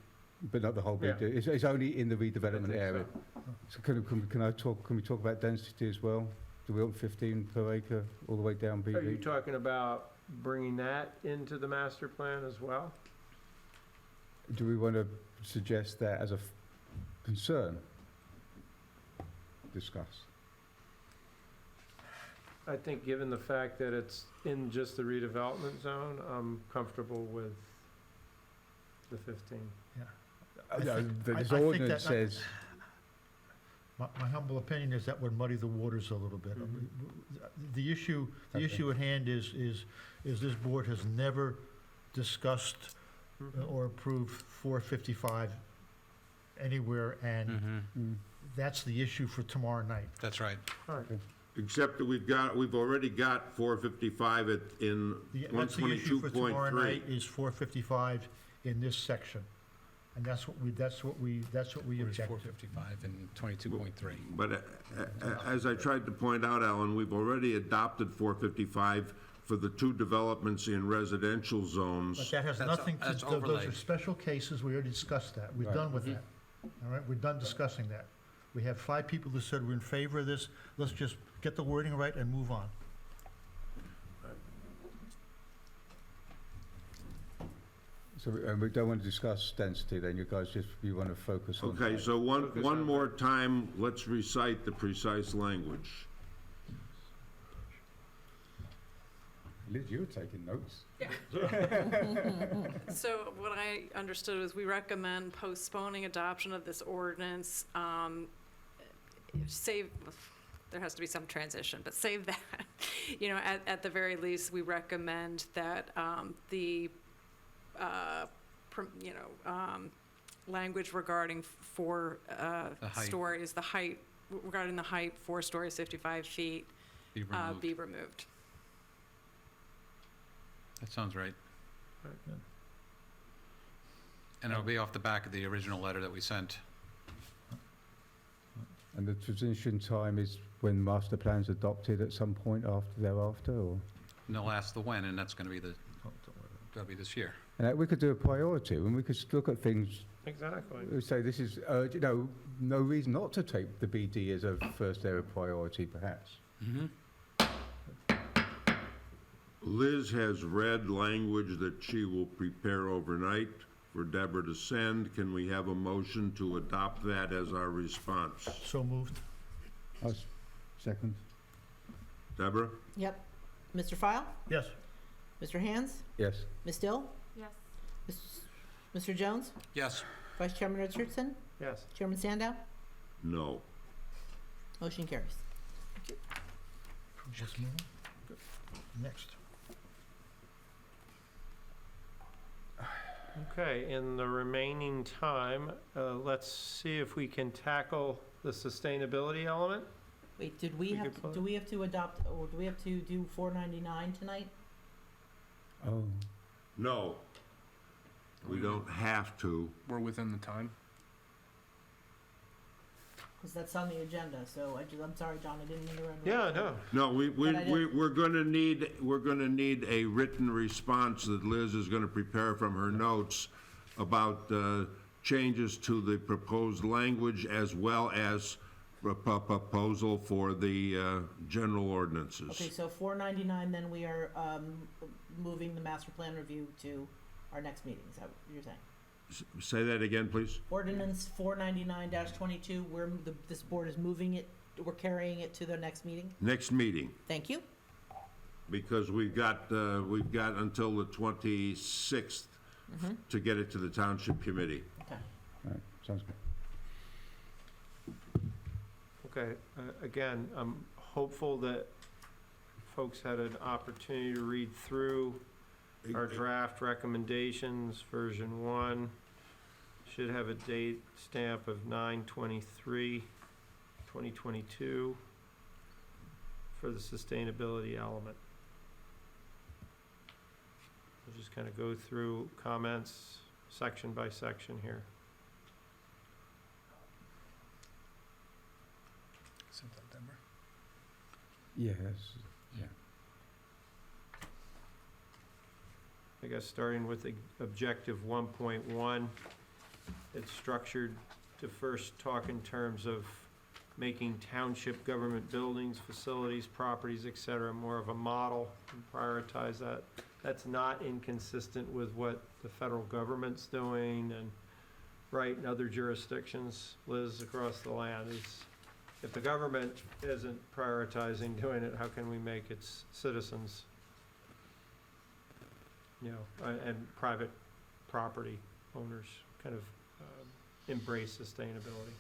but not the whole Yeah. BD? It's only in the redevelopment think so. area. So can we talk about density as well? Do we want 15 per acre all the way down Are you BD? talking about bringing that into the master plan as well? Do we want to suggest that as a concern? Discuss. I think given the fact that it's in just the redevelopment zone, I'm comfortable with the 15. This think ordinance that- says, My humble opinion is that would muddy the waters a little bit. Mhm. The issue Okay. at hand is this board has never discussed or approved 455 anywhere, and that's the issue for tomorrow night. That's right. Except that we've already got 455 in That's the issue for tomorrow 122.3. night, is 455 in this section. And that's what we Where's object to. 455 and 22.3? But as I tried to point out, Alan, we've already adopted 455 for the two developments in residential But zones. that has That's- nothing to, that's those overlay. are special cases, we already discussed that, we're Right. done with that. All right, we're done discussing that. We have 5 people that said we're in favor of this, let's just get the wording right and move on. So, and we don't want to discuss density then, you guys you want to focus on. Okay, so one more time, let's recite the precise language. Liz, you were taking notes. So what I understood was we recommend postponing adoption of this ordinance, save, there has to be some transition, but save that. You know, at the very least, we recommend that language regarding The height. stories, regarding the height, 4 stories, 55 feet, Be removed. be removed. That sounds right. And it'll be off the back of the original letter that we sent. And the transition time is when master plan's adopted at some point thereafter, or? And they'll ask the when, and that's going to be that'll be this year. And we could do a priority, and we could look at things, Exactly. we say this is, no reason not to take the BD as a first area priority, perhaps. Liz has read language that she will prepare overnight for Deborah to send. Can we have a motion to adopt that as our response? So moved. Second. Deborah? Yep. Mr. File? Yes. Mr. Hands? Yes. Ms. Dill? Yes. Mr. Jones? Yes. Vice Chairman Richardson? Yes. Chairman Sandow? No. Motion carries. Let's move on. Next. Okay, in the remaining time, let's see if we can tackle the sustainability element. Wait, do We we could put- have to adopt, or do we have to do 499 tonight? Oh, No. We don't have to. We're within the time. Because that's on the agenda, so I'm sorry, John, I didn't mean to interrupt. Yeah, no. No, But I didn't- we're gonna need a written response that Liz is gonna prepare from her notes about changes to the proposed language as well as a proposal for the general ordinances. Okay, so 499, then we are moving the master plan review to our next meeting, is that what you're saying? Say that again, please? Ordinance 499-22, this board is moving it, we're carrying it to the next meeting? Next meeting, Thank you. because we've got until the 26th to get it to the township committee. Okay. all right, sounds good. Okay, again, I'm hopeful that folks had an opportunity to read through our draft recommendations, version 1. Should have a date stamp of 9/23/2022 for the sustainability element. We'll just kind of go through comments section by section here. Sent that, Deborah. Yes, yeah. I guess starting with the objective 1.1, it's structured to first talk in terms of making township government buildings, facilities, properties, et cetera, more of a model and prioritize that. That's not inconsistent with what the federal government's doing and right in other jurisdictions, Liz, across the land is, if the government isn't prioritizing doing it, how can we make its citizens, and private property owners kind of embrace sustainability?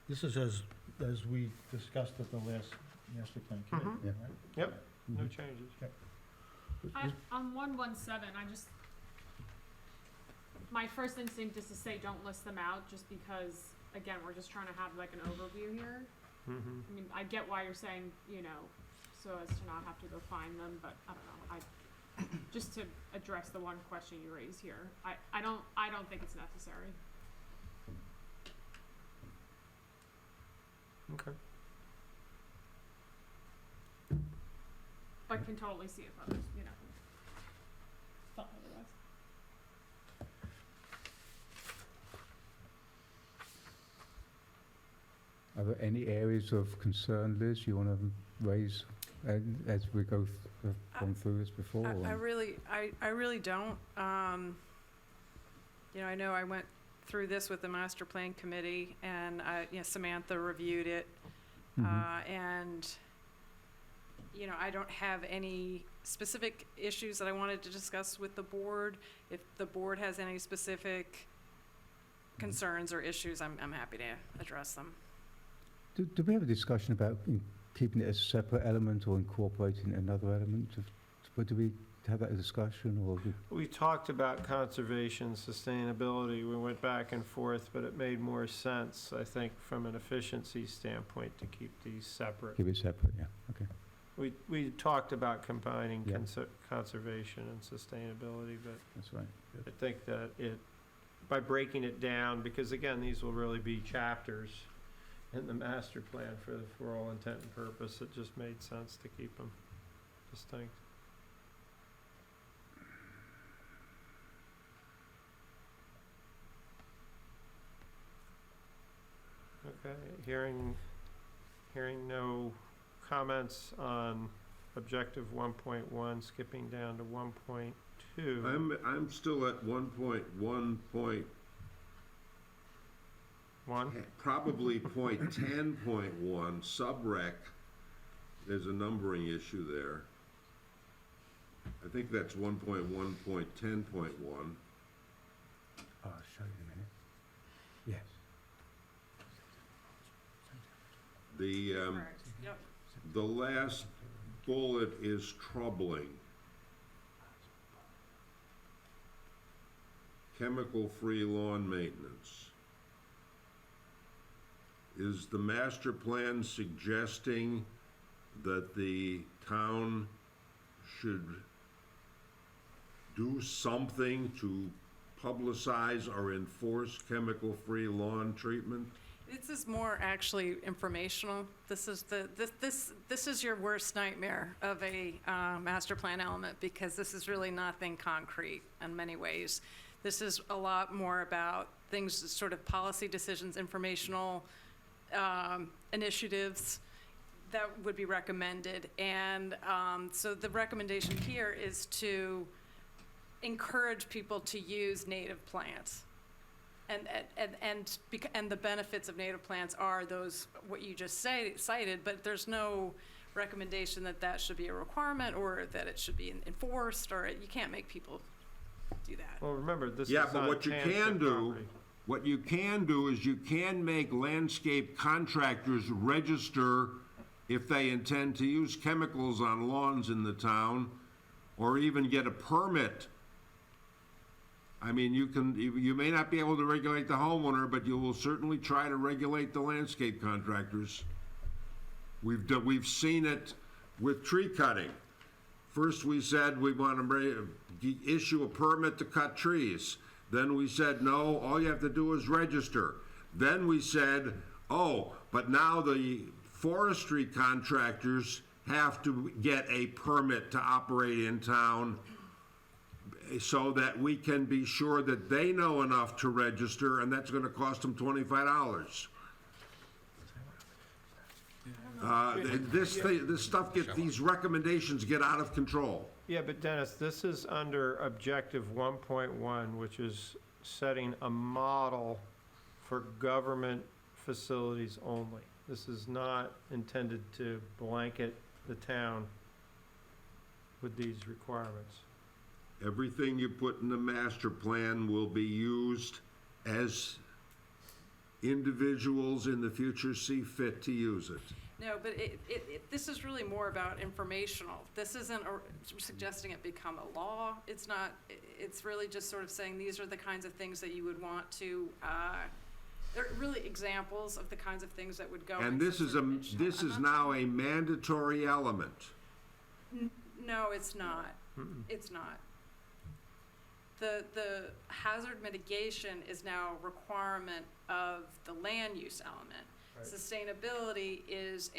This is as we discussed at the last master plan committee, Mhm. Yeah. right? Yep, no Mhm. changes. On 117, my first instinct is to say don't list them out, just because, again, we're just trying to have like an overview here. Mhm. I mean, I get why you're saying, so as to not have to go find them, but I don't know, just to address the one question you raised here, I don't think it's necessary. Okay. But can totally see if others, thought otherwise. Are there any areas of concern, Liz, you want to raise as we gone through this before? I or- really don't. I know I went through this with the master plan committee, and Samantha reviewed it, and I don't have any specific issues that I wanted to discuss with the board. If the board has any specific concerns or issues, I'm happy to address them. Do we have a discussion about keeping it as a separate element or incorporating another element? Do we have that discussion, or? We talked about conservation, sustainability, we went back and forth, but it made more sense, I think, from an efficiency standpoint, to keep these separate. Keep it separate, yeah, okay. We talked about combining Yeah. conservation and sustainability, but That's right. I think that by breaking it down, because again, these will really be chapters in the master plan for all intent and purpose, it just made sense to keep them distinct. Okay, hearing no comments on objective 1.1, skipping down to 1.2. I'm still at 1.1. Probably point 10.1, subrec, there's a numbering issue there. I think that's 1.1.10.1. I'll show you in a minute. Yes. The last bullet is troubling. Chemical-free lawn maintenance. Is the master plan suggesting that the town should do something to publicize or enforce chemical-free lawn treatment? This is more actually informational. This is your worst nightmare of a master plan element, because this is really nothing concrete in many ways. This is a lot more about things, sort of policy decisions, informational initiatives that would be recommended. And so the recommendation here is to encourage people to use native plants. And the benefits of native plants are those, what you just cited, but there's no recommendation that should be a requirement, or that it should be enforced, or you can't make people do that. Well, remember, this is Yeah, but on what you township can do, property. what you can do is you can make landscape contractors register if they intend to use chemicals on lawns in the town, or even get a permit. I mean, you may not be able to regulate the homeowner, but you will certainly try to regulate the landscape contractors. We've seen it with tree cutting. First, we said we want to issue a permit to cut trees. Then we said, no, all you have to do is register. Then we said, oh, but now the forestry contractors have to get a permit to operate in town, so that we can be sure that they know enough to register, and that's gonna cost them $25. These recommendations get out of control. Yeah, but Dennis, this is under objective 1.1, which is setting a model for government facilities only. This is not intended to blanket the town with these requirements. Everything you put in the master plan will be used as individuals in the future see fit to use it. No, but this is really more about informational. This isn't suggesting it become a law. It's not, it's really just sort of saying these are the kinds of things that you would want to, they're really examples of the kinds of things that would go. And into this is sort of additional- this I'm is not now a mandatory element. No, it's not. It's not. The hazard mitigation is now a requirement of the land use element. Right. Sustainability is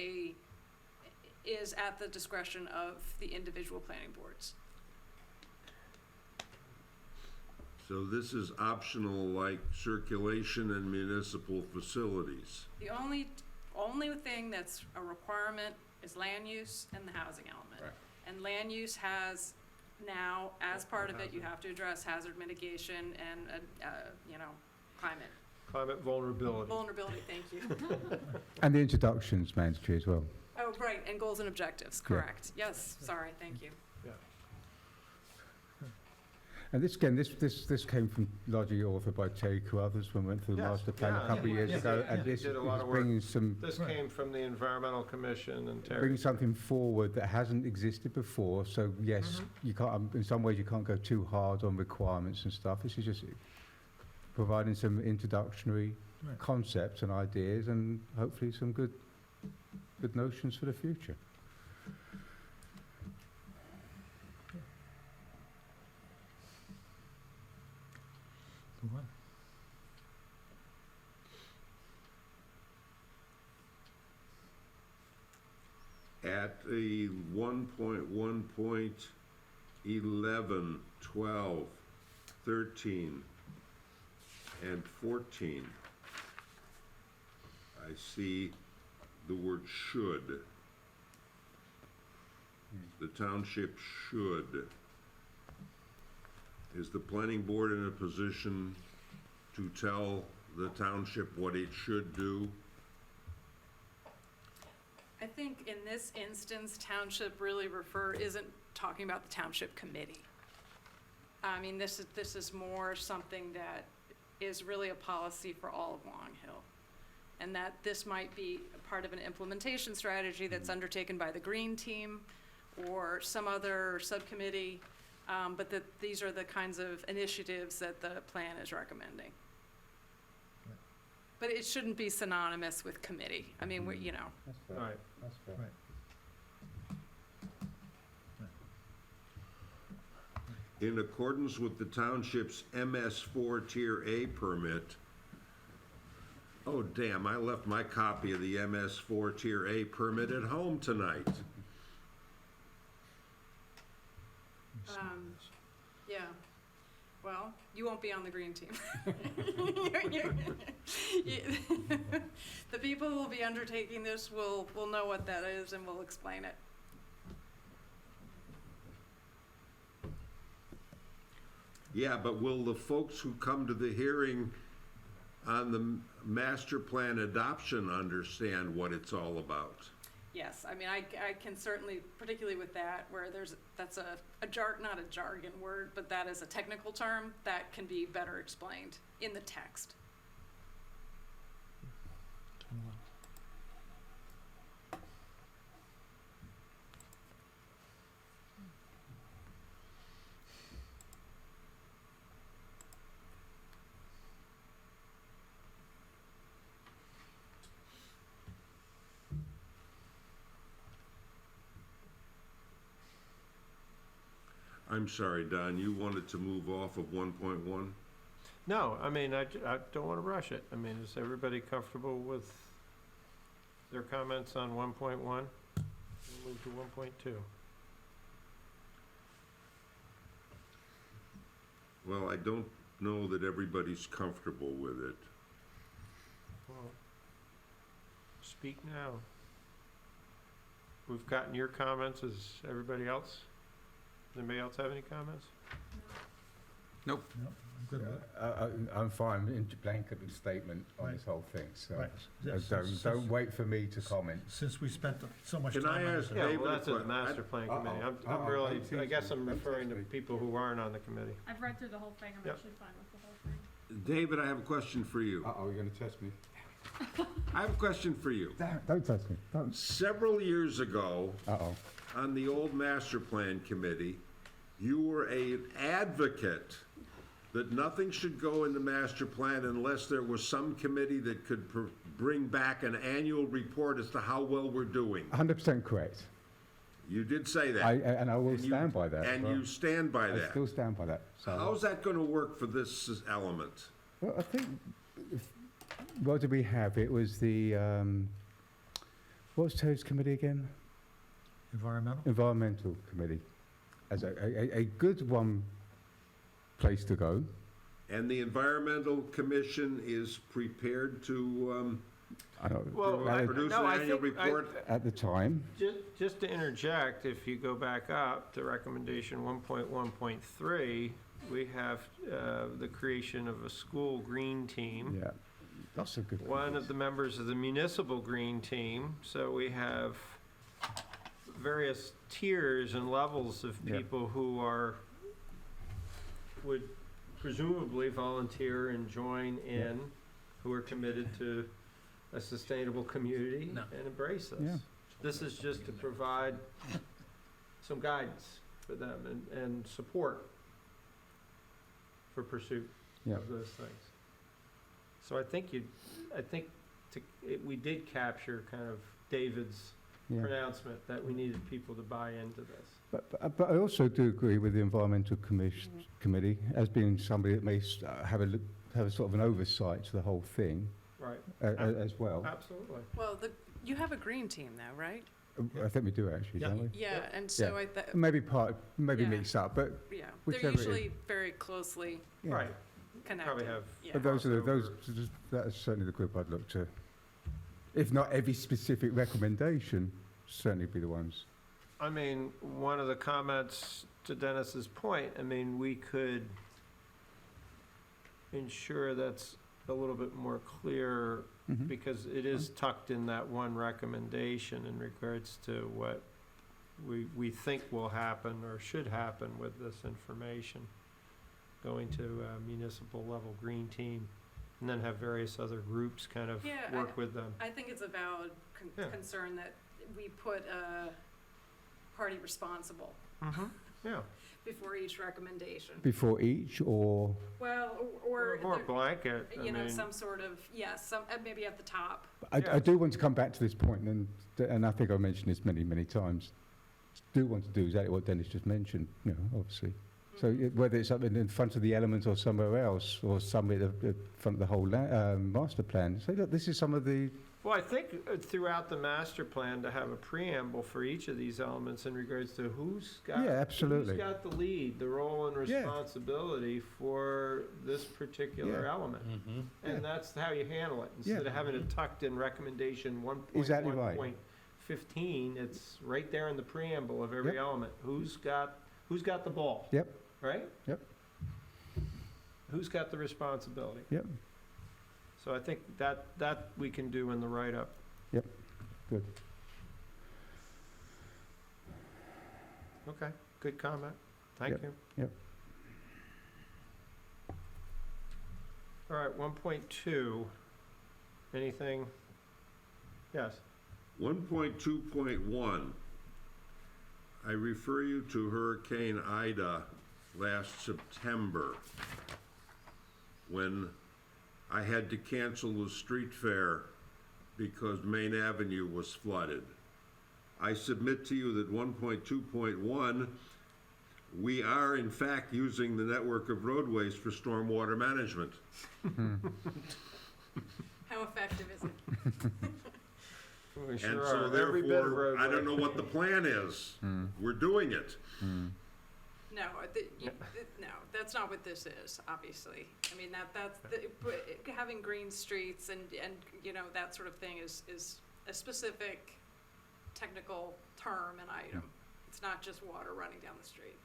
at the discretion of the individual planning boards. So this is optional like circulation and municipal facilities. The only thing that's a requirement is land use and the housing element. Right. And land use has now, as part of it, you have to address hazard mitigation and, climate. Climate vulnerability. Vulnerability, thank you. And the introduction's mandatory as well. Oh, right, and goals and objectives, correct. Yes, sorry, thank you. And this, again, this came from largely authored by Terry Carruthers when we went through the Yes, master plan yeah, a couple of years yeah, ago. yeah, And this did a is lot of work. bringing some, This came from the Environmental Commission and Terry. bringing something forward that hasn't existed before. So yes, you can't, in some ways you can't go too hard on requirements and stuff. This is just providing some introductory Right. concepts and ideas and hopefully some good notions for the future. Move on. At the 1.1.11, 12, 13, and 14, I see the word should. The township should. Is the planning board in a position to tell the township what it should do? I think in this instance, township really isn't talking about the township committee. I mean, this is more something that is really a policy for all of Long Hill. And that this might be a part of an implementation strategy that's undertaken by the Green Team or some other subcommittee, but that these are the kinds of initiatives that the plan is recommending. But it shouldn't be synonymous with committee. I mean, That's fair. Right. That's fair. Right. In accordance with the township's MS4 Tier A permit, oh damn, I left my copy of the MS4 Tier A permit at home tonight. Yeah, well, you won't be on the Green Team. The people who will be undertaking this will know what that is and will explain it. Yeah, but will the folks who come to the hearing on the master plan adoption understand what it's all about? Yes, I mean, I can certainly, particularly with that, where that's not a jargon word, but that is a technical term that can be better explained in the text. I'm sorry, Don, you wanted to move off of 1.1? No, I mean, I don't want to rush it. I mean, is everybody comfortable with their comments on 1.1? We'll move to 1.2. Well, I don't know that everybody's comfortable with it. Well, speak now. We've gotten your comments. Is everybody else? Anybody else have any comments? Nope. No, I'm good with it. I'm fine in blanket statement on this whole thing, so Right. Yes, don't wait for me to comment. Since we spent so much Can time I on ask this. Yeah, David, well, that's a at the que- master plan committee. I'm Uh-oh. really, I guess I'm Don't referring to tease me. people who aren't on the committee. I've read through the whole thing. I'm Yep. actually fine with the whole thing. David, I have a question for you. Uh-oh, you're going to test me? I have a question for you. Don't touch me, don't. Several years ago, Uh-oh. on the old master plan committee, you were an advocate that nothing should go in the master plan unless there was some committee that could bring back an annual report as to how well we're doing. 100% correct. You did say that. And I will And you- stand by that. And well. you stand by I that. still stand by that. So. How's that gonna work for this element? Well, I think, what did we have? It was the, what's Terry's committee again? Environmental? Environmental committee. As a good one place to go. And the environmental commission is prepared to, I don't, Well, produce an annual report? at the time. Just to interject, if you go back up to recommendation 1.1.3, we have the creation of a school green team. Yeah, that's a good One of the members of the municipal green team, so we have various tiers and levels of Yeah. people who would presumably volunteer and join in, who are committed to a sustainable community No. and embrace this. Yeah. This is just to provide some guidance for them and support for pursuit Yeah. of those things. So I think we did capture kind of David's Yeah. pronouncement that we needed people to buy into this. But I also do agree with the environmental committee as being somebody that may have a sort of an oversight to the whole thing Right, as well. absolutely. Well, you have a green team though, right? I think we do actually, don't we? Yeah, and Yeah. so Maybe Yeah. mixed up, but yeah, Whichever they're it is. usually very closely yeah. Right, connected. probably have. Yeah. But that is certainly the group I'd look to. If not every specific recommendation, certainly be the ones. I mean, one of the comments to Dennis's point, I mean, we could ensure that's a little bit more clear Mhm. because it is tucked in that one recommendation in regards to what we think will happen or should happen with this information. Going to a municipal level green team and then have various other groups kind of Yeah, work with them. I think it's a valid Yeah. concern that we put a party responsible Yeah, before each recommendation. Before each, or Well, or or, more there- blanket, I you know, mean, some sort of, some, maybe at the top. I Yeah. do want to come back to this point, and I think I mentioned this many times. Do want to do exactly what Dennis just mentioned, obviously. So whether it's up in front of the element or somewhere else, or somewhere at the front of the whole master plan, say, look, this is some of the. well, I think throughout the master plan to have a preamble for each of these elements in regards to who's got Absolutely. who's got the lead, the role and Yeah. responsibility for this particular Yeah. element. Mm-hmm. And that's how you handle it. Instead Yeah. of having it tucked in recommendation Exactly right. 1.1.15, it's right there in the preamble of every Yep. element. Who's got the ball? Yep. Right? Yep. Who's got the responsibility? Yep. So I think that we can do in the write-up. Good. Okay, good comment. Thank Yep, you. yep. All right, 1.2. Anything? Yes. 1.2.1, I refer you to Hurricane Ida last September, when I had to cancel the street fair because Main Avenue was flooded. I submit to you that 1.2.1, we are in fact using the network of roadways for stormwater management. How effective is it? We And sure so are. Every bit of therefore, I roadway. don't know what the plan is. We're doing it. No, no, that's not what this is, obviously. I mean, having green streets and, that sort of thing is a specific technical term and item. It's not just water running down the street.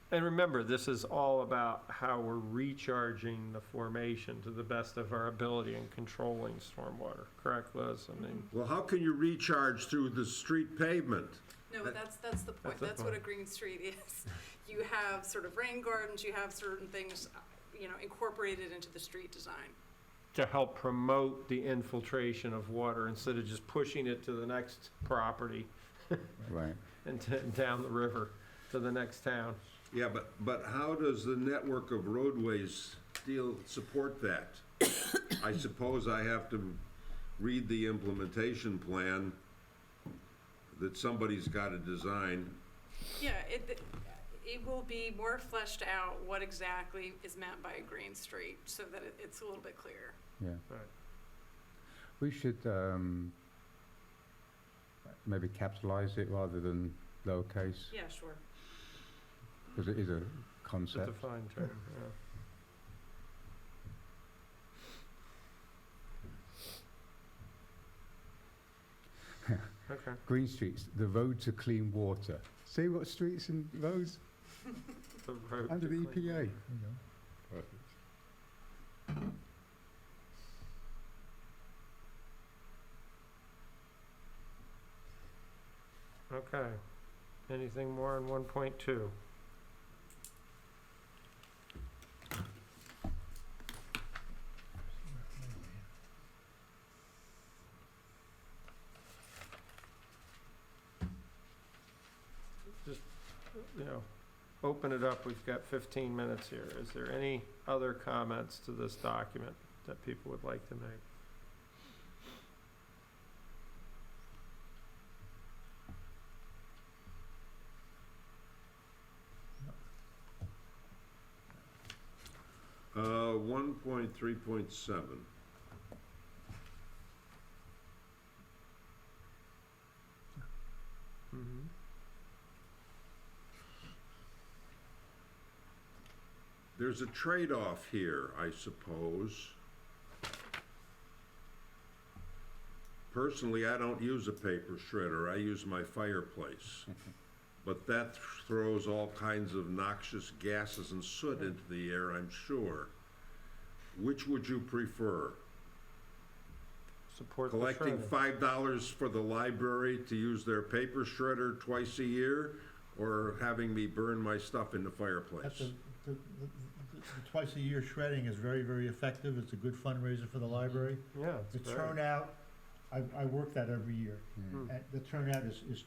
And remember, this is all about how we're recharging the formation to the best of our ability in controlling stormwater. Correct, Liz? I mean, Well, how can you recharge through the street pavement? No, but that's the point. That's the That's what a point. green street is. You have sort of rain gardens, you have certain things, incorporated into the street design. to help promote the infiltration of water instead of just pushing it to the next property Right. and down the river to the next town. Yeah, but how does the network of roadways support that? I suppose I have to read the implementation plan that somebody's got to design. Yeah, it will be more fleshed out what exactly is meant by a green street, so that it's a little bit clearer. Yeah. Right. We should maybe capitalize it rather than lowercase, Yeah, sure. because it is a It's a concept. defined term, yeah. Okay. Green streets, the road to clean water. See what streets and roads The road under to the clean- EPA. Okay. Anything more on 1.2? Just, open it up. We've got 15 minutes here. Is there any other comments to this document that people would like to make? Uh, 1.3.7. Mm-hmm. There's a trade-off here, I suppose. Personally, I don't use a paper shredder, I use my fireplace. But that throws all kinds of noxious gases and soot into the air, I'm sure. Which would you prefer? Support the Collecting shredding. $5 for the library to use their paper shredder twice a year, or having me burn my stuff in the fireplace? The twice a year shredding is very, very effective. It's a good fundraiser for the library. Yeah, The it's very. turnout, I work that every year. Hmm. And the turnout is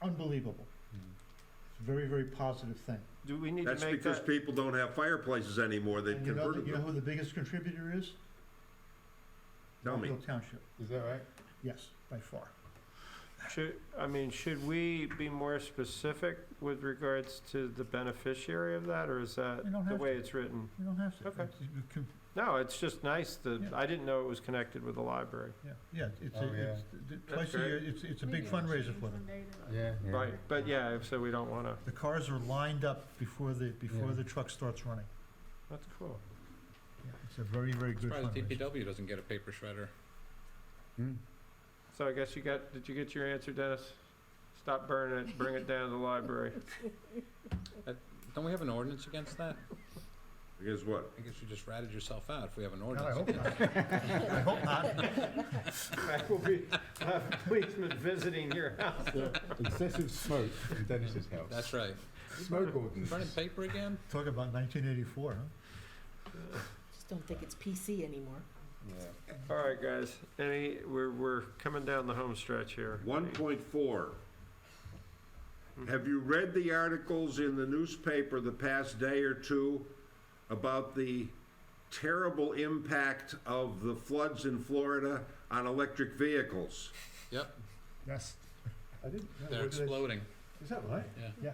unbelievable. It's a very, very positive thing. Do we need to That's make because that? people don't have fireplaces anymore, they've And you know, converted you know them. who the biggest contributor is? Tell me. Rockville Township. Is that right? Yes, by far. Should we be more specific with regards to the beneficiary of that, or is that You don't the have way to. it's written? You don't have to. Okay. You can- No, it's just nice that, Yeah. I didn't know it was connected with the library. Yeah, it's, Oh, yeah. twice a great. year, it's a big fundraiser for them. Yeah. Right, but yeah, so we don't wanna, The cars are lined up before the truck starts running. that's cool. Yeah, it's a very, very good Surprised fundraiser. DPW doesn't get a paper shredder. So I guess did you get your answer, Dennis? Stop burning it, bring it down to the library. Don't we have an ordinance against that? Because what? I guess you just ratted yourself out if we have an God, I ordinance. hope not. I hope not. I will be, have a policeman visiting your house. Excessive smoke in Dennis's house. That's right. Smoke ordinance. Running paper again? Talk about 1984, huh? Just don't think it's PC anymore. Yeah. All right, guys, we're coming down the home stretch here. 1.4. Have you read the articles in the newspaper the past day or two about the terrible impact of the floods in Florida on electric vehicles? Yep, Yes. I didn't. they're exploding, Is that right? yeah.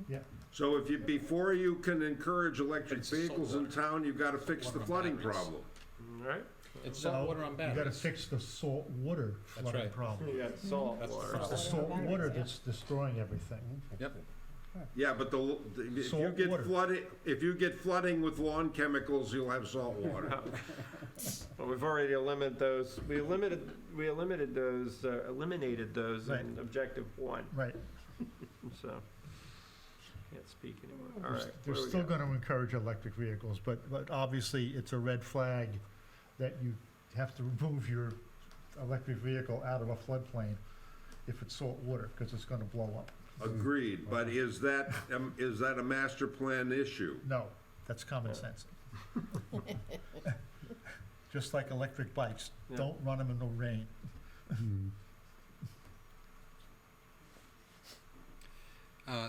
Yeah. So before you can encourage electric It's salt vehicles in water. town, you've got to fix the Water on flooding batteries. problem. All right? It's salt water on You gotta batteries. fix the salt water That's flooding right. problem. You got salt That's the water. problem. It's the salt water that's destroying everything. Yep. Yeah, but Salt water. if you get flooding with lawn chemicals, you'll have salt water. Well, we've already eliminated those, eliminated those Right. in objective 1, Right. so, can't speak anymore. All right. They're what do we still got? gonna encourage electric vehicles, but obviously, it's a red flag that you have to remove your electric vehicle out of a floodplain if it's salt water, because it's gonna blow up. Agreed, but is that a master plan issue? No, that's common sense. just like electric bikes. Yeah. Don't run them in the rain.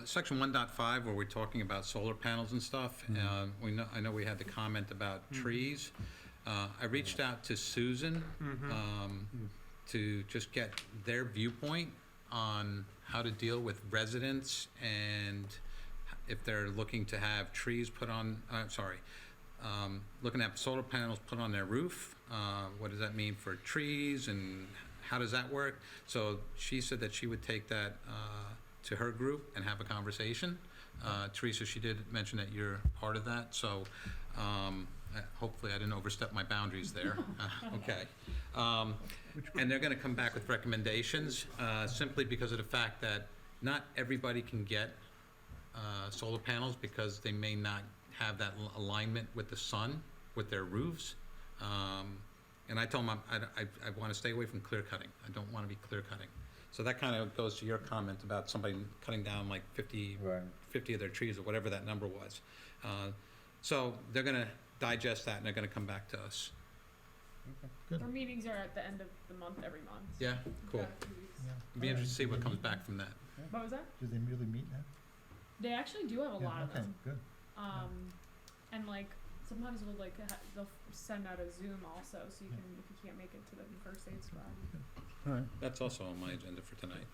Section 1.5, where we're talking about solar panels and stuff, I know we had the comment about trees. I reached out to Susan to just get their viewpoint on how to deal with residents and if they're looking to have trees put on, looking at solar panels put on their roof. What does that mean for trees and how does that work? So she said that she would take that to her group and have a conversation. Teresa, she did mention that you're part of that, so hopefully I didn't overstep my boundaries there. Okay. And they're gonna come back with recommendations, simply because of the fact that not everybody can get solar panels because they may not have that alignment with the sun, with their roofs. And I told them I wanna stay away from clear cutting. I don't wanna be clear cutting. So that kind of goes to your comment about somebody cutting down like 50 of their trees or whatever that number was. So they're gonna digest that and they're gonna come back to us. Our meetings are at the end of the month, every month. Yeah, cool. Got a few weeks. It'd be interesting to see what comes back from that. What was that? Do they really meet now? They actually do have a lot of them. Good. And like, sometimes we'll like, they'll send out a Zoom also, so you can, if you can't make it to the first aid squad. All right. That's also on my agenda for tonight.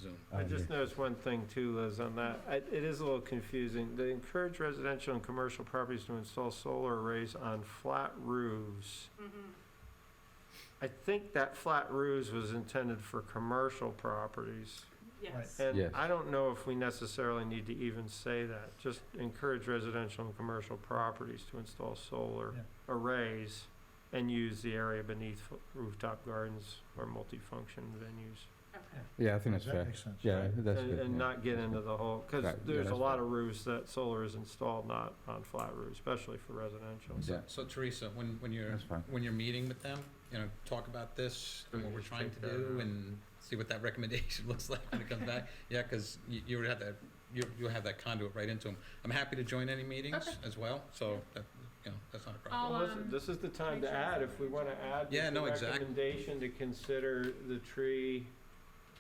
Zoom. I just noticed one thing too, Liz, on that. It is a little confusing. They encourage residential and commercial properties to install solar arrays on flat roofs. I think that flat roofs was intended for commercial properties. Yes. And Yes. I don't know if we necessarily need to even say that. Just encourage residential and commercial properties to install solar arrays and use the area beneath rooftop gardens or multifunction venues. Okay. Yeah, I think that's That fair. makes sense. Yeah, that's good. And yeah. not get into the whole, because Right, yeah, there's a that's lot fine. of roofs that solar is installed not on flat roofs, especially for residential. Yeah. So Teresa, when That's fine. you're meeting with them, talk about this and what we're trying to do and see what that recommendation looks like when it comes back. Yeah, because you would have that, you'll have that conduit right into them. I'm happy to join any meetings as well, so that, that's not a problem. Well, listen, this is the time to add, if we want to add Yeah, the no, exactly. recommendation to consider the tree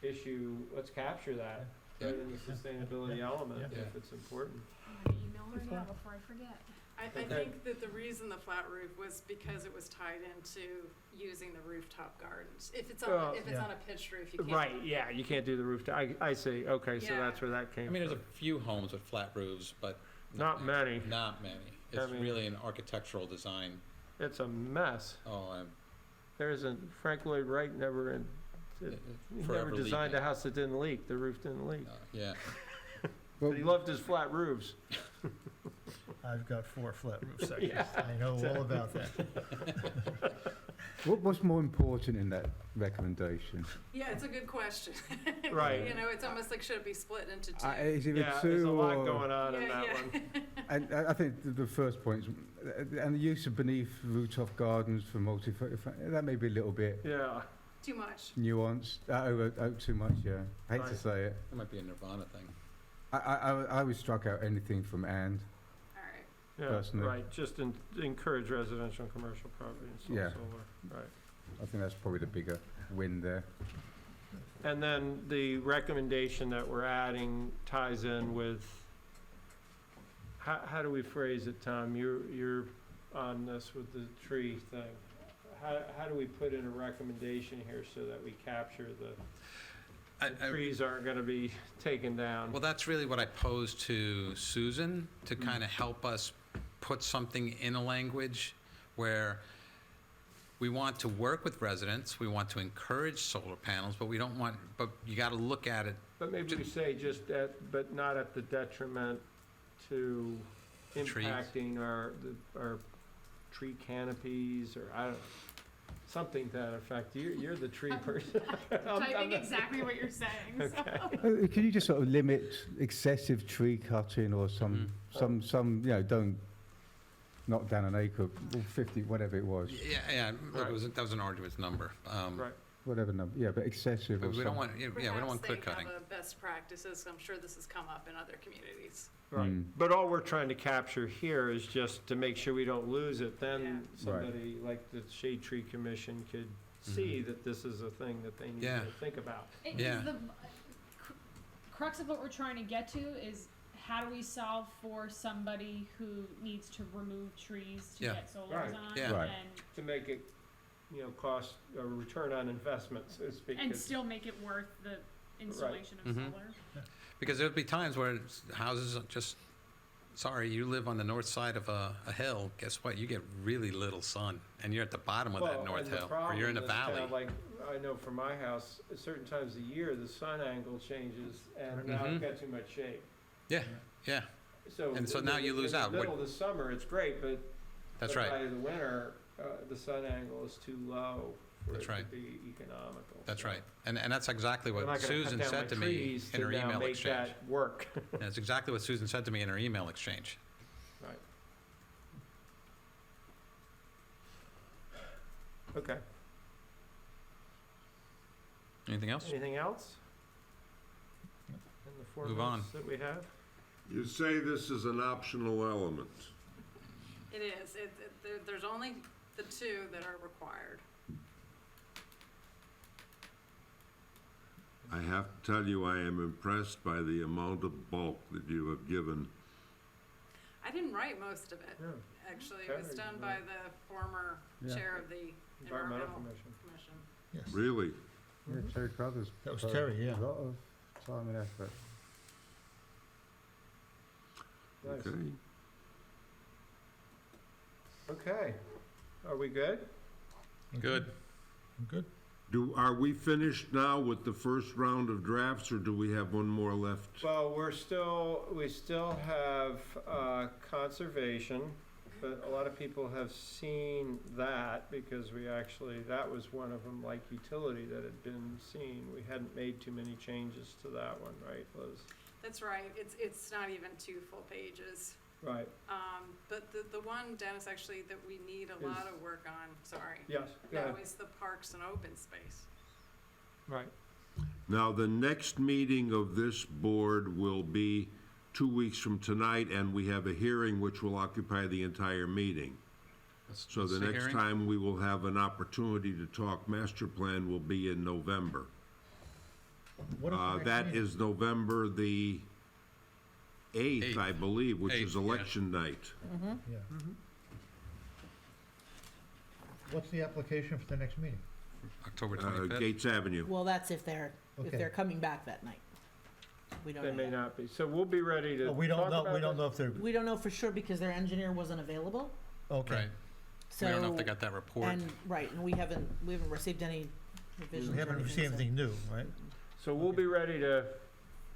issue, let's capture that, Yeah. right in the sustainability element, Yeah. if it's important. I'm gonna email her now before I forget. I Okay. think that the reason the flat roof was because it was tied into using the rooftop gardens. If it's Well, on, if it's on a pitched roof, you can't. Right, yeah, you can't do the roof, I see, okay, so Yeah. that's where that came I from. mean, there's a few homes with flat roofs, but Not many, not many. I It's mean- really an architectural design. it's a mess. Oh, There isn't, Frank Lloyd Wright never, he forever never designed leaking. a house that didn't leak, the roof didn't leak. Yeah. But he loved his flat roofs. I've got 4 flat roof sections. Yeah, I know all about that. What's more important in that recommendation? Yeah, it's a good question. Right. It's almost like, should it be split into two? Is it Yeah, two there's a lot or- going on in Yeah, that yeah. one. And I think the first point is, and the use of beneath rooftop gardens for that may be a little bit Yeah, Too much. nuanced, too much, yeah. I hate to Right. say it. That might be a Nirvana thing. I was struck out anything from and. All right. yeah, Personally. right, just encourage residential and commercial property install Yeah. solar, right. I think that's probably the bigger win there. And then the recommendation that we're adding ties in with, how do we phrase it, Tom? You're on this with the tree thing. How do we put in a recommendation here so that we capture the trees aren't gonna be taken down? Well, that's really what I posed to Susan, to kind of help us put something in a language where we want to work with residents, we want to encourage solar panels, but you got to look at it. But maybe we say just that, but not at the detriment to Trees. impacting our tree canopies, or I don't, something to that effect. You're the tree person. Typing exactly what you're saying, so. Can you just sort of limit excessive tree cutting or some, don't knock down an acre, or 50, whatever it was. Yeah, look, Right. that was an arduous number. Right. whatever number, yeah, but excessive or But we don't something. want, yeah, we don't want clear cutting. Perhaps they have a best practices. I'm sure this has come up in other communities. Right, Mm. but all we're trying to capture here is just to make sure we don't lose it, then somebody like the Shade Tree Commission could see that this is a thing that they need Yeah. to think about. Yeah. The crux of what we're trying to get to is how do we solve for somebody who needs to remove trees to Yeah. get solars Right. on? Yeah. Right. And, To make it, cost a return on investment, so to speak. and 'cause- still make it worth the installation of Mhm. solar. Because there'll be times where houses are just, sorry, you live on the north side of a hill, guess what? You get really little sun, and you're at the bottom of Well, that north and the hill, or you're in a problem is kinda valley. Like, I know from my house, at certain times of year, the sun angle changes, and now Mhm. I've got too much shade. Yeah, So. And so now you lose out. In the middle of the summer, it's great, but. that's but right, By the winter, the sun angle is too low for it That's to right. be economical. that's so. right. And that's exactly I'm not what gonna cut Susan down my said to me trees in her to now email make exchange. that work. That's exactly what Susan said to me in her email exchange. Right. Okay, Anything else? anything else? In the 4 Move on. minutes that we have? You say this is an optional element. It is. There's only the two that are required. I have to tell you, I am impressed by the amount of bulk that you have given. I didn't write most of it, Yeah. actually. It was Okay. done by the former Yeah. chair of the Environmental Environmental Commission. Commission. Yes. Really? Yeah, Terry Crothers. That was put Terry, yeah. A lot of time and effort. Nice. Okay. Okay, are we good? Good. Good. Are we finished now with the first round of drafts, or do we have one more left? Well, we still have conservation, but a lot of people have seen that because that was one of them, like utility, that had been seen. We hadn't made too many changes to that one, right, Liz? That's right. It's not even 2 full pages. Right, But the one, Dennis, actually, that we need a lot of work on, sorry. yes, go That ahead. was the parks and open space. Right, Now, the next meeting of this board will be 2 weeks from tonight, and we have a hearing which will occupy the entire meeting. So What's the next hearing? time we will have an opportunity to talk master plan will be in November. What is the next That meeting? is November the 8th, Eighth. I believe, which is 8th, yeah. election night. Yeah. What's the application for the next meeting? October 25th. Gates Avenue. Well, that's if they're Okay. coming back that night. We don't they know may yet. not be, so we'll be ready to Oh, we don't talk know, about we don't that. know if they're, We don't know for sure because their engineer wasn't available, okay. Right. so. We don't know if they got that report. And we haven't received any revisions We or haven't anything, received so- anything new, right? So we'll be ready to,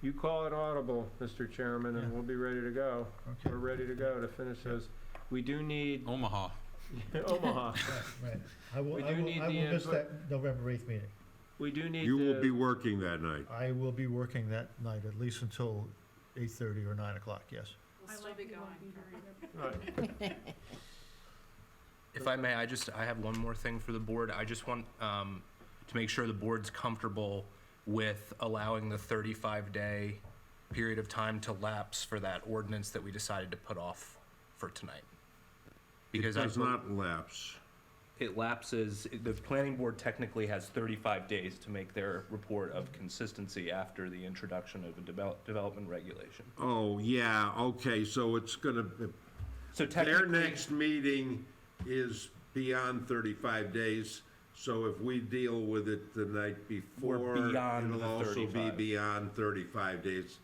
you call it audible, Mr. Chairman, and Yeah. we'll be ready to go. Okay. We're ready to go to finish those. We do need Omaha. Omaha. Right. I will, We I do will, need I the will miss input. that November 8th meeting. We do need You will be to, working that night. I will be working that night, at least until 8:30 or 9 o'clock, yes. We'll I still like be you going. won't be very good. right, If I may, I have one more thing for the board. I just want to make sure the board's comfortable with allowing the 35-day period of time to lapse for that ordinance that we decided to put off for tonight. It Because does not lapse. it lapses, the planning board technically has 35 days to make their report of consistency after the introduction of a development regulation. Oh, yeah, okay, so it's gonna, So their technically, next meeting is beyond 35 days, so if we deal with it the night before, We're beyond it'll the also be 35. beyond 35 days.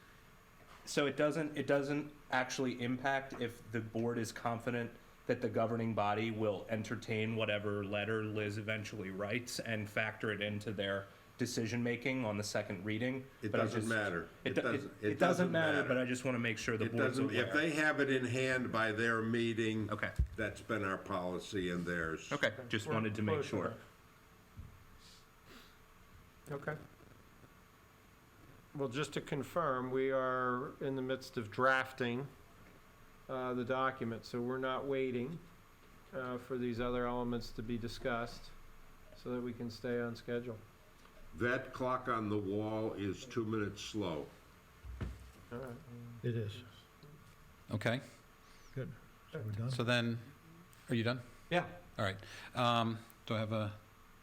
so it doesn't actually impact if the board is confident that the governing body will entertain whatever letter Liz eventually writes and factor it into their decision-making on the second reading. It But I doesn't just- matter. It doesn't matter, but I just want to make sure the It board's doesn't, aware. if they have it in hand by their meeting, Okay, that's been our policy and theirs. okay, just We're wanted to make close sure. enough. Okay. Well, just to confirm, we are in the midst of drafting the document, so we're not waiting for these other elements to be discussed so that we can stay on schedule. That clock on the wall is 2 minutes slow. It is. Okay, Good. So we're done? so then, are you done? Yeah. All right. Do I have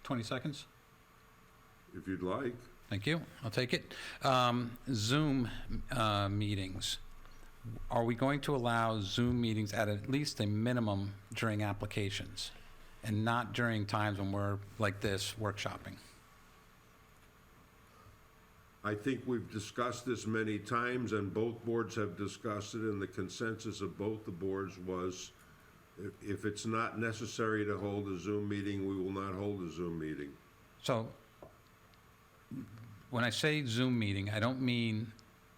20 seconds? If you'd like. Thank you. I'll take it. Zoom meetings. Are we going to allow Zoom meetings at least a minimum during applications and not during times when we're like this workshopping? I think we've discussed this many times, and both boards have discussed it, and the consensus of both the boards was, if it's not necessary to hold a Zoom meeting, we will not hold a Zoom meeting. So when I say Zoom meeting, I don't mean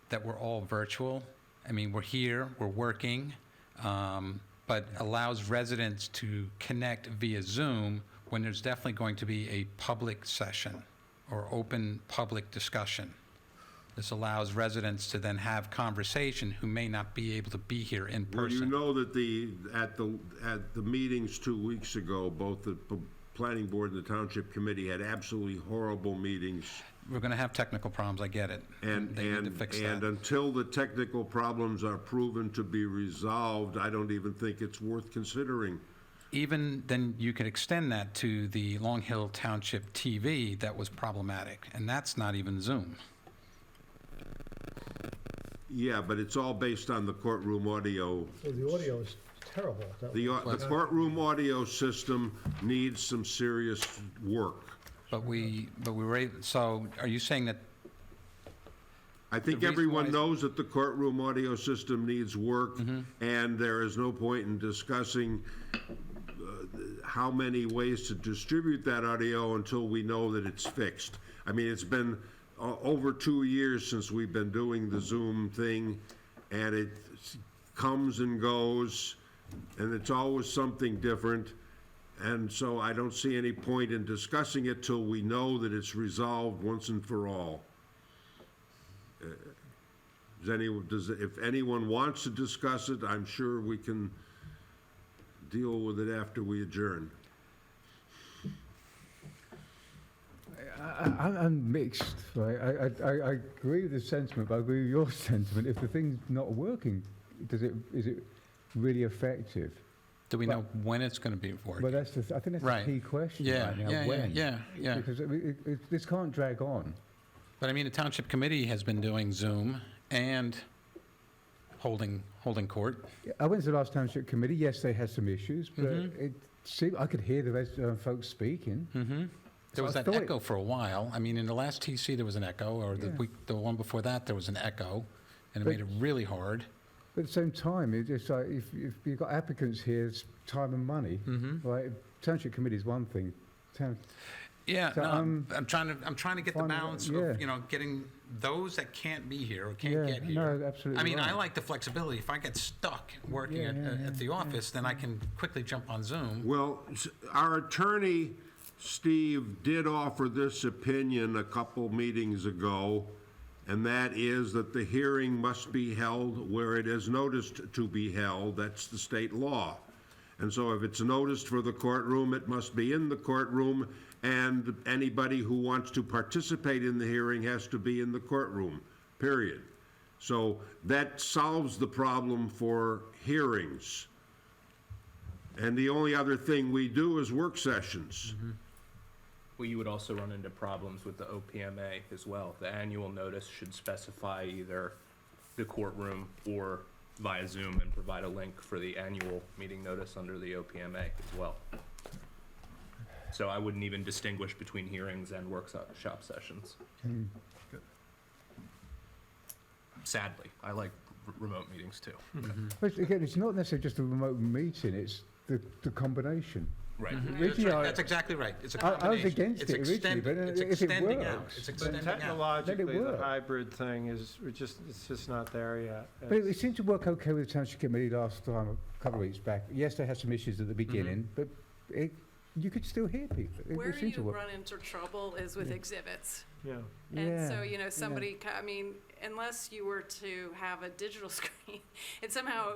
that we're all virtual. I mean, we're here, we're working, but allows residents to connect via Zoom when there's definitely going to be a public session or open public discussion. This allows residents to then have conversation who may not be able to be here in Well, you person. know that at the meetings 2 weeks ago, both the planning board and the township committee had absolutely horrible meetings. We're going to have technical problems, I get it. And They need to fix that. until the technical problems are proven to be resolved, I don't even think it's worth considering. Even then, you could extend that to the Long Hill Township TV that was problematic, and that's not even Zoom. Yeah, but it's all based on the courtroom audio. So the audio is terrible. The courtroom audio system needs some serious work. But we were able, so are you saying that, I think The reason everyone why- knows that the courtroom audio system needs work, and there is no point in discussing how many ways to distribute that audio until we know that it's fixed. I mean, it's been over 2 years since we've been doing the Zoom thing, and it comes and goes, and it's always something different. And so I don't see any point in discussing it till we know that it's resolved once and for all. If anyone wants to discuss it, I'm sure we can deal with it after we adjourn. I'm mixed, right? I agree with the sentiment, but I agree with your sentiment. If the thing's not working, is it really effective? do we know when it's going to be working? Well, I think that's Right. the key question Yeah, right now, yeah, when? yeah. Because this can't drag on. But I mean, the township committee has been doing Zoom and holding court. I went to the last township committee. Yes, they had some issues, but it seemed, I could hear the folks speaking. Mm-hmm. There was I that thought echo for a while. I mean, in the last TC, there was an echo, or the one before that, there was an echo, and it But- made it really hard. But at the same time, it's just like if you've got applicants here, it's time and money. Mm-hmm. Right? Township committee is one thing. Yeah, So, no, I'm trying to get the fine, balance yeah. of, getting those that can't be here or can't get here. No, absolutely. I mean, I right. like the flexibility. If I get stuck working Yeah, at the office, then I can quickly jump on Zoom. Well, our attorney, Steve, did offer this opinion a couple meetings ago, and that is that the hearing must be held where it is noticed to be held. That's the state law. And so if it's noticed for the courtroom, it must be in the courtroom, and anybody who wants to participate in the hearing has to be in the courtroom, period. So that solves the problem for hearings. And the only other thing we do is work sessions. Well, you would also run into problems with the OPMA as well. The annual notice should specify either the courtroom or via Zoom and provide a link for the annual meeting notice under the OPMA as well. So I wouldn't even distinguish between hearings and workshop sessions. Sadly, I like remote meetings too. But again, it's not necessarily just a remote meeting, it's the combination. Right. Originally, That's exactly right. It's a I was combination. against It's it originally, extending- but it's if it extending out. works. It's But extending out. technologically, the work. hybrid thing is, it's just not there yet. But it seemed to work okay with the township committee last time, a couple of weeks back. Yes, they had some issues at the beginning, but you could still hear people. It Where seemed to you work. run into trouble is with exhibits. Yeah. And so, Yeah, somebody, I mean, unless you were to have a digital screen and somehow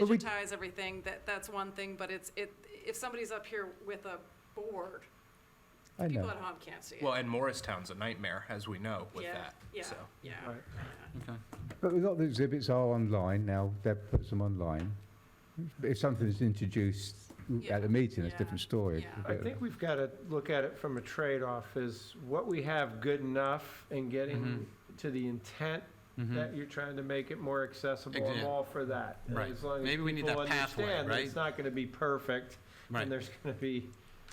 But we- digitize everything, that's one thing, but if somebody's up here with a board I People know. at home can't see it. Well, and Morristown's a nightmare, as we know, with Yeah, that, yeah, so. yeah, Right. yeah. Okay. But a lot of the exhibits are online now. Deb puts them online. If something is introduced at the meeting, it's a Yeah. different story. Yeah. I think we've got to look at it from a trade-off, is what we have good enough in getting to the intent Mhm. that you're trying to make it more accessible. I'm Exact- all for that. And Right. as long as Maybe we need people that pathway, understand that right? it's not going to be perfect, Right. and there's going to be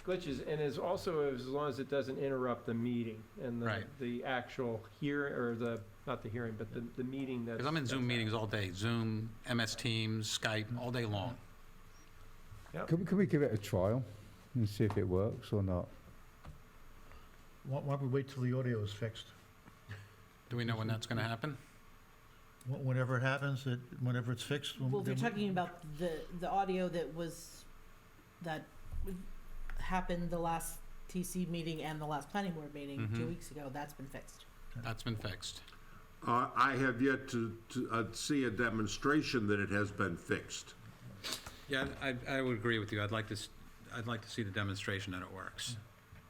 glitches, and as long as it doesn't interrupt the meeting and Right. the actual hearing, or not the hearing, but the meeting that's. Because I'm in Zoom meetings all day, Zoom, MS Teams, Skype, all day long. Can we give it a trial and see if it works or not? Why don't we wait till the audio is fixed? Do we know when that's going to happen? Whenever it happens, whenever it's fixed. Well, if you're talking about the audio that happened the last TC meeting and the last planning board meeting 2 Mhm. weeks ago, that's been fixed. That's been fixed. I have yet to see a demonstration that it has been fixed. Yeah, I would agree with you. I'd like to see the demonstration that it works.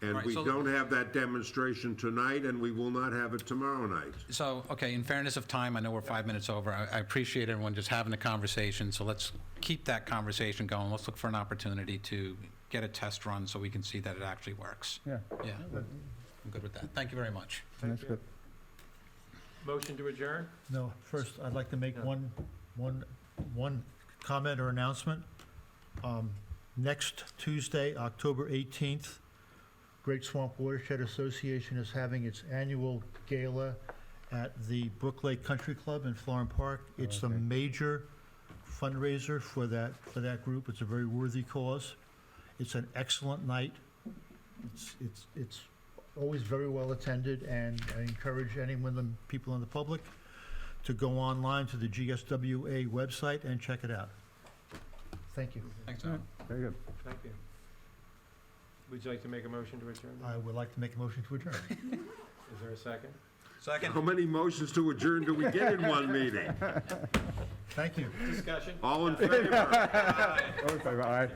And Right, we so- don't have that demonstration tonight, and we will not have it tomorrow night. So, okay, in fairness of time, I know we're 5 minutes over. I appreciate everyone just having a conversation, so let's keep that conversation going. Let's look for an opportunity to get a test run so we can see that it actually works. Yeah. Yeah, I'm good with that. Thank you very much. That's good. Motion to adjourn? No, first, I'd like to make Yeah. one comment or announcement. Next Tuesday, October 18th, Great Swamp Watershed Association is having its annual gala at the Brook Lake Country Club in Florham Park. It's a Okay. major fundraiser for that group. It's a very worthy cause. It's an excellent night. It's always very well attended, and I encourage anyone, the people in the public, to go online to the GSWA website and check it out. Thank you. Thanks, Alan. Very good. Thank you. Would you like to make a motion to adjourn? I would like to make a motion to adjourn. Is there a second? Second. How many motions to adjourn do we get in one meeting? Thank you. Discussion? All in favor? All in favour, aye.